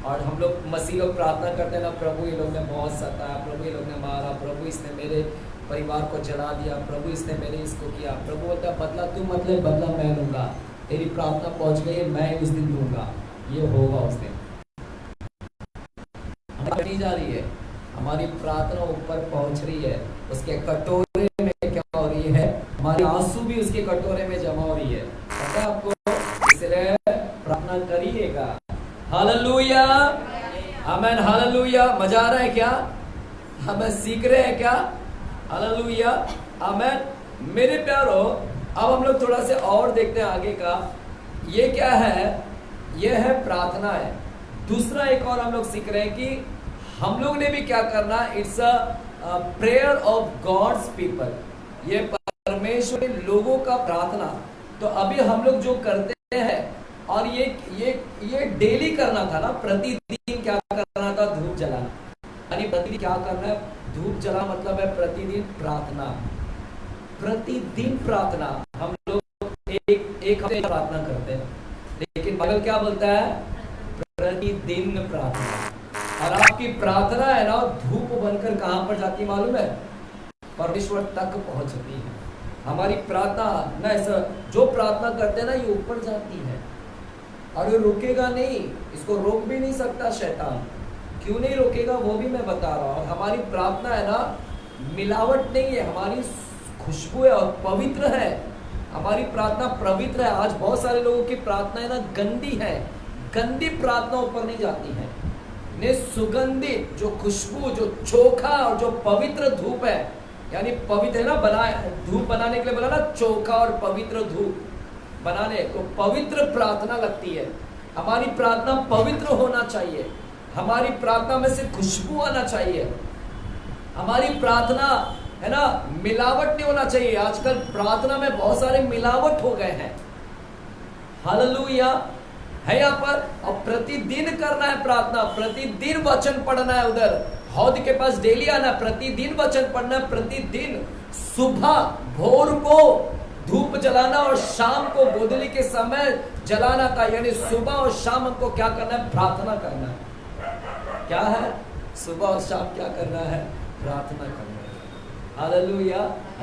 और हम लोग मसीह लोग प्रार्थना करते हैं ना, प्रभु ये लोग ने बहुत सताया, प्रभु ये लोग ने मारा, प्रभु इसने मेरे परिवार को जला दिया, प्रभु इसने मेरे इसको किया। प्रभु बोलता है बदला तू मत ले, बदला मैं लूंगा, तेरी प्रार्थना पहुंच गई है, मैं उस दिन दूंगा, ये होगा उस दिन। हमारी जा रही है, हमारी प्रार्थना ऊपर पहुंच रही है, उसके कटोरे में क्या हो रही है, हमारे आंसू भी उसके कटोरे में जमा हो रही है, पता है आपको, इसलिए प्रार्थना करिएगा। हालेलुया, आमेन, हालेलुया। मजा आ रहा है क्या? हमें सीख रहे हैं क्या? हालेलुया, आमेन। मेरे प्यारो, अब हम लोग थोड़ा से और देखते हैं आगे का। ये क्या है? ये है प्रार्थना है। दूसरा एक और हम लोग सीख रहे हैं कि हम लोग ने भी क्या करना, it's a prayer of God's people, ये परमेश्वर के लोगों का प्रार्थना। तो अभी हम लोग जो करते हैं, और ये डेली करना था ना, प्रतिदिन क्या करना था, धूप जलाना, यानी प्रतिदिन क्या करना है, धूप जला, मतलब है प्रतिदिन प्रार्थना, प्रतिदिन प्रार्थना। हम लोग एक हफ्ते प्रार्थना करते हैं, लेकिन बाइबल क्या बोलता है, प्रतिदिन प्रार्थना। और आपकी प्रार्थना है ना, धूप बनकर कहां पर जाती है मालूम है? परमेश्वर तक पहुंचती है। हमारी प्रार्थना ना, ऐसा जो प्रार्थना करते हैं ना, ये ऊपर जाती है, और ये रुकेगा नहीं, इसको रोक भी नहीं सकता शैतान। क्यों नहीं रोकेगा वो भी मैं बता रहा हूँ। हमारी प्रार्थना है ना, मिलावट नहीं है, हमारी खुशबू है और पवित्र है। हमारी प्रार्थना पवित्र है। आज बहुत सारे लोगों की प्रार्थनाएं ना गंदी है, गंदी प्रार्थना ऊपर नहीं जाती है। ने सुगंधित जो खुशबू, जो चोखा और जो पवित्र धूप है, यानी पवित्र है ना, धूप बनाने के लिए बोला ना, चोखा और पवित्र धूप बनाने को पवित्र प्रार्थना लगती है। हमारी प्रार्थना पवित्र होना चाहिए, हमारी प्रार्थना में से खुशबू आना चाहिए, हमारी प्रार्थना है ना, मिलावट नहीं होना चाहिए। आजकल प्रार्थना में बहुत सारे मिलावट हो गए हैं। हालेलुया है यहाँ पर। और प्रतिदिन करना है प्रार्थना, प्रतिदिन वचन पढ़ना है, उधर हौद के पास डेली आना, प्रतिदिन वचन पढ़ना है, प्रतिदिन सुबह भोर को धूप जलाना और शाम को गोधूली के समय जलाना था। यानी सुबह और शाम हमको क्या करना है, प्रार्थना करना है। क्या है? सुबह और शाम क्या करना है, प्रार्थना करना है। हालेलुया।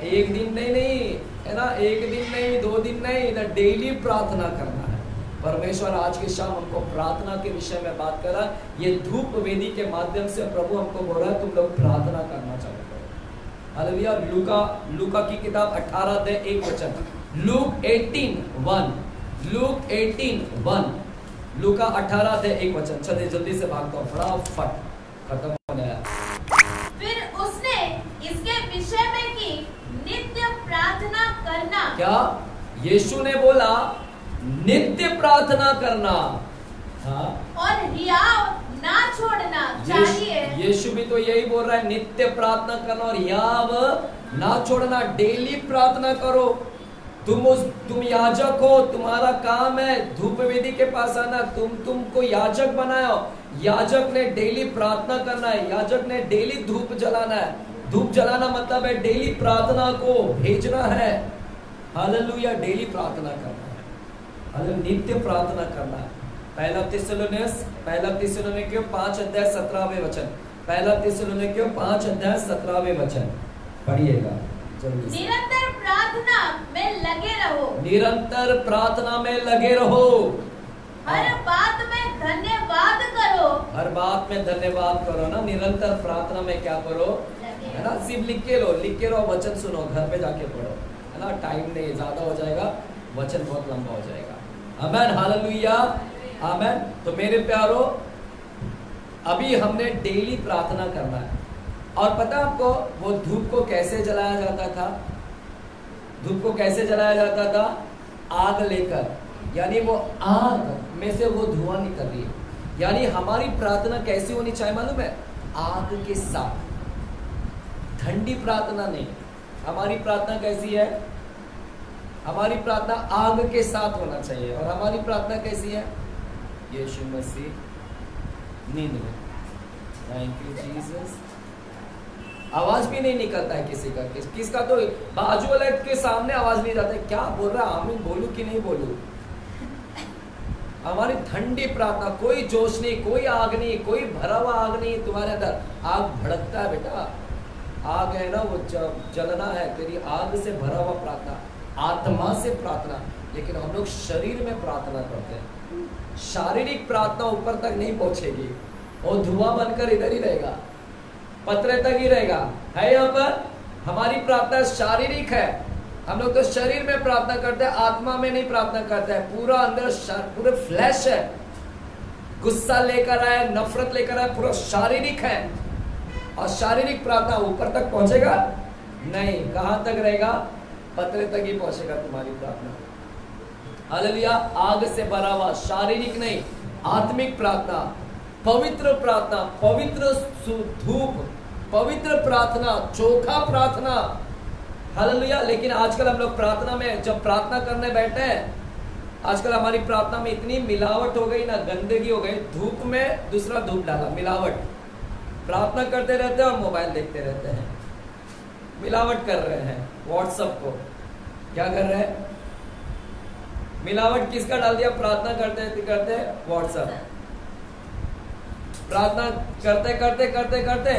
एक दिन नहीं है ना, एक दिन नहीं, 2 दिन नहीं, इधर डेली प्रार्थना करना है। परमेश्वर आज के शाम हमको प्रार्थना के विषय में बात कर रहा है। ये धूप वेदी के माध्यम से प्रभु हमको बोल रहा है तुम लोग प्रार्थना करना चालू करो। हालेलुया। लूका की किताब 18 अध्याय 1 वचन, लूक 18:1, लूक 18:1, लूका 18 अध्याय 1 वचन। चलिए जल्दी से भागता हूँ, फटाफट खत्म होने आया। फिर उसने इसके विषय में की नित्य प्रार्थना करना। क्या यीशु ने बोला? नित्य प्रार्थना करना। हाँ, और हियाव ना छोड़ना चाहिए। यीशु भी तो यही बोल रहा है, नित्य प्रार्थना करना और हियाव ना छोड़ना। डेली प्रार्थना करो। तुम याजक हो, तुम्हारा काम है धूप वेदी के पास आना। तुमको याजक बनाया हो, याजक ने डेली प्रार्थना करना है, याजक ने डेली धूप जलाना है। धूप जलाना मतलब है डेली प्रार्थना को भेजना है। हालेलुया। डेली प्रार्थना करना है, नित्य प्रार्थना करना है। पहला थिस्सलुनीकियों 5 अध्याय 17वें वचन, पहला थिस्सलुनीकियों 5 अध्याय 17वें वचन पढ़िएगा जल्दी से। निरंतर प्रार्थना में लगे रहो। निरंतर प्रार्थना में लगे रहो। हर बात में धन्यवाद करो। हर बात में धन्यवाद करो ना। निरंतर प्रार्थना में क्या करो? है ना, सिर्फ लिख के लो, वचन सुनो, घर पे जाके पढ़ो, है ना। टाइम नहीं ज्यादा हो जाएगा, वचन बहुत लंबा हो जाएगा। आमेन, हालेलुया, आमेन। तो मेरे प्यारो, अभी हमने डेली प्रार्थना करना है। और पता आपको वो धूप को कैसे जलाया जाता था? धूप को कैसे जलाया जाता था? आग लेकर, यानी वो आग में से वो धुआं निकल रही है। यानी हमारी प्रार्थना कैसी होनी चाहिए मालूम है? आग के साथ, ठंडी प्रार्थना नहीं। हमारी प्रार्थना कैसी है? हमारी प्रार्थना आग के साथ होना चाहिए। और हमारी प्रार्थना कैसी है? यीशु मसीह नींद में, थैंक यू जीसस। आवाज भी नहीं निकलता है किसी का, किसका तो बाजू वाले के सामने आवाज नहीं जाता है, क्या बोल रहा है, आमीन बोलूं कि नहीं बोलूं। हमारी ठंडी प्रार्थना, कोई जोश नहीं, कोई आग नहीं, कोई भरा हुआ आग नहीं तुम्हारे अंदर। आग भड़कता है बेटा, आग है ना, वो जलना है। तेरी आग से भरा हुआ प्रार्थना, आत्मा से प्रार्थना। लेकिन हम लोग शरीर में प्रार्थना करते हैं। शारीरिक प्रार्थना ऊपर तक नहीं पहुंचेगी, वो धुआं बनकर इधर ही रहेगा, पत्रे तक ही रहेगा। है यहाँ पर हमारी प्रार्थना शारीरिक है। हम लोग तो शरीर में प्रार्थना करते हैं, आत्मा में नहीं प्रार्थना करते हैं। पूरा अंदर पूरे फ्लैश है, गुस्सा लेकर आए, नफरत लेकर आए, पूरा शारीरिक है। और शारीरिक प्रार्थना ऊपर तक पहुंचेगा नहीं, कहां तक रहेगा? पत्रे तक ही पहुंचेगा तुम्हारी प्रार्थना। हालेलुया। आग से भरा हुआ, शारीरिक नहीं, आत्मिक प्रार्थना, पवित्र प्रार्थना, पवित्र धूप, पवित्र प्रार्थना, चोखा प्रार्थना। हालेलुया। लेकिन आजकल हम लोग प्रार्थना में जब प्रार्थना करने बैठे हैं, आजकल हमारी प्रार्थना में इतनी मिलावट हो गई ना, गंदगी हो गई। धूप में दूसरा धूप डाला, मिलावट। प्रार्थना करते रहते हैं और मोबाइल देखते रहते हैं, मिलावट कर रहे हैं। व्हाट्सएप को क्या कर रहे हैं? मिलावट किसका डाल दिया? प्रार्थना करते करते व्हाट्सएप। प्रार्थना करते करते करते करते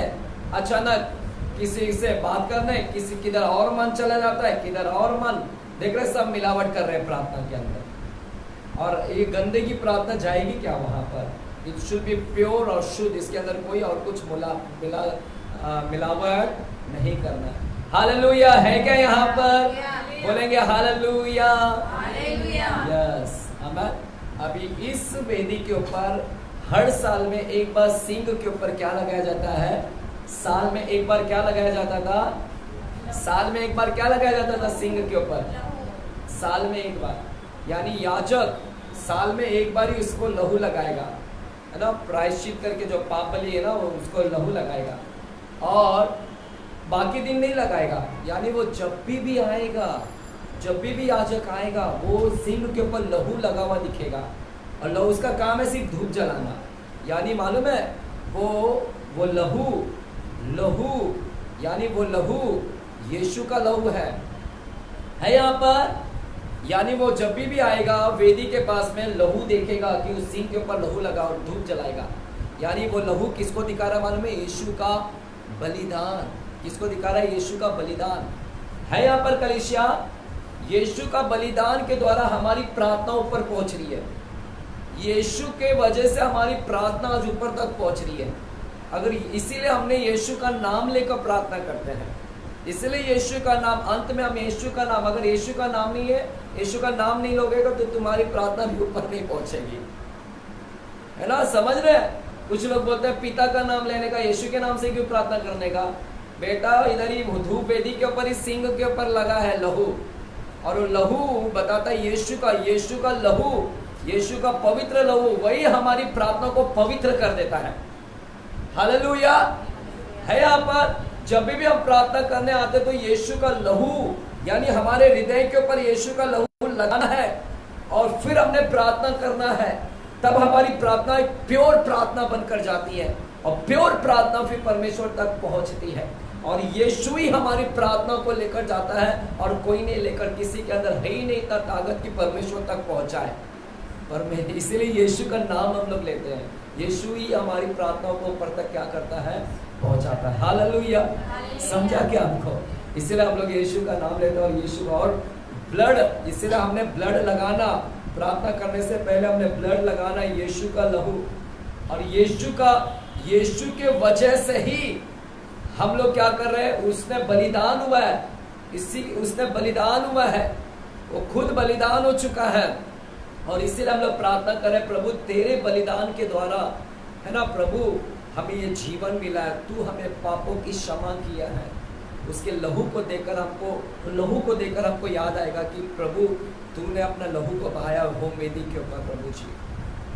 अचानक किसी से बात करने, किसी किधर और मन चला जाता है, किधर और मन, देख रहे सब मिलावट कर रहे हैं प्रार्थना के अंदर। और ये गंदगी प्रार्थना जाएगी क्या वहां पर? इट शुड बी प्योर और शुद्ध, इसके अंदर कोई और कुछ मिलावट नहीं करना है। हालेलुया। है क्या यहाँ पर? बोलेंगे हालेलुया, यस, आमीन। अभी इस वेदी के ऊपर हर साल में एक बार सिंह के ऊपर क्या लगाया जाता है? साल में एक बार क्या लगाया जाता था? साल में एक बार क्या लगाया जाता था सिंह के ऊपर? साल में एक बार, यानी याजक साल में एक बार ही उसको लहू लगाएगा, है ना। प्रायश्चित करके जो पाप बलि है ना, वो उसको लहू लगाएगा और बाकी दिन नहीं लगाएगा। यानी वो जब भी आएगा, जब भी याजक आएगा, वो सिंह के ऊपर लहू लगा हुआ दिखेगा। और लहू, उसका काम है सिर्फ धूप जलाना। यानी मालूम है वो लहू यानी वो लहू यीशु का लहू है यहाँ पर। यानी वो जब भी आएगा वेदी के पास में लहू देखेगा कि उस सिंह के ऊपर लहू लगा और धूप जलाएगा। यानी वो लहू किसको दिखा रहा मालूम है? यीशु का बलिदान। किसको दिखा रहा है? यीशु का बलिदान है यहाँ पर कलीसिया। यीशु का बलिदान के द्वारा हमारी प्रार्थना ऊपर पहुंच रही है। यीशु के वजह से हमारी प्रार्थना आज ऊपर तक पहुंच रही है। अगर इसीलिए हमने यीशु का नाम लेकर प्रार्थना करते हैं, इसलिए यीशु का नाम, अंत में हम यीशु का नाम, अगर यीशु का नाम नहीं है, यीशु का नाम नहीं लोगेगा तो तुम्हारी प्रार्थना भी ऊपर नहीं पहुंचेगी, है ना? समझ रहे हैं? कुछ लोग बोलते हैं पिता का नाम लेने का, यीशु के नाम से क्यों प्रार्थना करने का? बेटा इधर ही धूप वेदी के ऊपर ही सिंह के ऊपर लगा है लहू, और वो लहू बताता है यीशु का लहू, यीशु का पवित्र लहू, वही हमारी प्रार्थना को पवित्र कर देता है। हालेलुया है। यहाँ पर जब भी हम प्रार्थना करने आते तो यीशु का लहू यानी हमारे हृदय के ऊपर यीशु का लहू लगाना है और फिर हमने प्रार्थना करना है, तब हमारी प्रार्थना एक प्योर प्रार्थना बनकर जाती है और प्योर प्रार्थना फिर परमेश्वर तक पहुंचती है। और यीशु ही हमारी प्रार्थना को लेकर जाता है और कोई नहीं लेकर, किसी के अंदर है ही नहीं इतना ताकत कि परमेश्वर तक पहुंचाए। पर इसीलिए यीशु का नाम हम लोग लेते हैं। यीशु ही हमारी प्रार्थनाओं को ऊपर तक क्या करता है? पहुंचाता है। हालेलुया। समझा क्या हमको? इसीलिए हम लोग यीशु का नाम लेते हैं और यीशु और ब्लड, इसीलिए हमने ब्लड लगाना, प्रार्थना करने से पहले हमने ब्लड लगाना, यीशु का लहू। और यीशु के वजह से ही हम लोग क्या कर रहे हैं? उसने बलिदान हुआ है, उसने बलिदान हुआ है, वो खुद बलिदान हो चुका है। और इसीलिए हम लोग प्रार्थना करें, प्रभु तेरे बलिदान के द्वारा, है ना प्रभु, हमें ये जीवन मिला है, तू हमें पापों की क्षमा किया है। उसके लहू को देकर हमको याद आएगा कि प्रभु तूने अपना लहू को बहाया होम वेदी के ऊपर प्रभु जी।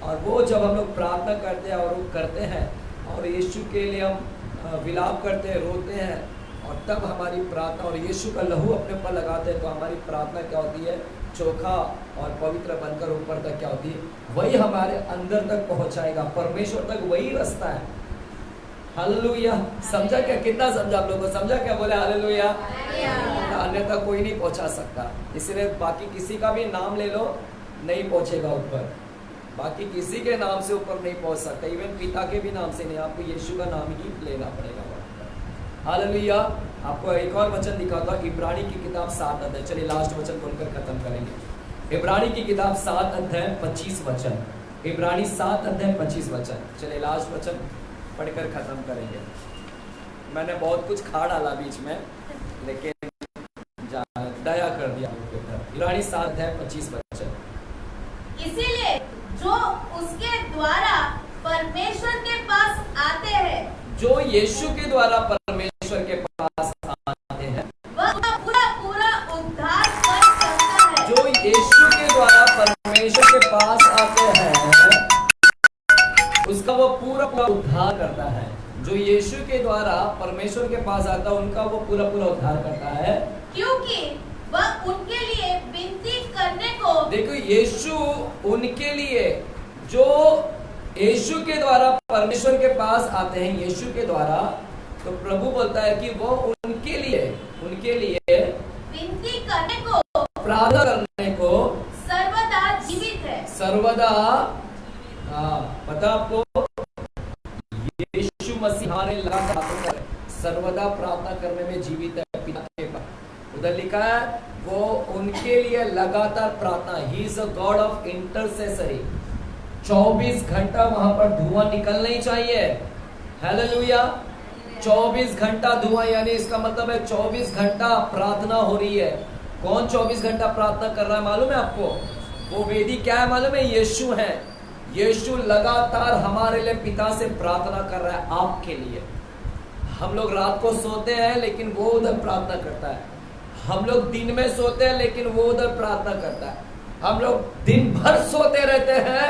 और वो जब हम लोग प्रार्थना करते हैं और वो करते हैं और यीशु के लिए हम विलाप करते हैं, रोते हैं, और तब हमारी प्रार्थना और यीशु का लहू अपने ऊपर लगाते हैं तो हमारी प्रार्थना क्या होती है? चोखा और पवित्र बनकर ऊपर तक क्या होती है? वही हमारे अंदर तक पहुंचाएगा, परमेश्वर तक वही रास्ता है। हालेलुया। समझा क्या? कितना समझा आप लोगों को? समझा क्या? बोले हालेलुया। अन्यथा कोई नहीं पहुंचा सकता। इसलिए बाकी किसी का भी नाम ले लो, नहीं पहुंचेगा ऊपर। बाकी किसी के नाम से ऊपर नहीं पहुंच सकता, इवन पिता के भी नाम से नहीं, आपको यीशु का नाम ही लेना पड़ेगा। हालेलुया। आपको एक और वचन दिखाता हूं, इब्रानी की किताब 7 अध्याय, चलिए लास्ट वचन बोलकर खत्म करेंगे। इब्रानी की किताब 7 अध्याय 25 वचन, इब्रानी 7 अध्याय 25 वचन, चलिए लास्ट वचन पढ़कर खत्म करेंगे। मैंने बहुत कुछ खा डाला बीच में, लेकिन दया कर दिया। इब्रानी 7 अध्याय 25 वचन। इसीलिए जो उसके द्वारा परमेश्वर के पास आते हैं, जो यीशु के द्वारा परमेश्वर के पास आते हैं, वह पूरा उद्धार कर सकता है। जो यीशु के द्वारा परमेश्वर के पास आते हैं उसका वो पूरा उद्धार करता है। जो यीशु के द्वारा परमेश्वर के पास आता है उनका वो पूरा उद्धार करता है, क्योंकि वह उनके लिए विनती करने को। देखो, यीशु उनके लिए, जो यीशु के द्वारा परमेश्वर के पास आते हैं, यीशु के द्वारा, तो प्रभु बोलता है कि वो उनके लिए विनती करने को, प्रार्थना करने को सर्वदा जीवित है। सर्वदा, पता आपको, यीशु मसीह लगातार सर्वदा प्रार्थना करने में जीवित है पिता के पास। उधर लिखा है वो उनके लिए लगातार प्रार्थना, he is a God of intercessory. 24 घंटा वहां पर धुआं निकलना ही चाहिए। हालेलुया। 24 घंटा धुआं, यानी इसका मतलब है 24 घंटा प्रार्थना हो रही है। कौन 24 घंटा प्रार्थना कर रहा है मालूम है आपको? वो वेदी क्या है मालूम है? यीशु है। यीशु लगातार हमारे लिए पिता से प्रार्थना कर रहा है, आपके लिए। हम लोग रात को सोते हैं लेकिन वो उधर प्रार्थना करता है। हम लोग दिन में सोते हैं लेकिन वो उधर प्रार्थना करता है। हम लोग दिन भर सोते रहते हैं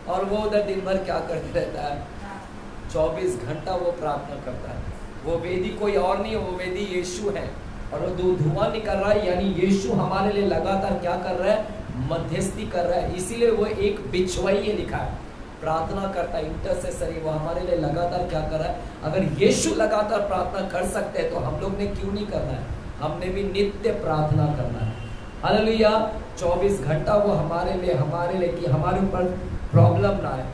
और वो उधर दिन भर क्या करते रहता है? 24 घंटा वो प्रार्थना करता है। वो वेदी कोई और नहीं है, वो वेदी यीशु है। और वो धुआं निकल रहा है, यानी यीशु हमारे लिए लगातार क्या कर रहा है? मध्यस्थी कर रहा है। इसीलिए वो एक बिछवाई लिखा है, प्रार्थना करता है, इंटरसेसरी। वो हमारे लिए लगातार क्या कर रहा है? अगर यीशु लगातार प्रार्थना कर सकते हैं तो हम लोग ने क्यों नहीं करना है? हमने भी नित्य प्रार्थना करना है। हालेलुया। 24 घंटा वो हमारे लिए कि हमारे ऊपर प्रॉब्लम ना आए।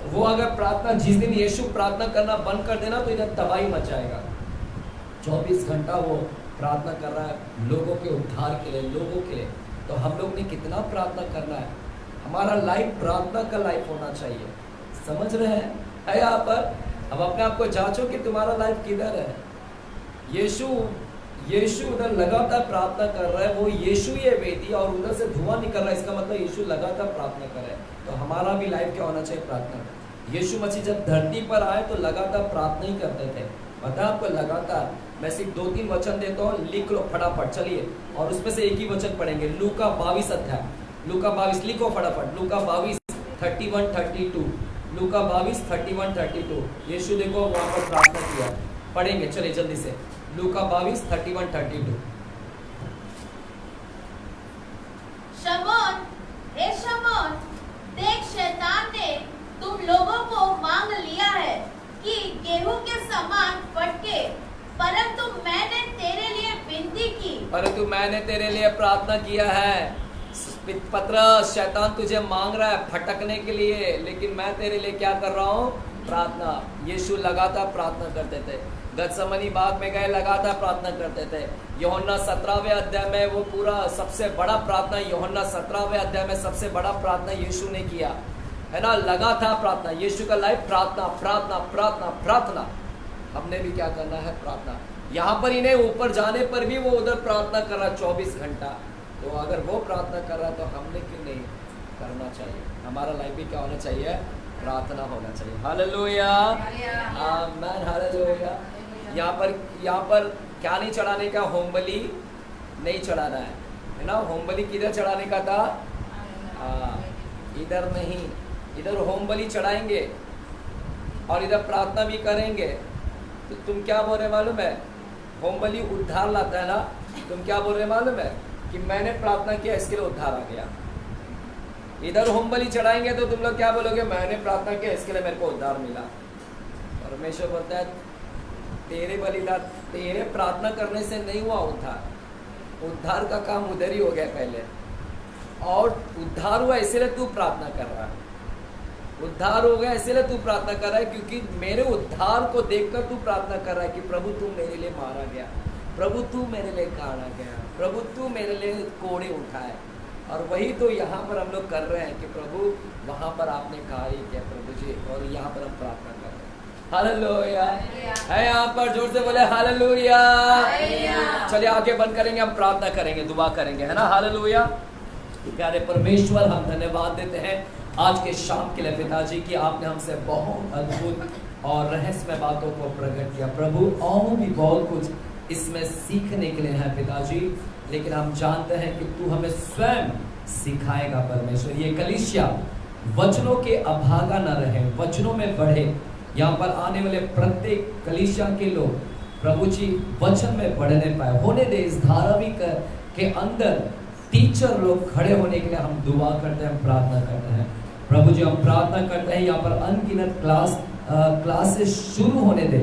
वो अगर प्रार्थना, जिस दिन यीशु प्रार्थना करना बंद कर देना तो इधर तबाही मच जाएगा। 24 घंटा वो प्रार्थना कर रहा है लोगों के उद्धार के लिए, लोगों के लिए। तो हम लोग ने कितना प्रार्थना करना है? हमारा लाइफ प्रार्थना का लाइफ होना चाहिए। समझ रहे हैं? है यहाँ पर अब अपने आप को जांचो कि तुम्हारा लाइफ किधर है। यीशु उधर लगातार प्रार्थना कर रहा है, वो यीशु ये वेदी और उधर से धुआं निकल रहा है, इसका मतलब यीशु लगातार प्रार्थना कर रहा है। तो हमारा भी लाइफ क्या होना चाहिए? प्रार्थना। यीशु मसीह जब धरती पर आए तो लगातार प्रार्थना ही करते थे। पता है आपको? लगातार। मैं सिर्फ 2-3 वचन देता हूँ, लिख लो फटाफट। चलिए, और उसमें से एक ही वचन पढ़ेंगे। लूका 22 अध्याय, लूका 22 लिखो फटाफट। लूका 22 31-32, लूका 22 31-32। यीशु देखो वहां पर प्रार्थना किया। पढ़ेंगे, चलिए जल्दी से। लूका 22 31-32। शमौन, हे शमौन, देख शैतान ने तुम लोगों को मांग लिया है कि गेहूं के समान फटके, परंतु मैंने तेरे लिए विनती की। परंतु मैंने तेरे लिए प्रार्थना किया है। पतरस, शैतान तुझे मांग रहा है फटकने के लिए, लेकिन मैं तेरे लिए क्या कर रहा हूँ? प्रार्थना। यीशु लगातार प्रार्थना करते थे। गतसमनी बाग में गए, लगातार प्रार्थना करते थे। यूहन्ना 17वें अध्याय में वो पूरा सबसे बड़ा प्रार्थना, यूहन्ना 17वें अध्याय में सबसे बड़ा प्रार्थना यीशु ने किया है ना। लगातार प्रार्थना। यीशु का लाइफ प्रार्थना प्रार्थना प्रार्थना प्रार्थना। हमने भी क्या करना है? प्रार्थना। यहाँ पर ही नहीं, ऊपर जाने पर भी वो उधर प्रार्थना कर रहा 24 घंटा। तो अगर वो प्रार्थना कर रहा है तो हमने क्यों नहीं करना चाहिए? हमारा लाइफ भी क्या होना चाहिए? प्रार्थना होना चाहिए। हालेलुया, आमीन, हालेलुया। यहाँ पर क्या नहीं चढ़ाने का? होम बलि नहीं चढ़ाना है ना। होम बलि किधर चढ़ाने का था? इधर नहीं, इधर होम बलि चढ़ाएंगे और इधर प्रार्थना भी करेंगे। तो तुम क्या बोल रहे मालूम है? होम बलि उद्धार लाता है ना। तुम क्या बोल रहे मालूम है? कि मैंने प्रार्थना किया, इसके लिए उद्धार आ गया। इधर होम बलि चढ़ाएंगे तो तुम लोग क्या बोलोगे? मैंने प्रार्थना किया, इसके लिए मेरे को उद्धार मिला। परमेश्वर बोलता है तेरे बलिदान, तेरे प्रार्थना करने से नहीं हुआ उद्धार। उद्धार का काम उधर ही हो गया पहले, और उद्धार हुआ इसीलिए तू प्रार्थना कर रहा है। उद्धार हो गया इसीलिए तू प्रार्थना कर रहा है, क्योंकि मेरे उद्धार को देखकर तू प्रार्थना कर रहा है कि प्रभु तू मेरे लिए मारा गया, प्रभु तू मेरे लिए काटा गया, प्रभु तू मेरे लिए कोड़े उठाए। और वही तो यहाँ पर हम लोग कर रहे हैं कि प्रभु वहाँ पर आपने कहा ही क्या प्रभु जी, और यहाँ पर हम प्रार्थना कर रहे हैं। हालेलुया है। यहाँ पर जोर से बोले हालेलुया। चलिए आगे बंद करेंगे, हम प्रार्थना करेंगे, दुआ करेंगे, है ना। हालेलुया। प्यारे परमेश्वर, हम धन्यवाद देते हैं आज के शाम के लिए पिताजी कि आपने हमसे बहुत अद्भुत और रहस्यमय बातों को प्रकट किया प्रभु। और भी बहुत कुछ इसमें सीखने के लिए है पिताजी, लेकिन हम जानते हैं कि तू हमें स्वयं सिखाएगा परमेश्वर। ये कलीसिया वचनों के अभागा न रहे, वचनों में बढ़े। यहाँ पर आने वाले प्रत्येक कलीसिया के लोग प्रभु जी वचन में बढ़ने पाए, होने दे। इस धारावाहिक के अंदर टीचर लोग खड़े होने के लिए हम दुआ करते हैं, प्रार्थना करते हैं प्रभु जी। हम प्रार्थना करते हैं यहाँ पर अनगिनत क्लासेस शुरू होने दे,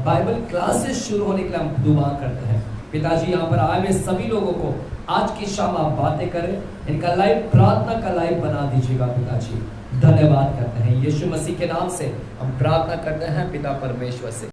बाइबल क्लासेस शुरू होने के लिए हम दुआ करते हैं पिताजी। यहाँ पर आए हुए सभी लोगों को आज की शाम आप बातें करें, इनका लाइफ प्रार्थना का लाइफ बना दीजिएगा पिताजी। धन्यवाद करते हैं यीशु मसीह के नाम से हम प्रार्थना करते हैं पिता परमेश्वर से।